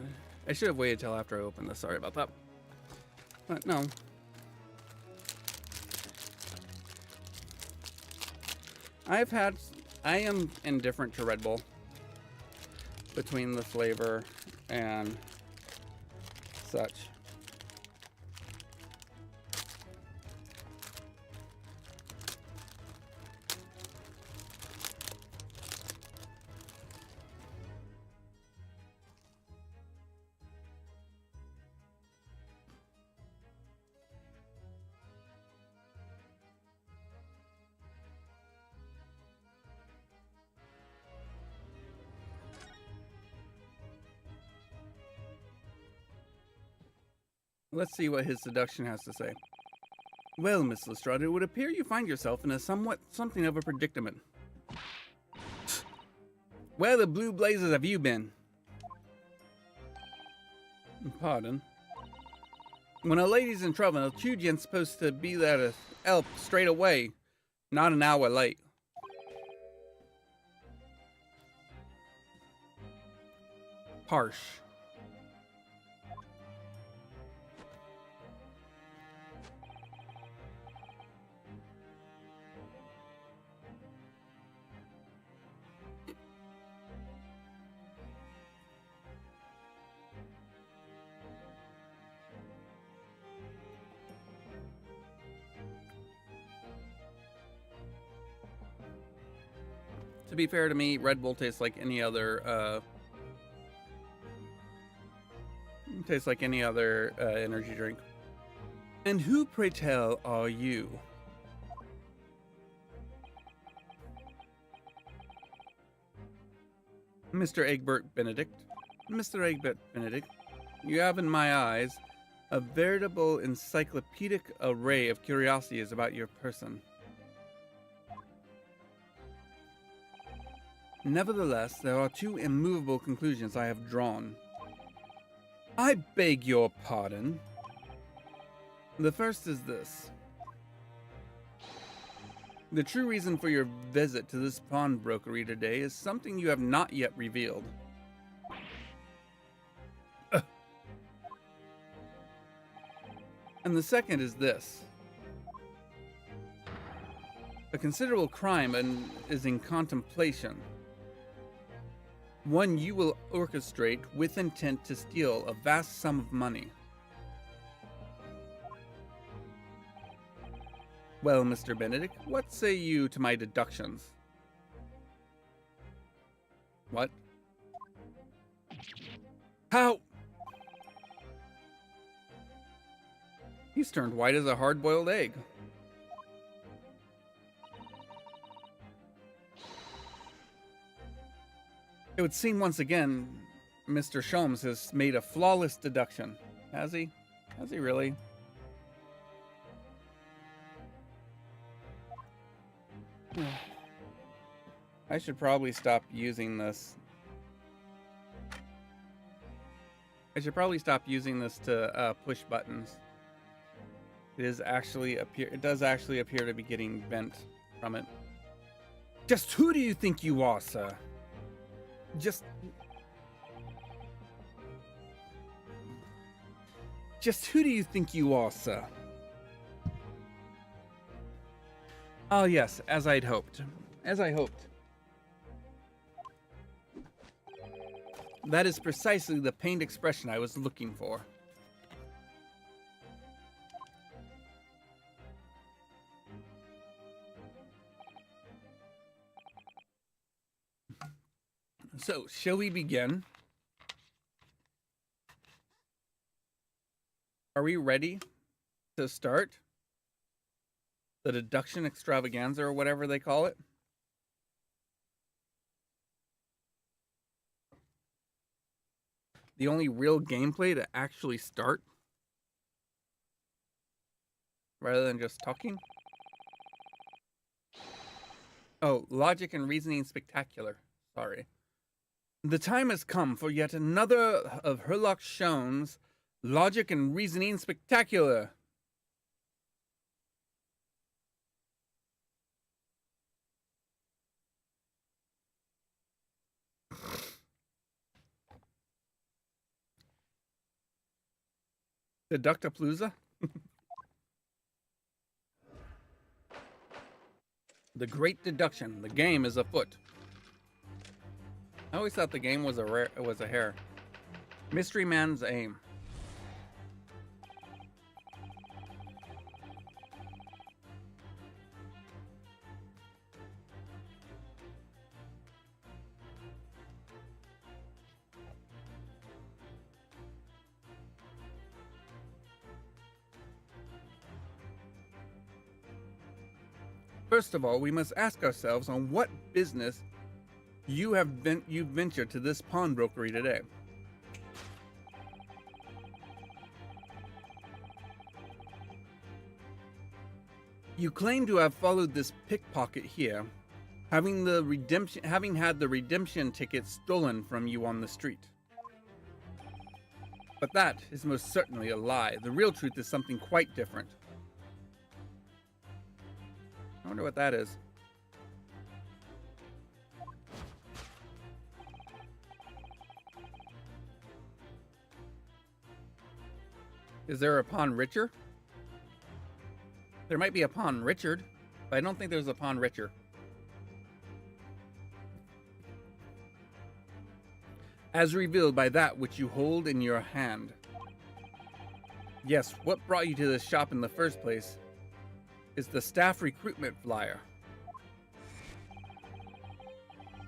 I should have waited till after I opened this. Sorry about that. But no. I am indifferent to Red Bull between the flavor and such. Let's see what his seduction has to say. Well, Miss Lestrade, it would appear you find yourself in a something of a predicament. Where the blue blazes have you been? Pardon? When a lady's in trouble, a Chujian's supposed to be there to help straight away, not an hour late. Harsh. To be fair to me, Red Bull tastes like any other energy drink. And who, pray tell, are you? Mr. Egbert Benedict. Mr. Egbert Benedict, you have in my eyes a veritable encyclopedic array of curiosities about your person. Nevertheless, there are two immovable conclusions I have drawn. I beg your pardon. The first is this. The true reason for your visit to this pawnbrokery today is something you have not yet revealed. And the second is this. A considerable crime is in contemplation. One you will orchestrate with intent to steal a vast sum of money. Well, Mr. Benedict, what say you to my deductions? What? How? He's turned white as a hard-boiled egg. It would seem once again, Mr. Sholmes has made a flawless deduction. Has he? Has he really? I should probably stop using this. I should probably stop using this to push buttons. It does actually appear to be getting vent from it. Just who do you think you are, sir? Just who do you think you are, sir? Oh yes, as I'd hoped. As I hoped. That is precisely the pained expression I was looking for. So, shall we begin? Are we ready to start the deduction extravaganza or whatever they call it? The only real gameplay to actually start rather than just talking. Oh, logic and reasoning spectacular. Sorry. The time has come for yet another of Herlock Sholmes' logic and reasoning spectacular. Deductapalooza? The Great Deduction. The game is afoot. I always thought the game was a hare. Mystery Man's Aim. First of all, we must ask ourselves on what business you've ventured to this pawnbrokery today. You claim to have followed this pickpocket here, having had the redemption ticket stolen from you on the street. But that is most certainly a lie. The real truth is something quite different. I wonder what that is. Is there a Pawn Richer? There might be a Pawn Richard, but I don't think there's a Pawn Richer. As revealed by that which you hold in your hand. Yes, what brought you to this shop in the first place is the staff recruitment flyer.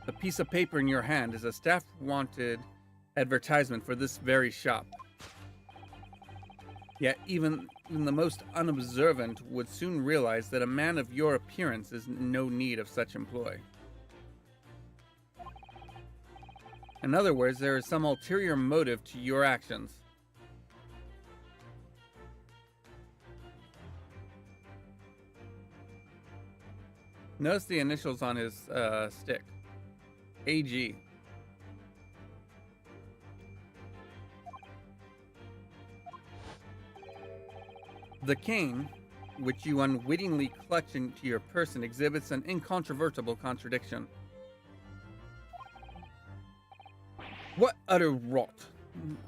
The piece of paper in your hand is a staff wanted advertisement for this very shop. Yet even the most unobservant would soon realize that a man of your appearance is in no need of such employ. In other words, there is some ulterior motive to your actions. Notice the initials on his stick. AG. The cane, which you unwittingly clutch into your person, exhibits an incontrovertible contradiction. What utter rot!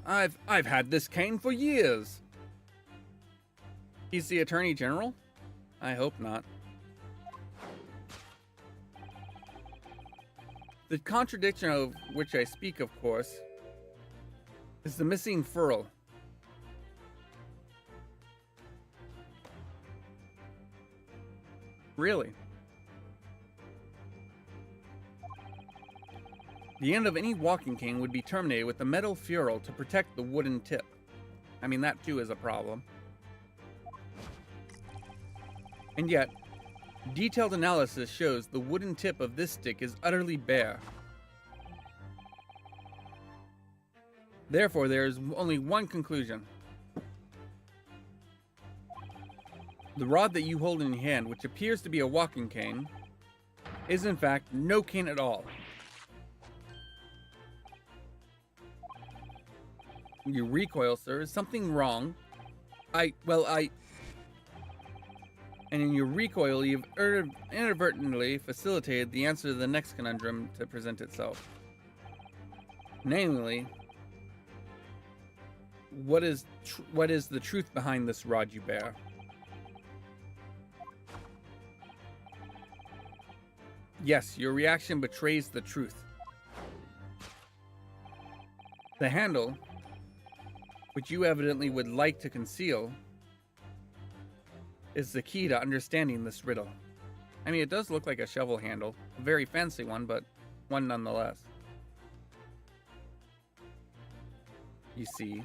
I've had this cane for years. He's the Attorney General? I hope not. The contradiction of which I speak, of course, is the missing furl. Really? The end of any walking cane would be terminated with a metal ferrule to protect the wooden tip. I mean, that too is a problem. And yet, detailed analysis shows the wooden tip of this stick is utterly bare. Therefore, there is only one conclusion. The rod that you hold in your hand, which appears to be a walking cane, is in fact no cane at all. You recoil, sir. Is something wrong? And in your recoil, you've inadvertently facilitated the answer to the next conundrum to present itself. Namely, what is the truth behind this rod you bear? Yes, your reaction betrays the truth. The handle, which you evidently would like to conceal, is the key to understanding this riddle. I mean, it does look like a shovel handle. A very fancy one, but one nonetheless. You see,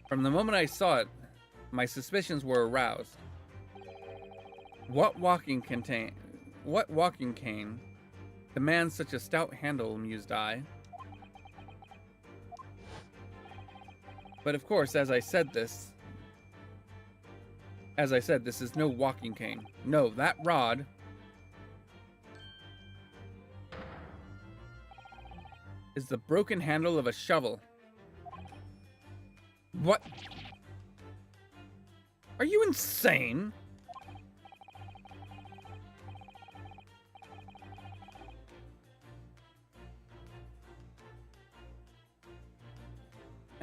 from the moment I saw it, my suspicions were aroused. What walking cane demands such a stout handle, mused I. But of course, as I said, this is no walking cane. No, that rod is the broken handle of a shovel. What? Are you insane?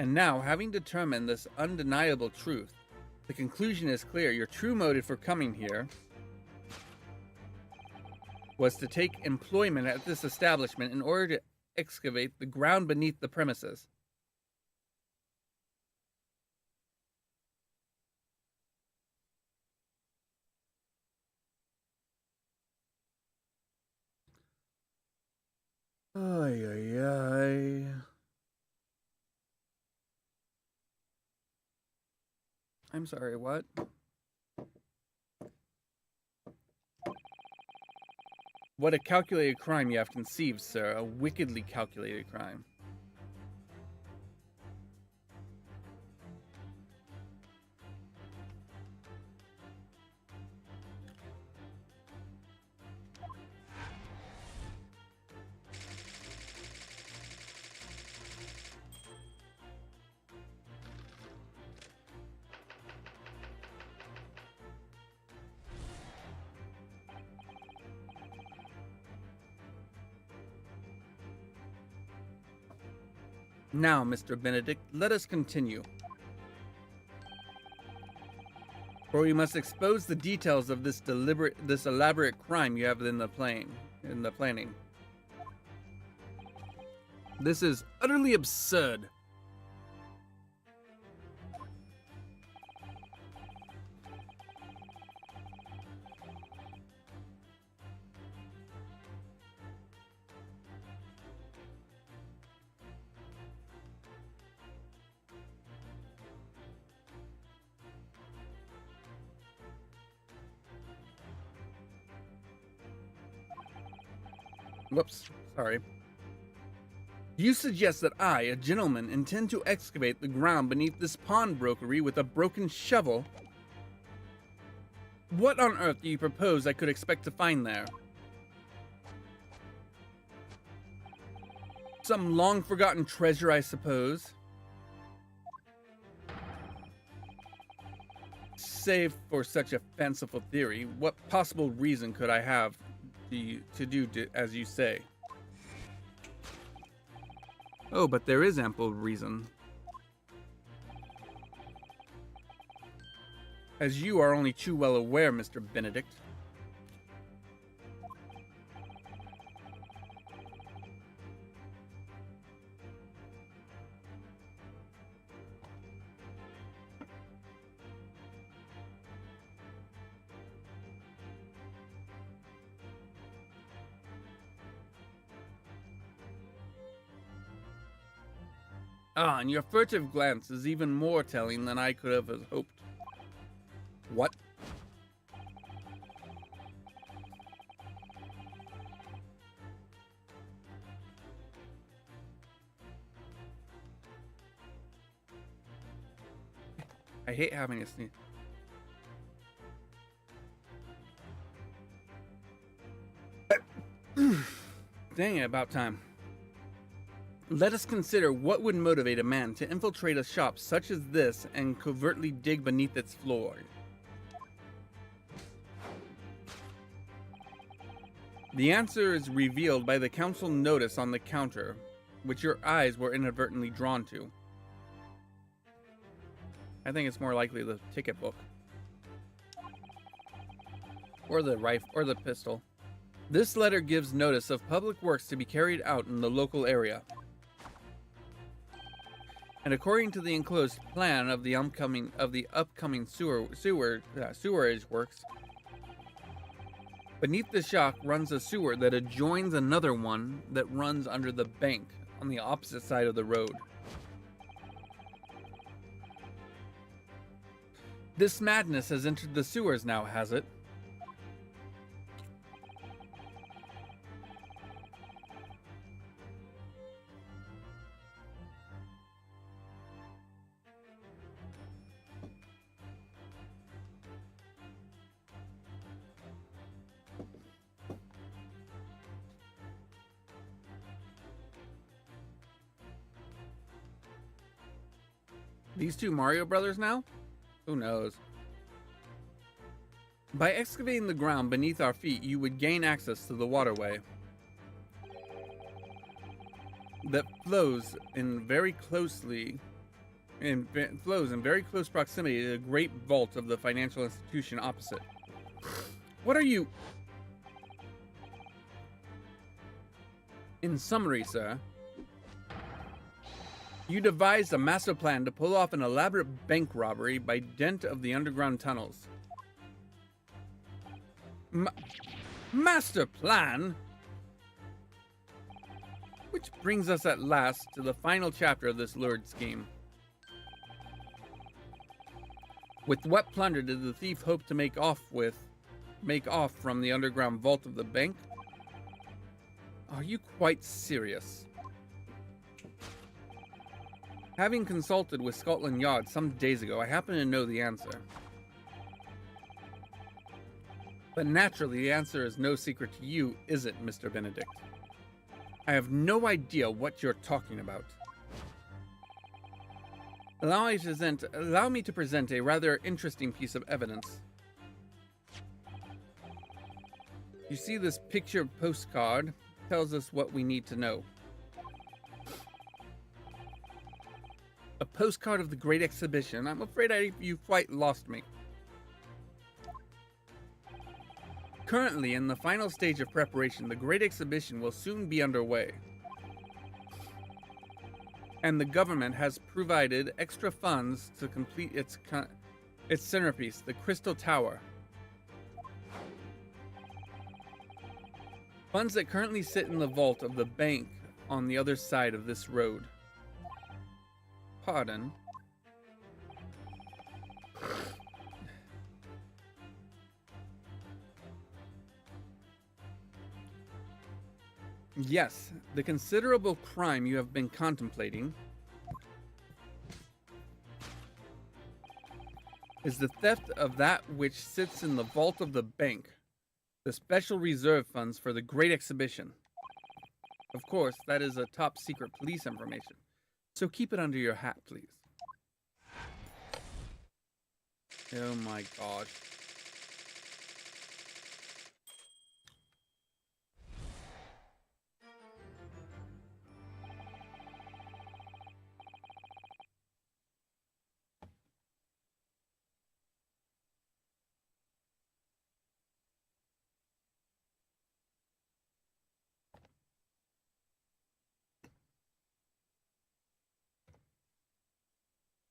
And now, having determined this undeniable truth, the conclusion is clear. Your true motive for coming here was to take employment at this establishment in order to excavate the ground beneath the premises. Ay, ay, ay. I'm sorry, what? What a calculated crime you have conceived, sir. A wickedly calculated crime. Now, Mr. Benedict, let us continue. For we must expose the details of this elaborate crime you have in the planning. This is utterly absurd. Whoops, sorry. You suggest that I, a gentleman, intend to excavate the ground beneath this pawnbrokery with a broken shovel? What on earth do you propose I could expect to find there? Some long-forgotten treasure, I suppose. Save for such a fanciful theory, what possible reason could I have to do as you say? Oh, but there is ample reason. As you are only too well aware, Mr. Benedict. Ah, and your furtive glance is even more telling than I could have hoped. What? I hate having a sneeze. Dang it, about time. Let us consider what would motivate a man to infiltrate a shop such as this and covertly dig beneath its floor. The answer is revealed by the council notice on the counter, which your eyes were inadvertently drawn to. I think it's more likely the ticket book. Or the rifle, or the pistol. This letter gives notice of public works to be carried out in the local area. And according to the enclosed plan of the upcoming sewerage works, beneath the shop runs a sewer that adjoins another one that runs under the bank on the opposite side of the road. This madness has entered the sewers now, has it? These two Mario Brothers now? Who knows? By excavating the ground beneath our feet, you would gain access to the waterway that flows in very closely flows in very close proximity to the great vault of the financial institution opposite. What are you? In summary, sir, you devised a master plan to pull off an elaborate bank robbery by dint of the underground tunnels. Master plan? Which brings us at last to the final chapter of this lurid scheme. With what plunder did the thief hope to make off from the underground vault of the bank? Are you quite serious? Having consulted with Scotland Yard some days ago, I happen to know the answer. But naturally, the answer is no secret to you, is it, Mr. Benedict? I have no idea what you're talking about. Allow me to present a rather interesting piece of evidence. You see, this picture postcard tells us what we need to know. A postcard of the Great Exhibition. I'm afraid you've quite lost me. Currently, in the final stage of preparation, the Great Exhibition will soon be underway. And the government has provided extra funds to complete its centerpiece, the Crystal Tower. Funds that currently sit in the vault of the bank on the other side of this road. Pardon? Yes, the considerable crime you have been contemplating is the theft of that which sits in the vault of the bank, the special reserve funds for the Great Exhibition. Of course, that is a top secret police information, so keep it under your hat, please. Oh my gosh.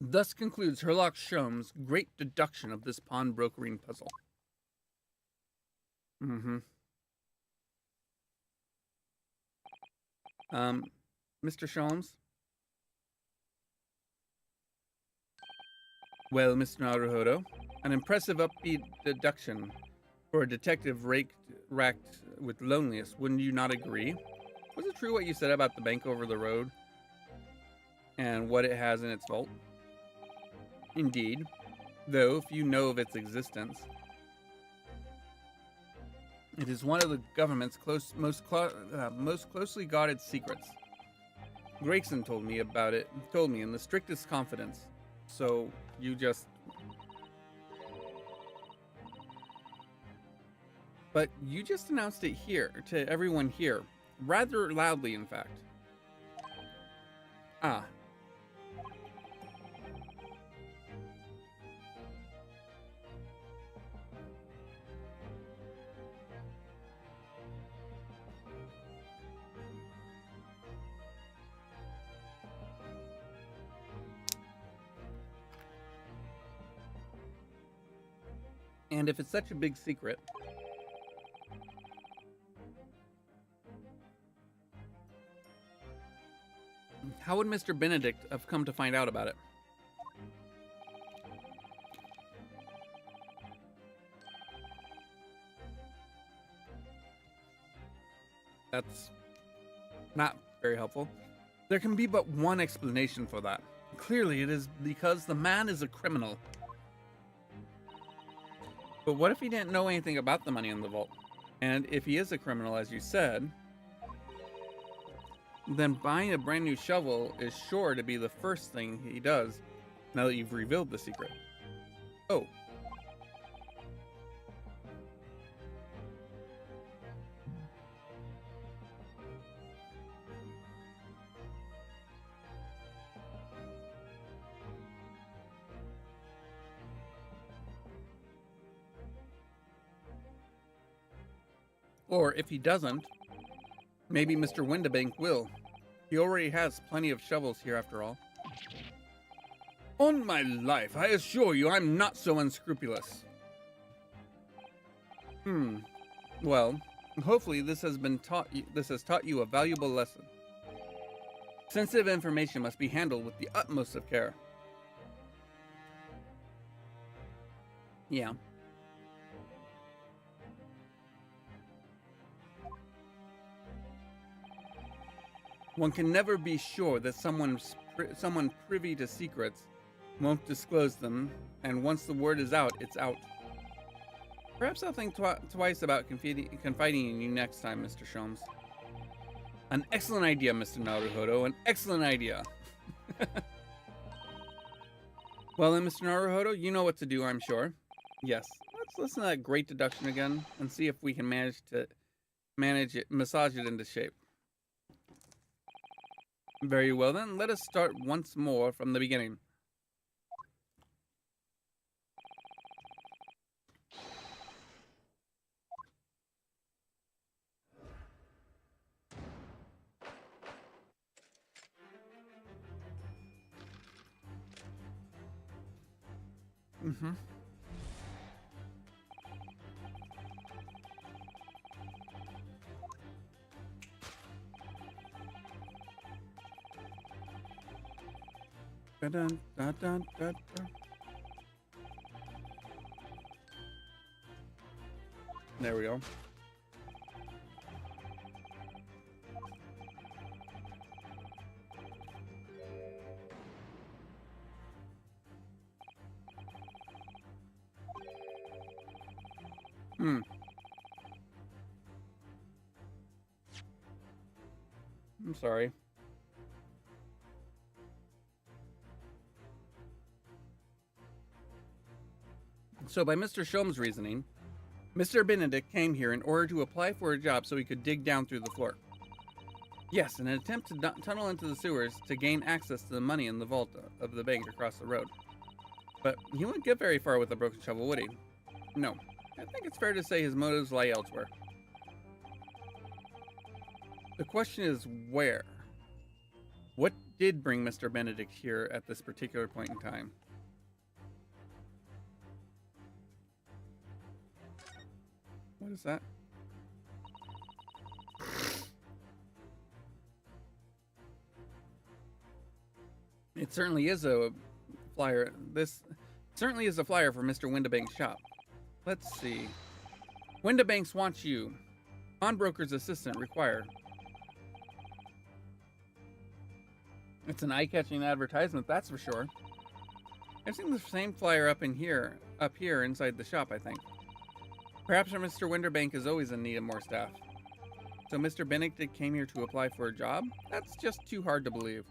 Thus concludes Herlock Sholmes' great deduction of this pawnbrokering puzzle. Mr. Sholmes? Well, Mr. Naruhodo, an impressive upbeat deduction for a detective racked with loneliness, wouldn't you not agree? Was it true what you said about the bank over the road and what it has in its vault? Indeed, though if you know of its existence, it is one of the government's most closely guarded secrets. Gregson told me in the strictest confidence. So you just... But you just announced it here, to everyone here. Rather loudly, in fact. Ah. And if it's such a big secret, how would Mr. Benedict have come to find out about it? That's not very helpful. There can be but one explanation for that. Clearly, it is because the man is a criminal. But what if he didn't know anything about the money in the vault? And if he is a criminal, as you said, then buying a brand new shovel is sure to be the first thing he does now that you've revealed the secret. Oh. Or if he doesn't, maybe Mr. Windibank will. He already has plenty of shovels here after all. On my life, I assure you I'm not so unscrupulous. Well, hopefully this has taught you a valuable lesson. Sensitive information must be handled with the utmost of care. Yeah. One can never be sure that someone privy to secrets won't disclose them, and once the word is out, it's out. Perhaps I'll think twice about confiding in you next time, Mr. Sholmes. An excellent idea, Mr. Naruhodo, an excellent idea. Well then, Mr. Naruhodo, you know what to do, I'm sure. Yes, let's listen to that great deduction again and see if we can massage it into shape. Very well then, let us start once more from the beginning. Dun, dun, dun, dun, dun. There we go. I'm sorry. So by Mr. Sholmes' reasoning, Mr. Benedict came here in order to apply for a job so he could dig down through the floor. Yes, in an attempt to tunnel into the sewers to gain access to the money in the vault of the bank across the road. But he wouldn't get very far with a broken shovel, would he? No. I think it's fair to say his motives lie elsewhere. The question is where? What did bring Mr. Benedict here at this particular point in time? What is that? It certainly is a flyer. This certainly is a flyer for Mr. Windibank's shop. Let's see. Windibanks wants you. Pawnbroker's assistant required. It's an eye-catching advertisement, that's for sure. I've seen the same flyer up here inside the shop, I think. Perhaps our Mr. Windibank is always in need of more staff. So Mr. Benedict came here to apply for a job? That's just too hard to believe.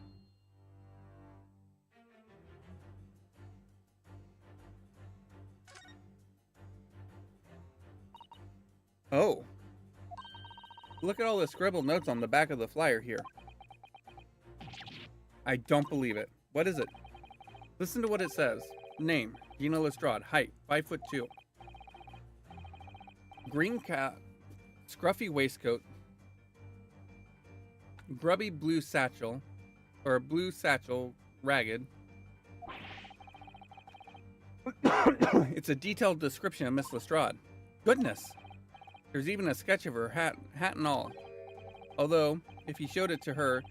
Oh. Look at all the scribbled notes on the back of the flyer here. I don't believe it. What is it? Listen to what it says. Name, Gina Lestrade, height, 5'2". Green cap, scruffy waistcoat, grubby blue satchel, ragged. It's a detailed description of Miss Lestrade. Goodness! There's even a sketch of her hat and all. Although, if he showed it to her,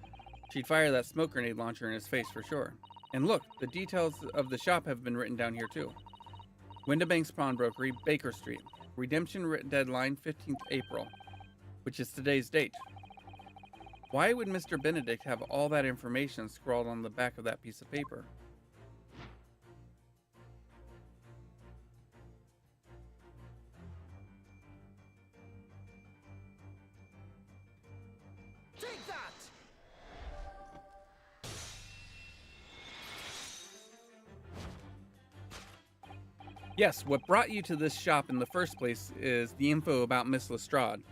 she'd fire that smoke grenade launcher in his face for sure. And look, the details of the shop have been written down here too. Windibank's Pawnbrokery, Baker Street. Redemption deadline 15th April, which is today's date. Why would Mr. Benedict have all that information scrawled on the back of that piece of paper? Take that! Yes, what brought you to this shop in the first place is the info about Miss Lestrade.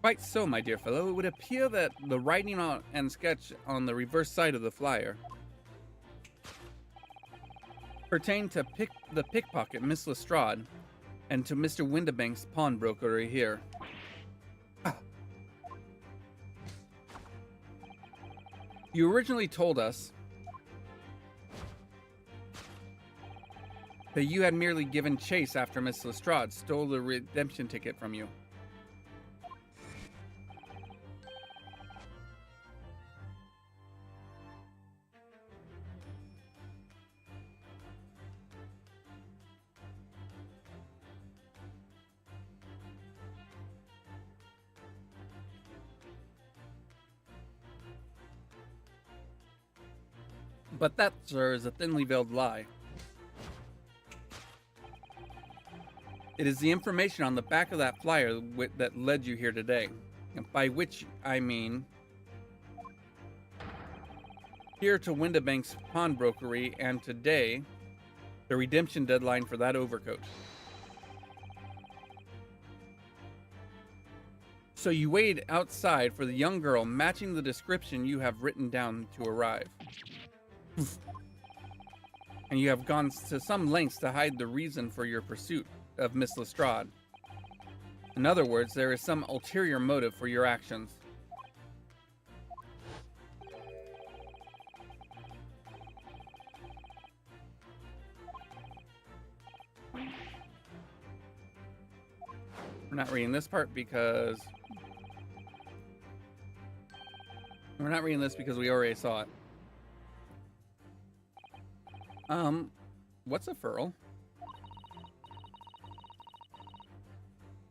Quite so, my dear fellow. It would appear that the writing and sketch on the reverse side of the flyer pertain to the pickpocket Miss Lestrade and to Mr. Windibank's pawnbrokery here. You originally told us that you had merely given chase after Miss Lestrade stole the redemption ticket from you. But that, sir, is a thinly veiled lie. It is the information on the back of that flyer that led you here today. And by which I mean here to Windibank's pawnbrokery, and today, the redemption deadline for that overcoat. So you waited outside for the young girl matching the description you have written down to arrive. And you have gone to some lengths to hide the reason for your pursuit of Miss Lestrade. In other words, there is some ulterior motive for your actions. We're not reading this part because... We're not reading this because we already saw it. What's a furl?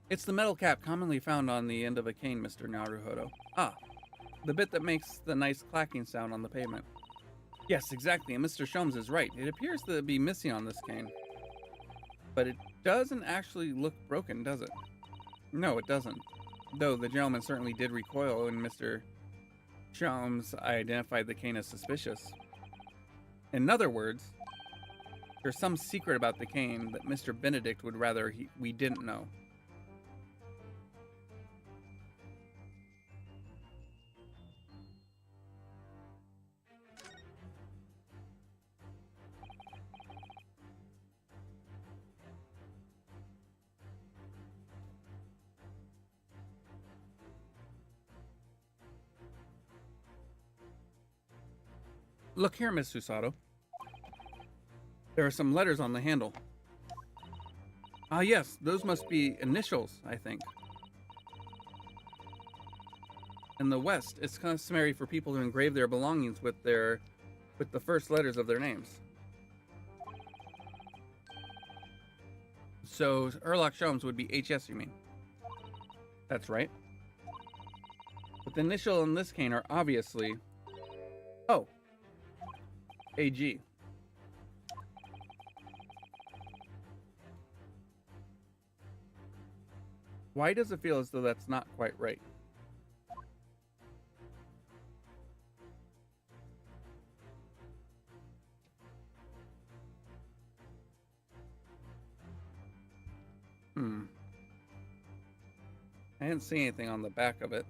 It's the metal cap commonly found on the end of a cane, Mr. Naruhodo. Ah, the bit that makes the nice clacking sound on the pavement. Yes, exactly, and Mr. Sholmes is right. It appears to be missing on this cane. But it doesn't actually look broken, does it? No, it doesn't. Though the gentleman certainly did recoil when Mr. Sholmes identified the cane as suspicious. In other words, there's some secret about the cane that Mr. Benedict would rather we didn't know. Look here, Miss Susato. There are some letters on the handle. Ah, yes, those must be initials, I think. In the West, it's customary for people to engrave their belongings with the first letters of their names. So, Sherlock Sholmes would be HS, you mean? That's right. But the initial in this cane are obviously... Oh. AG. Why does it feel as though that's not quite right? I didn't see anything on the back of it.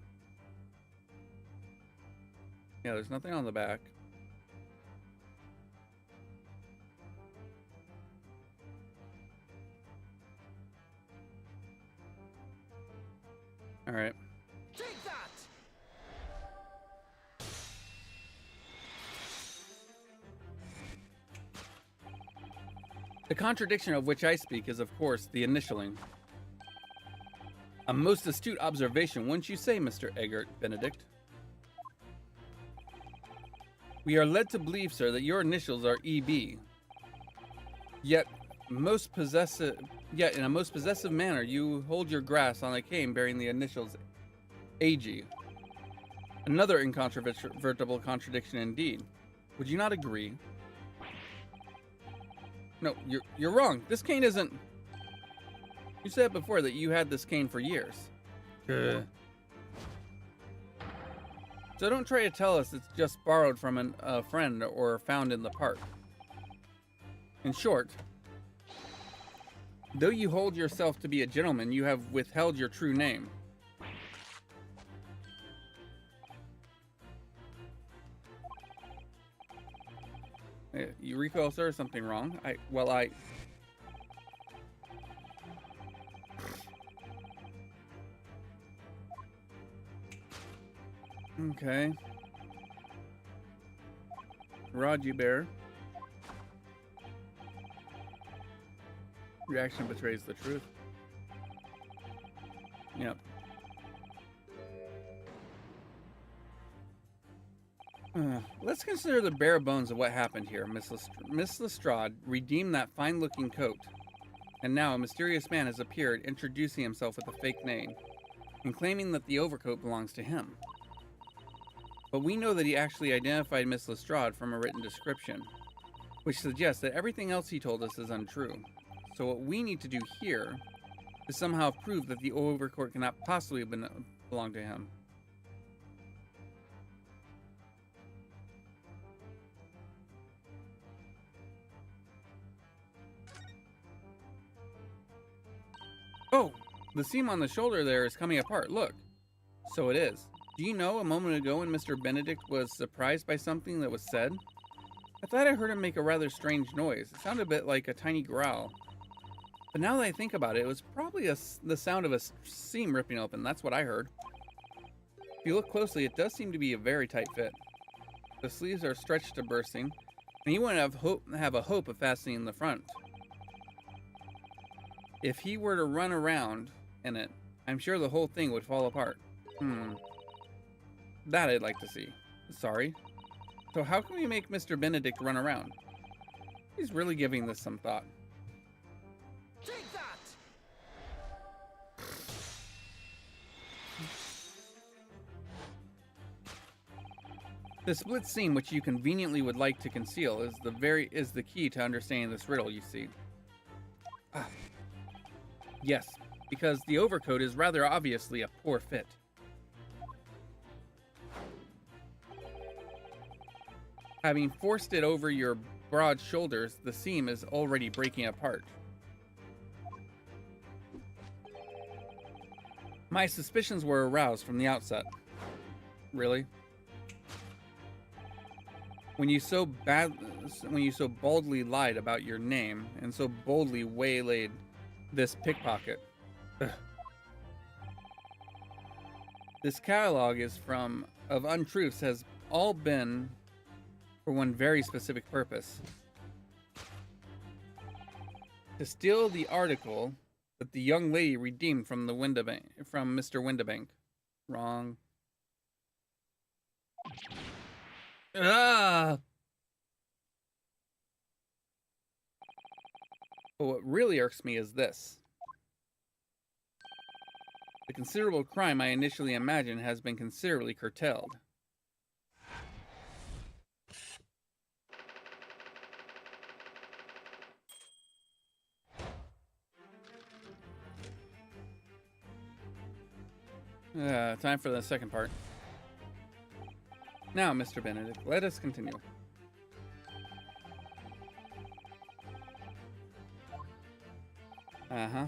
Yeah, there's nothing on the back. All right. Take that! The contradiction of which I speak is, of course, the initialing. A most astute observation, wouldn't you say, Mr. Eggert Benedict? We are led to believe, sir, that your initials are EB. Yet in a most possessive manner, you hold your grasp on a cane bearing the initials AG. Another incontrovertible contradiction indeed. Would you not agree? No, you're wrong. This cane isn't... You said before that you had this cane for years. So don't try to tell us it's just borrowed from a friend or found in the park. In short, though you hold yourself to be a gentleman, you have withheld your true name. You recoil, sir, something wrong? Okay. Raji Bear. Reaction betrays the truth. Yep. Let's consider the bare bones of what happened here. Miss Lestrade redeemed that fine-looking coat, and now a mysterious man has appeared, introducing himself with a fake name, and claiming that the overcoat belongs to him. But we know that he actually identified Miss Lestrade from a written description, which suggests that everything else he told us is untrue. So what we need to do here is somehow prove that the overcoat cannot possibly belong to him. Oh, the seam on the shoulder there is coming apart. Look. So it is. Do you know, a moment ago when Mr. Benedict was surprised by something that was said? I thought I heard him make a rather strange noise. It sounded a bit like a tiny growl. But now that I think about it, it was probably the sound of a seam ripping open. That's what I heard. If you look closely, it does seem to be a very tight fit. The sleeves are stretched to bursting, and you wouldn't have a hope of fastening the front. If he were to run around in it, I'm sure the whole thing would fall apart. That I'd like to see. Sorry. So how can we make Mr. Benedict run around? He's really giving this some thought. Take that! The split seam, which you conveniently would like to conceal, is the key to understanding this riddle, you see. Yes, because the overcoat is rather obviously a poor fit. Having forced it over your broad shoulders, the seam is already breaking apart. My suspicions were aroused from the outset. Really? When you so baldly lied about your name and so boldly waylaid this pickpocket. Ugh. This catalog of untruths has all been for one very specific purpose. To steal the article that the young lady redeemed from Mr. Windibank. Wrong. Ah! But what really irks me is this. The considerable crime I initially imagined has been considerably curtailed. Time for the second part. Now, Mr. Benedict, let us continue. Uh-huh.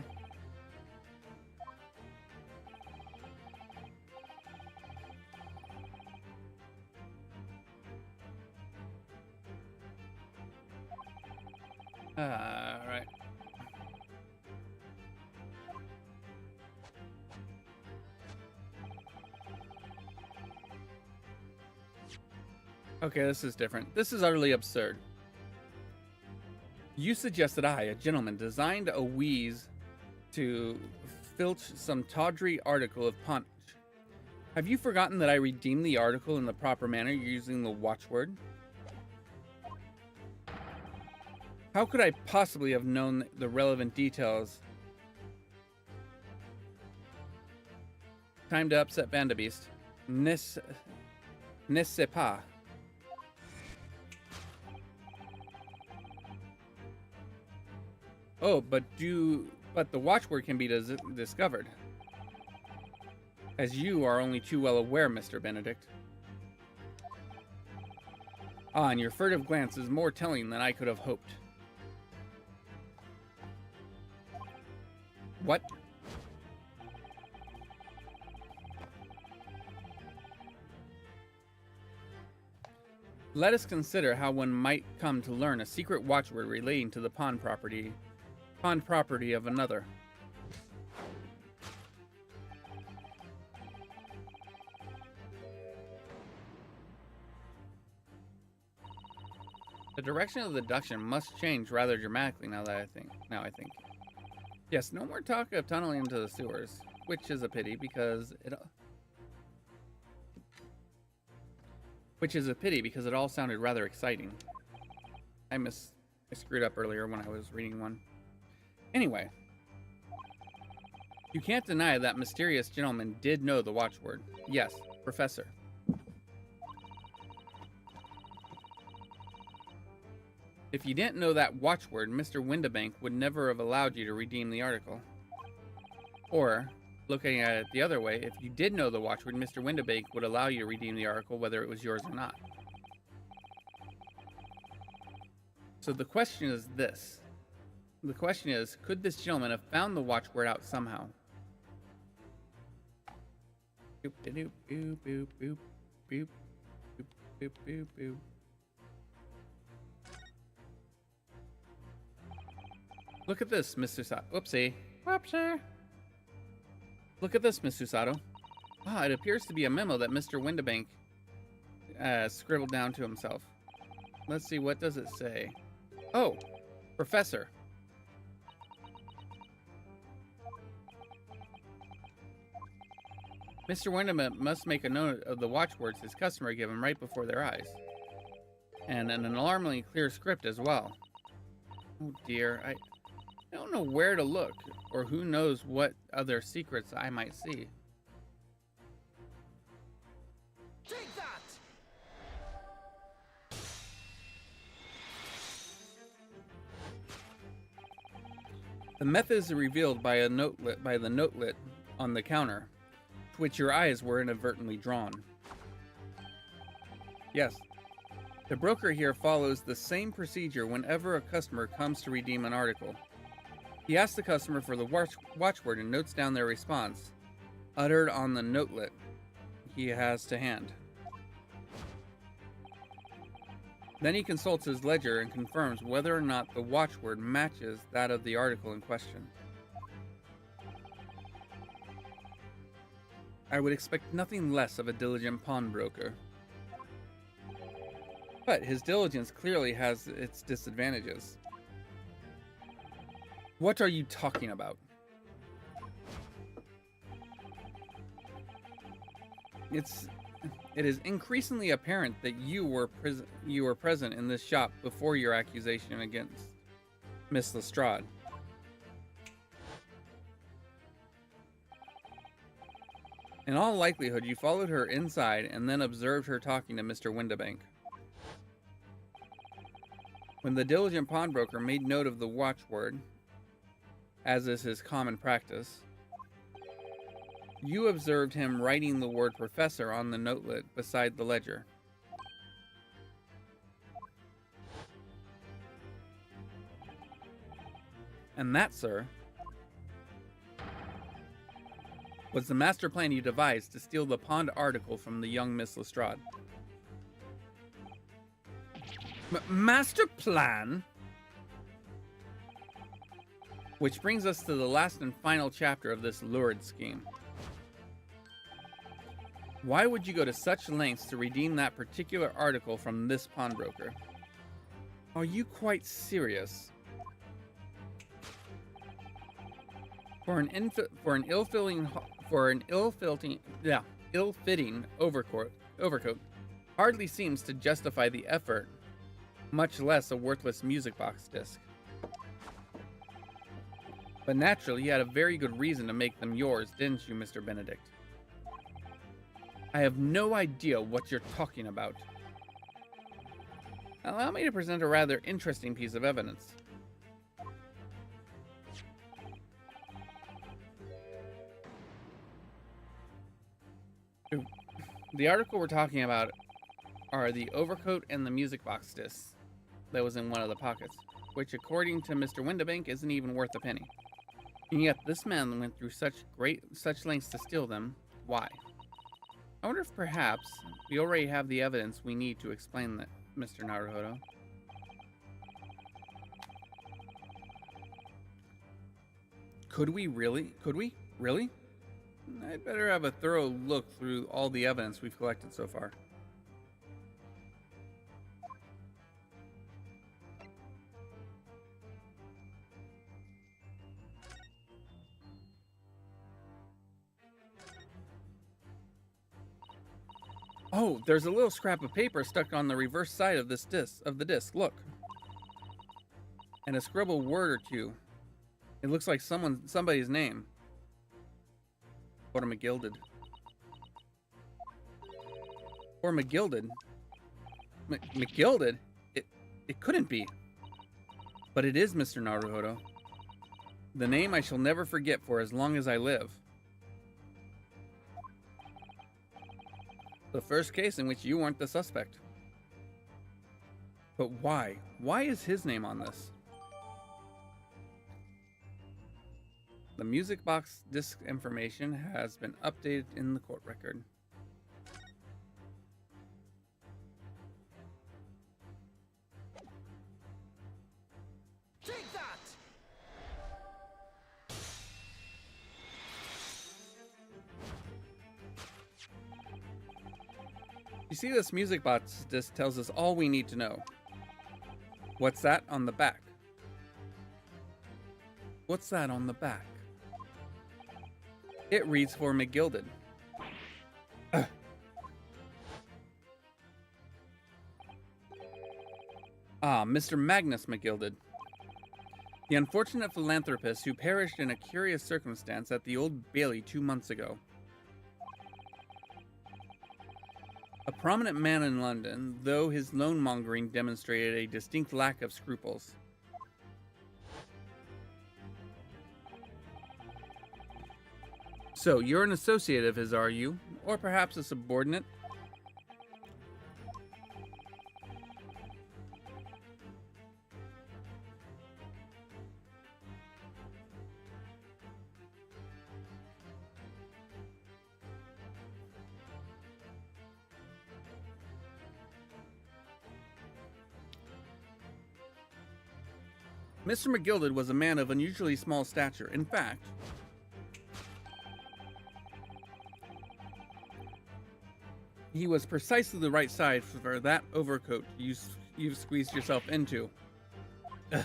Right. Okay, this is different. This is utterly absurd. You suggest that I, a gentleman, designed a wheeze to filch some tawdry article of punch. Have you forgotten that I redeemed the article in the proper manner using the watchword? How could I possibly have known the relevant details? Time to upset Vanderbeest. Ne sais pas. Oh, but the watchword can be discovered. As you are only too well aware, Mr. Benedict. Ah, and your furtive glance is more telling than I could have hoped. What? Let us consider how one might come to learn a secret watchword relating to the pawn property of another. The direction of the deduction must change rather dramatically now I think. Yes, no more talk of tunneling into the sewers, which is a pity because it all sounded rather exciting. I screwed up earlier when I was reading one. Anyway, you can't deny that mysterious gentleman did know the watchword. Yes, Professor. If you didn't know that watchword, Mr. Windibank would never have allowed you to redeem the article. Or, looking at it the other way, if you did know the watchword, Mr. Windibank would allow you to redeem the article whether it was yours or not. So the question is this. The question is, could this gentleman have found the watchword out somehow? Boop, boop, boop, boop, boop, boop, boop, boop, boop, boop. Look at this, Mr. Sato. Whoopsie. Whoopsie. Look at this, Miss Susato. Ah, it appears to be a memo that Mr. Windibank scribbled down to himself. Let's see, what does it say? Oh, Professor. Mr. Windibank must make a note of the watchwords his customer gave him right before their eyes. And an alarmingly clear script as well. Oh dear, I don't know where to look, or who knows what other secrets I might see. Take that! The method is revealed by the notelet on the counter, to which your eyes were inadvertently drawn. Yes, the broker here follows the same procedure whenever a customer comes to redeem an article. He asks the customer for the watchword and notes down their response, uttered on the notelet he has to hand. Then he consults his ledger and confirms whether or not the watchword matches that of the article in question. I would expect nothing less of a diligent pawnbroker. But his diligence clearly has its disadvantages. What are you talking about? It is increasingly apparent that you were present in this shop before your accusation against Miss Lestrade. In all likelihood, you followed her inside and then observed her talking to Mr. Windibank. When the diligent pawnbroker made note of the watchword, as is his common practice, you observed him writing the word professor on the notelet beside the ledger. And that, sir, was the master plan you devised to steal the pawned article from the young Miss Lestrade. Master plan? Which brings us to the last and final chapter of this lurid scheme. Why would you go to such lengths to redeem that particular article from this pawnbroker? Are you quite serious? For an ill-fitting overcoat hardly seems to justify the effort, much less a worthless music box disc. But naturally, you had a very good reason to make them yours, didn't you, Mr. Benedict? I have no idea what you're talking about. Allow me to present a rather interesting piece of evidence. The article we're talking about are the overcoat and the music box disc that was in one of the pockets, which according to Mr. Windibank isn't even worth a penny. And yet this man went through such lengths to steal them. Why? I wonder if perhaps we already have the evidence we need to explain that, Mr. Naruhodo. Could we really? I'd better have a thorough look through all the evidence we've collected so far. Oh, there's a little scrap of paper stuck on the reverse side of this disc. Look. And a scribbled word or two. It looks like somebody's name. Or McGilded. Or McGilded. McGilded? It couldn't be. But it is, Mr. Naruhodo. The name I shall never forget for as long as I live. The first case in which you weren't the suspect. But why? Why is his name on this? The music box disc information has been updated in the court record. Take that! You see, this music box disc tells us all we need to know. What's that on the back? What's that on the back? It reads for McGilded. Ah, Mr. Magnus McGilded. The unfortunate philanthropist who perished in a curious circumstance at the Old Bailey 2 months ago. A prominent man in London, though his loan-mongering demonstrated a distinct lack of scruples. So, you're an associate of his, are you? Or perhaps a subordinate? Mr. McGilded was a man of unusually small stature. In fact, he was precisely the right size for that overcoat you've squeezed yourself into. Ugh.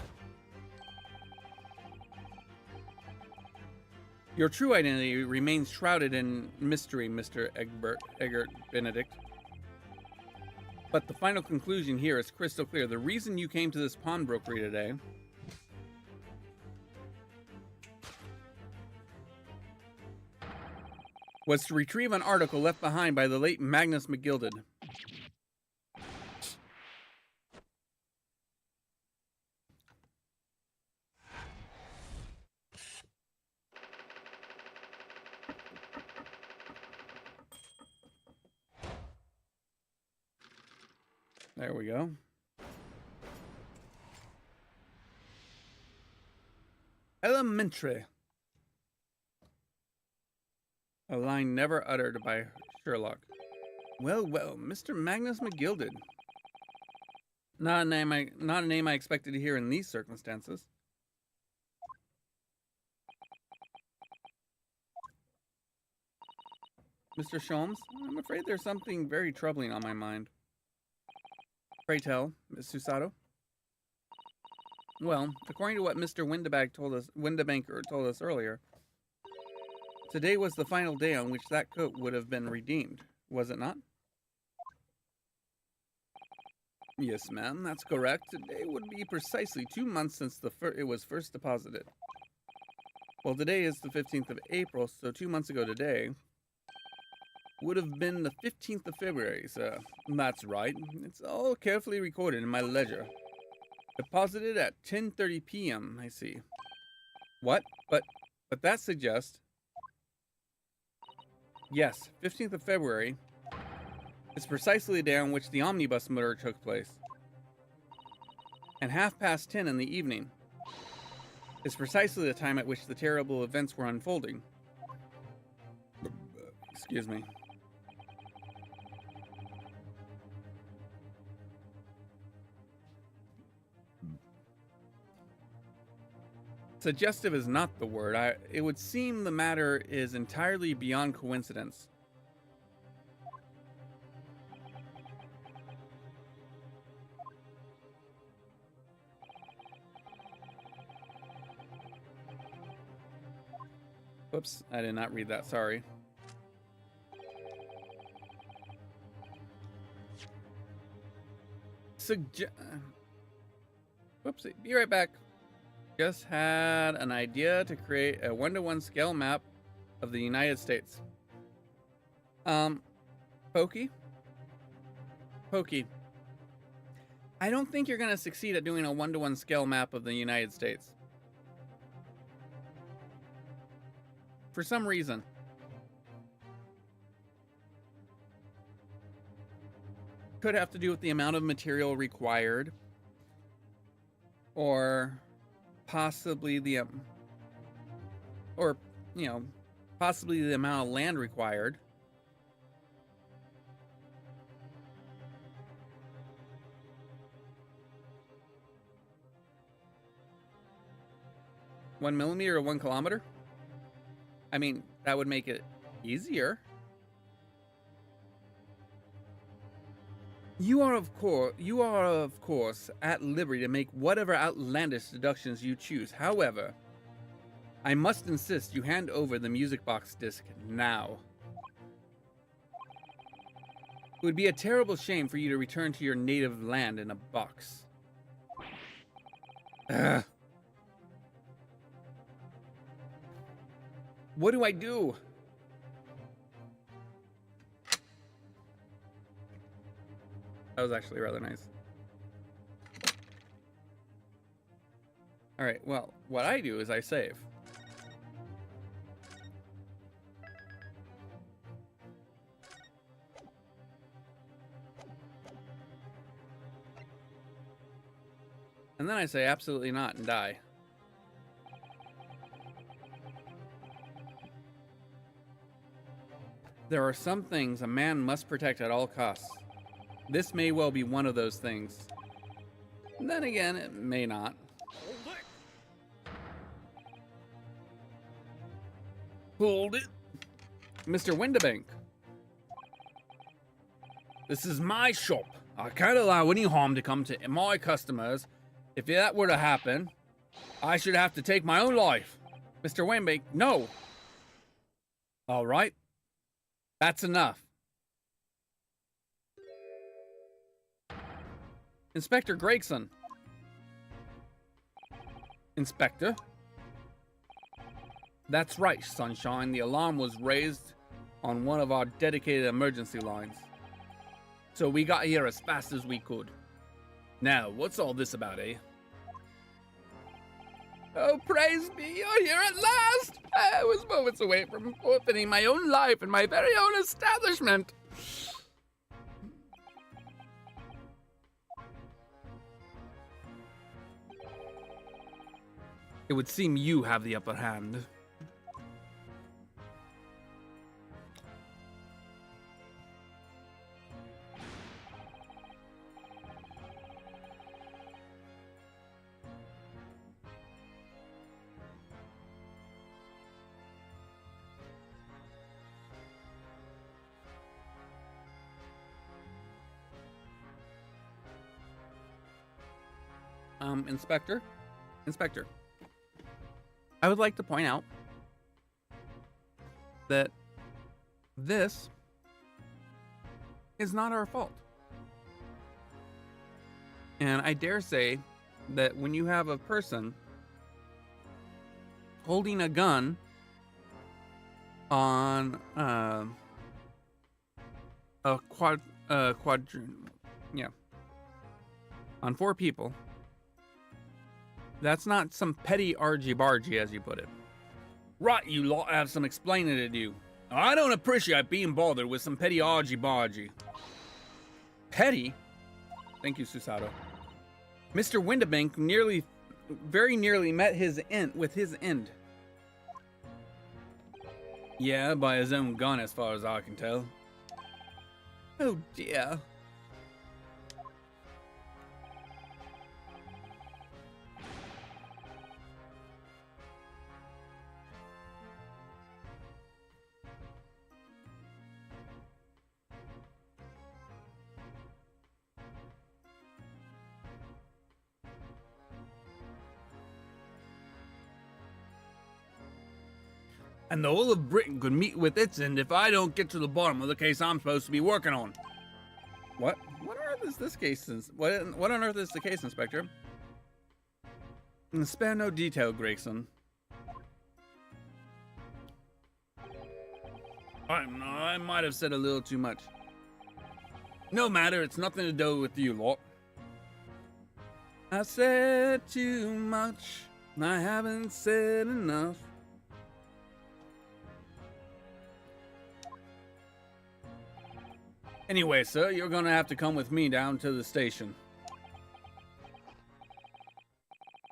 Your true identity remains shrouded in mystery, Mr. Egbert Benedict. But the final conclusion here is crystal clear. The reason you came to this pawnbrokery today was to retrieve an article left behind by the late Magnus McGilded. There we go. Elementary. A line never uttered by Sherlock. Well, well, Mr. Magnus McGilded. Not a name I expected to hear in these circumstances. Mr. Sholmes, I'm afraid there's something very troubling on my mind. Pray tell, Miss Susato. Well, according to what Mr. Windebanker told us earlier, today was the final day on which that coat would have been redeemed, was it not? Yes, ma'am, that's correct. Today would be precisely 2 months since it was first deposited. Well, today is the 15th of April, so 2 months ago today would have been the 15th of February, sir. That's right. It's all carefully recorded in my ledger. Deposited at 10:30 p.m., I see. What? But that suggests... Yes, 15th of February is precisely the day on which the omnibus murder took place. And 10:30 in the evening is precisely the time at which the terrible events were unfolding. Excuse me. Suggestive is not the word. It would seem the matter is entirely beyond coincidence. Whoops, I did not read that, sorry. Whoopsie. Be right back. Just had an idea to create a 1-to-1 scale map of the United States. Pokey? Pokey. I don't think you're going to succeed at doing a 1-to-1 scale map of the United States. For some reason. Could have to do with the amount of material required. Or possibly the possibly the amount of land required. One millimeter or 1 kilometer? I mean, that would make it easier. You are of course at liberty to make whatever outlandish deductions you choose. However, I must insist you hand over the music box disc now. It would be a terrible shame for you to return to your native land in a box. Ugh. What do I do? That was actually rather nice. Alright, well, what I do is I save. And then I say absolutely not and die. There are some things a man must protect at all costs. This may well be one of those things. And then again, it may not. Hold it. Mr. Windibank. This is my shop. I can't allow any harm to come to my customers. If that were to happen, I should have to take my own life. Mr. Windibank, no. All right. That's enough. Inspector Gregson. Inspector? That's right, Sunshine. The alarm was raised on one of our dedicated emergency lines. So we got here as fast as we could. Now, what's all this about, eh? Oh, praise be, you're here at last! I was moments away from forfeiting my own life in my very own establishment. It would seem you have the upper hand. Inspector. I would like to point out that this is not our fault. And I dare say that when you have a person holding a gun on on 4 people, that's not some petty argy-bargy, as you put it. Right, you lot have some explaining to do. I don't appreciate being bothered with some petty argy-bargy. Petty? Thank you, Susato. Mr. Windibank very nearly met his end with his end. Yeah, by his own gun, as far as I can tell. Oh dear. And the whole of Britain could meet with its end if I don't get to the bottom of the case I'm supposed to be working on. What? What on earth is this case? What on earth is the case, Inspector? Spare no detail, Gregson. I might have said a little too much. No matter, it's nothing to do with you lot. I said too much. I haven't said enough. Anyway, sir, you're gonna have to come with me down to the station.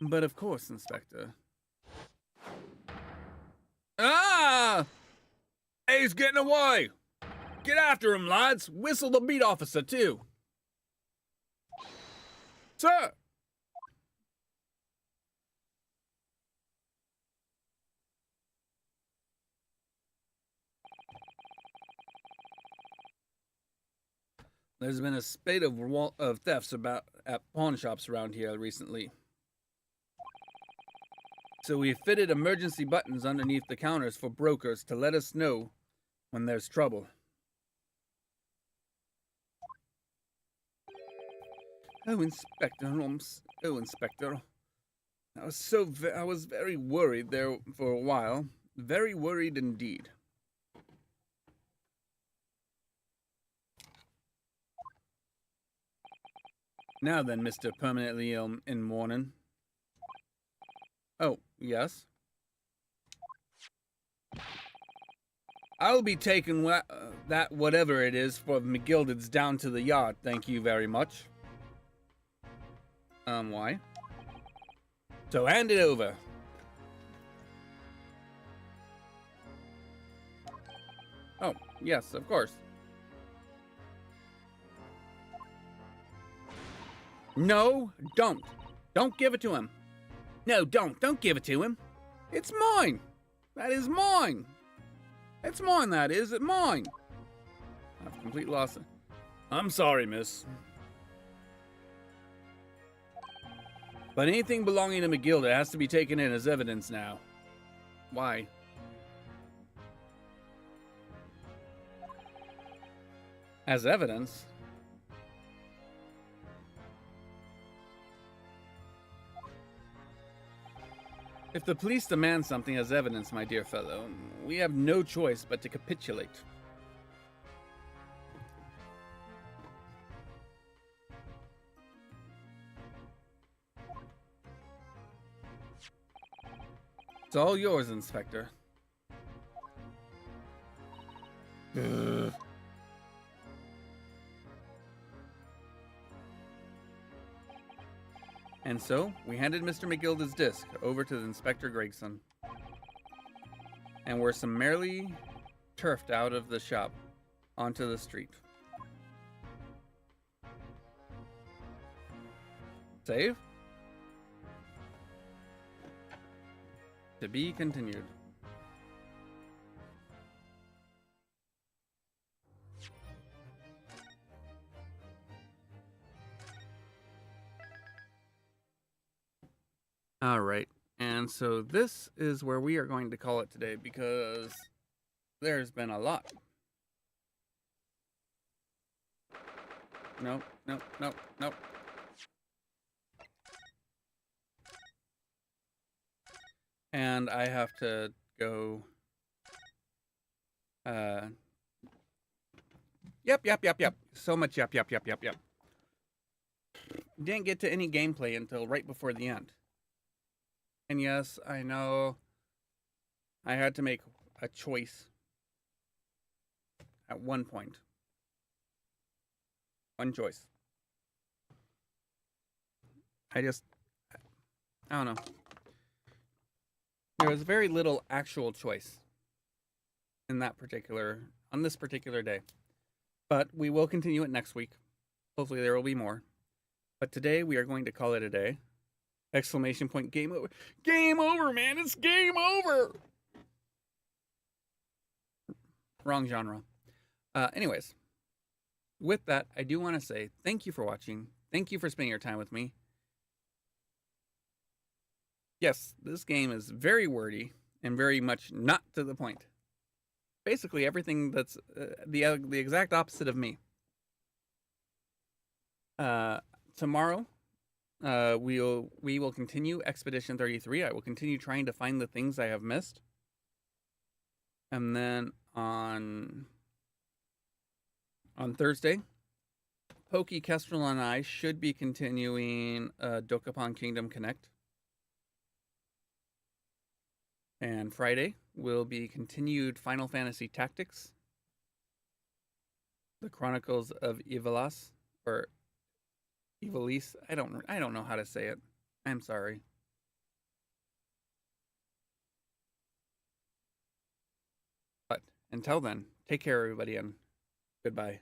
But of course, Inspector. Ah! He's getting away! Get after him, lads! Whistle the beat officer, too! Sir! There's been a spate of thefts at pawn shops around here recently. So we fitted emergency buttons underneath the counters for brokers to let us know when there's trouble. Oh, Inspector. I was very worried there for a while. Very worried indeed. Now then, Mr. Permanently Ill in Mourning. Oh, yes? I'll be taking that whatever it is for McGilded's down to the yard, thank you very much. Why? So hand it over. Oh, yes, of course. No, don't. Don't give it to him. No, don't give it to him. It's mine. That is mine. It's mine, that is. It's mine. I've completely lost it. I'm sorry, miss. But anything belonging to McGilded has to be taken in as evidence now. Why? As evidence? If the police demand something as evidence, my dear fellow, we have no choice but to capitulate. It's all yours, Inspector. Ugh. And so, we handed Mr. McGilded's disc over to Inspector Gregson. And were summarily turfed out of the shop onto the street. Save? To be continued. All right, and so this is where we are going to call it today because there's been a lot. No. And I have to go. Yep. So much yep. Didn't get to any gameplay until right before the end. And yes, I know I had to make a choice at one point. One choice. I don't know. There was very little actual choice on this particular day. But we will continue it next week. Hopefully there will be more. But today we are going to call it a day. Exclamation point, game over. Game over, man, it's game over! Wrong genre. Anyways, with that, I do want to say thank you for watching. Thank you for spending your time with me. Yes, this game is very wordy and very much not to the point. Basically, everything that's the exact opposite of me. Tomorrow, we will continue Expedition 33. I will continue trying to find the things I have missed. And then on Thursday, Pokey, Kestrel, and I should be continuing Dokapon Kingdom Connect. And Friday will be continued Final Fantasy Tactics, the Chronicles of Ivalice, or Ivalice. I don't know how to say it. I'm sorry. But until then, take care, everybody, and goodbye.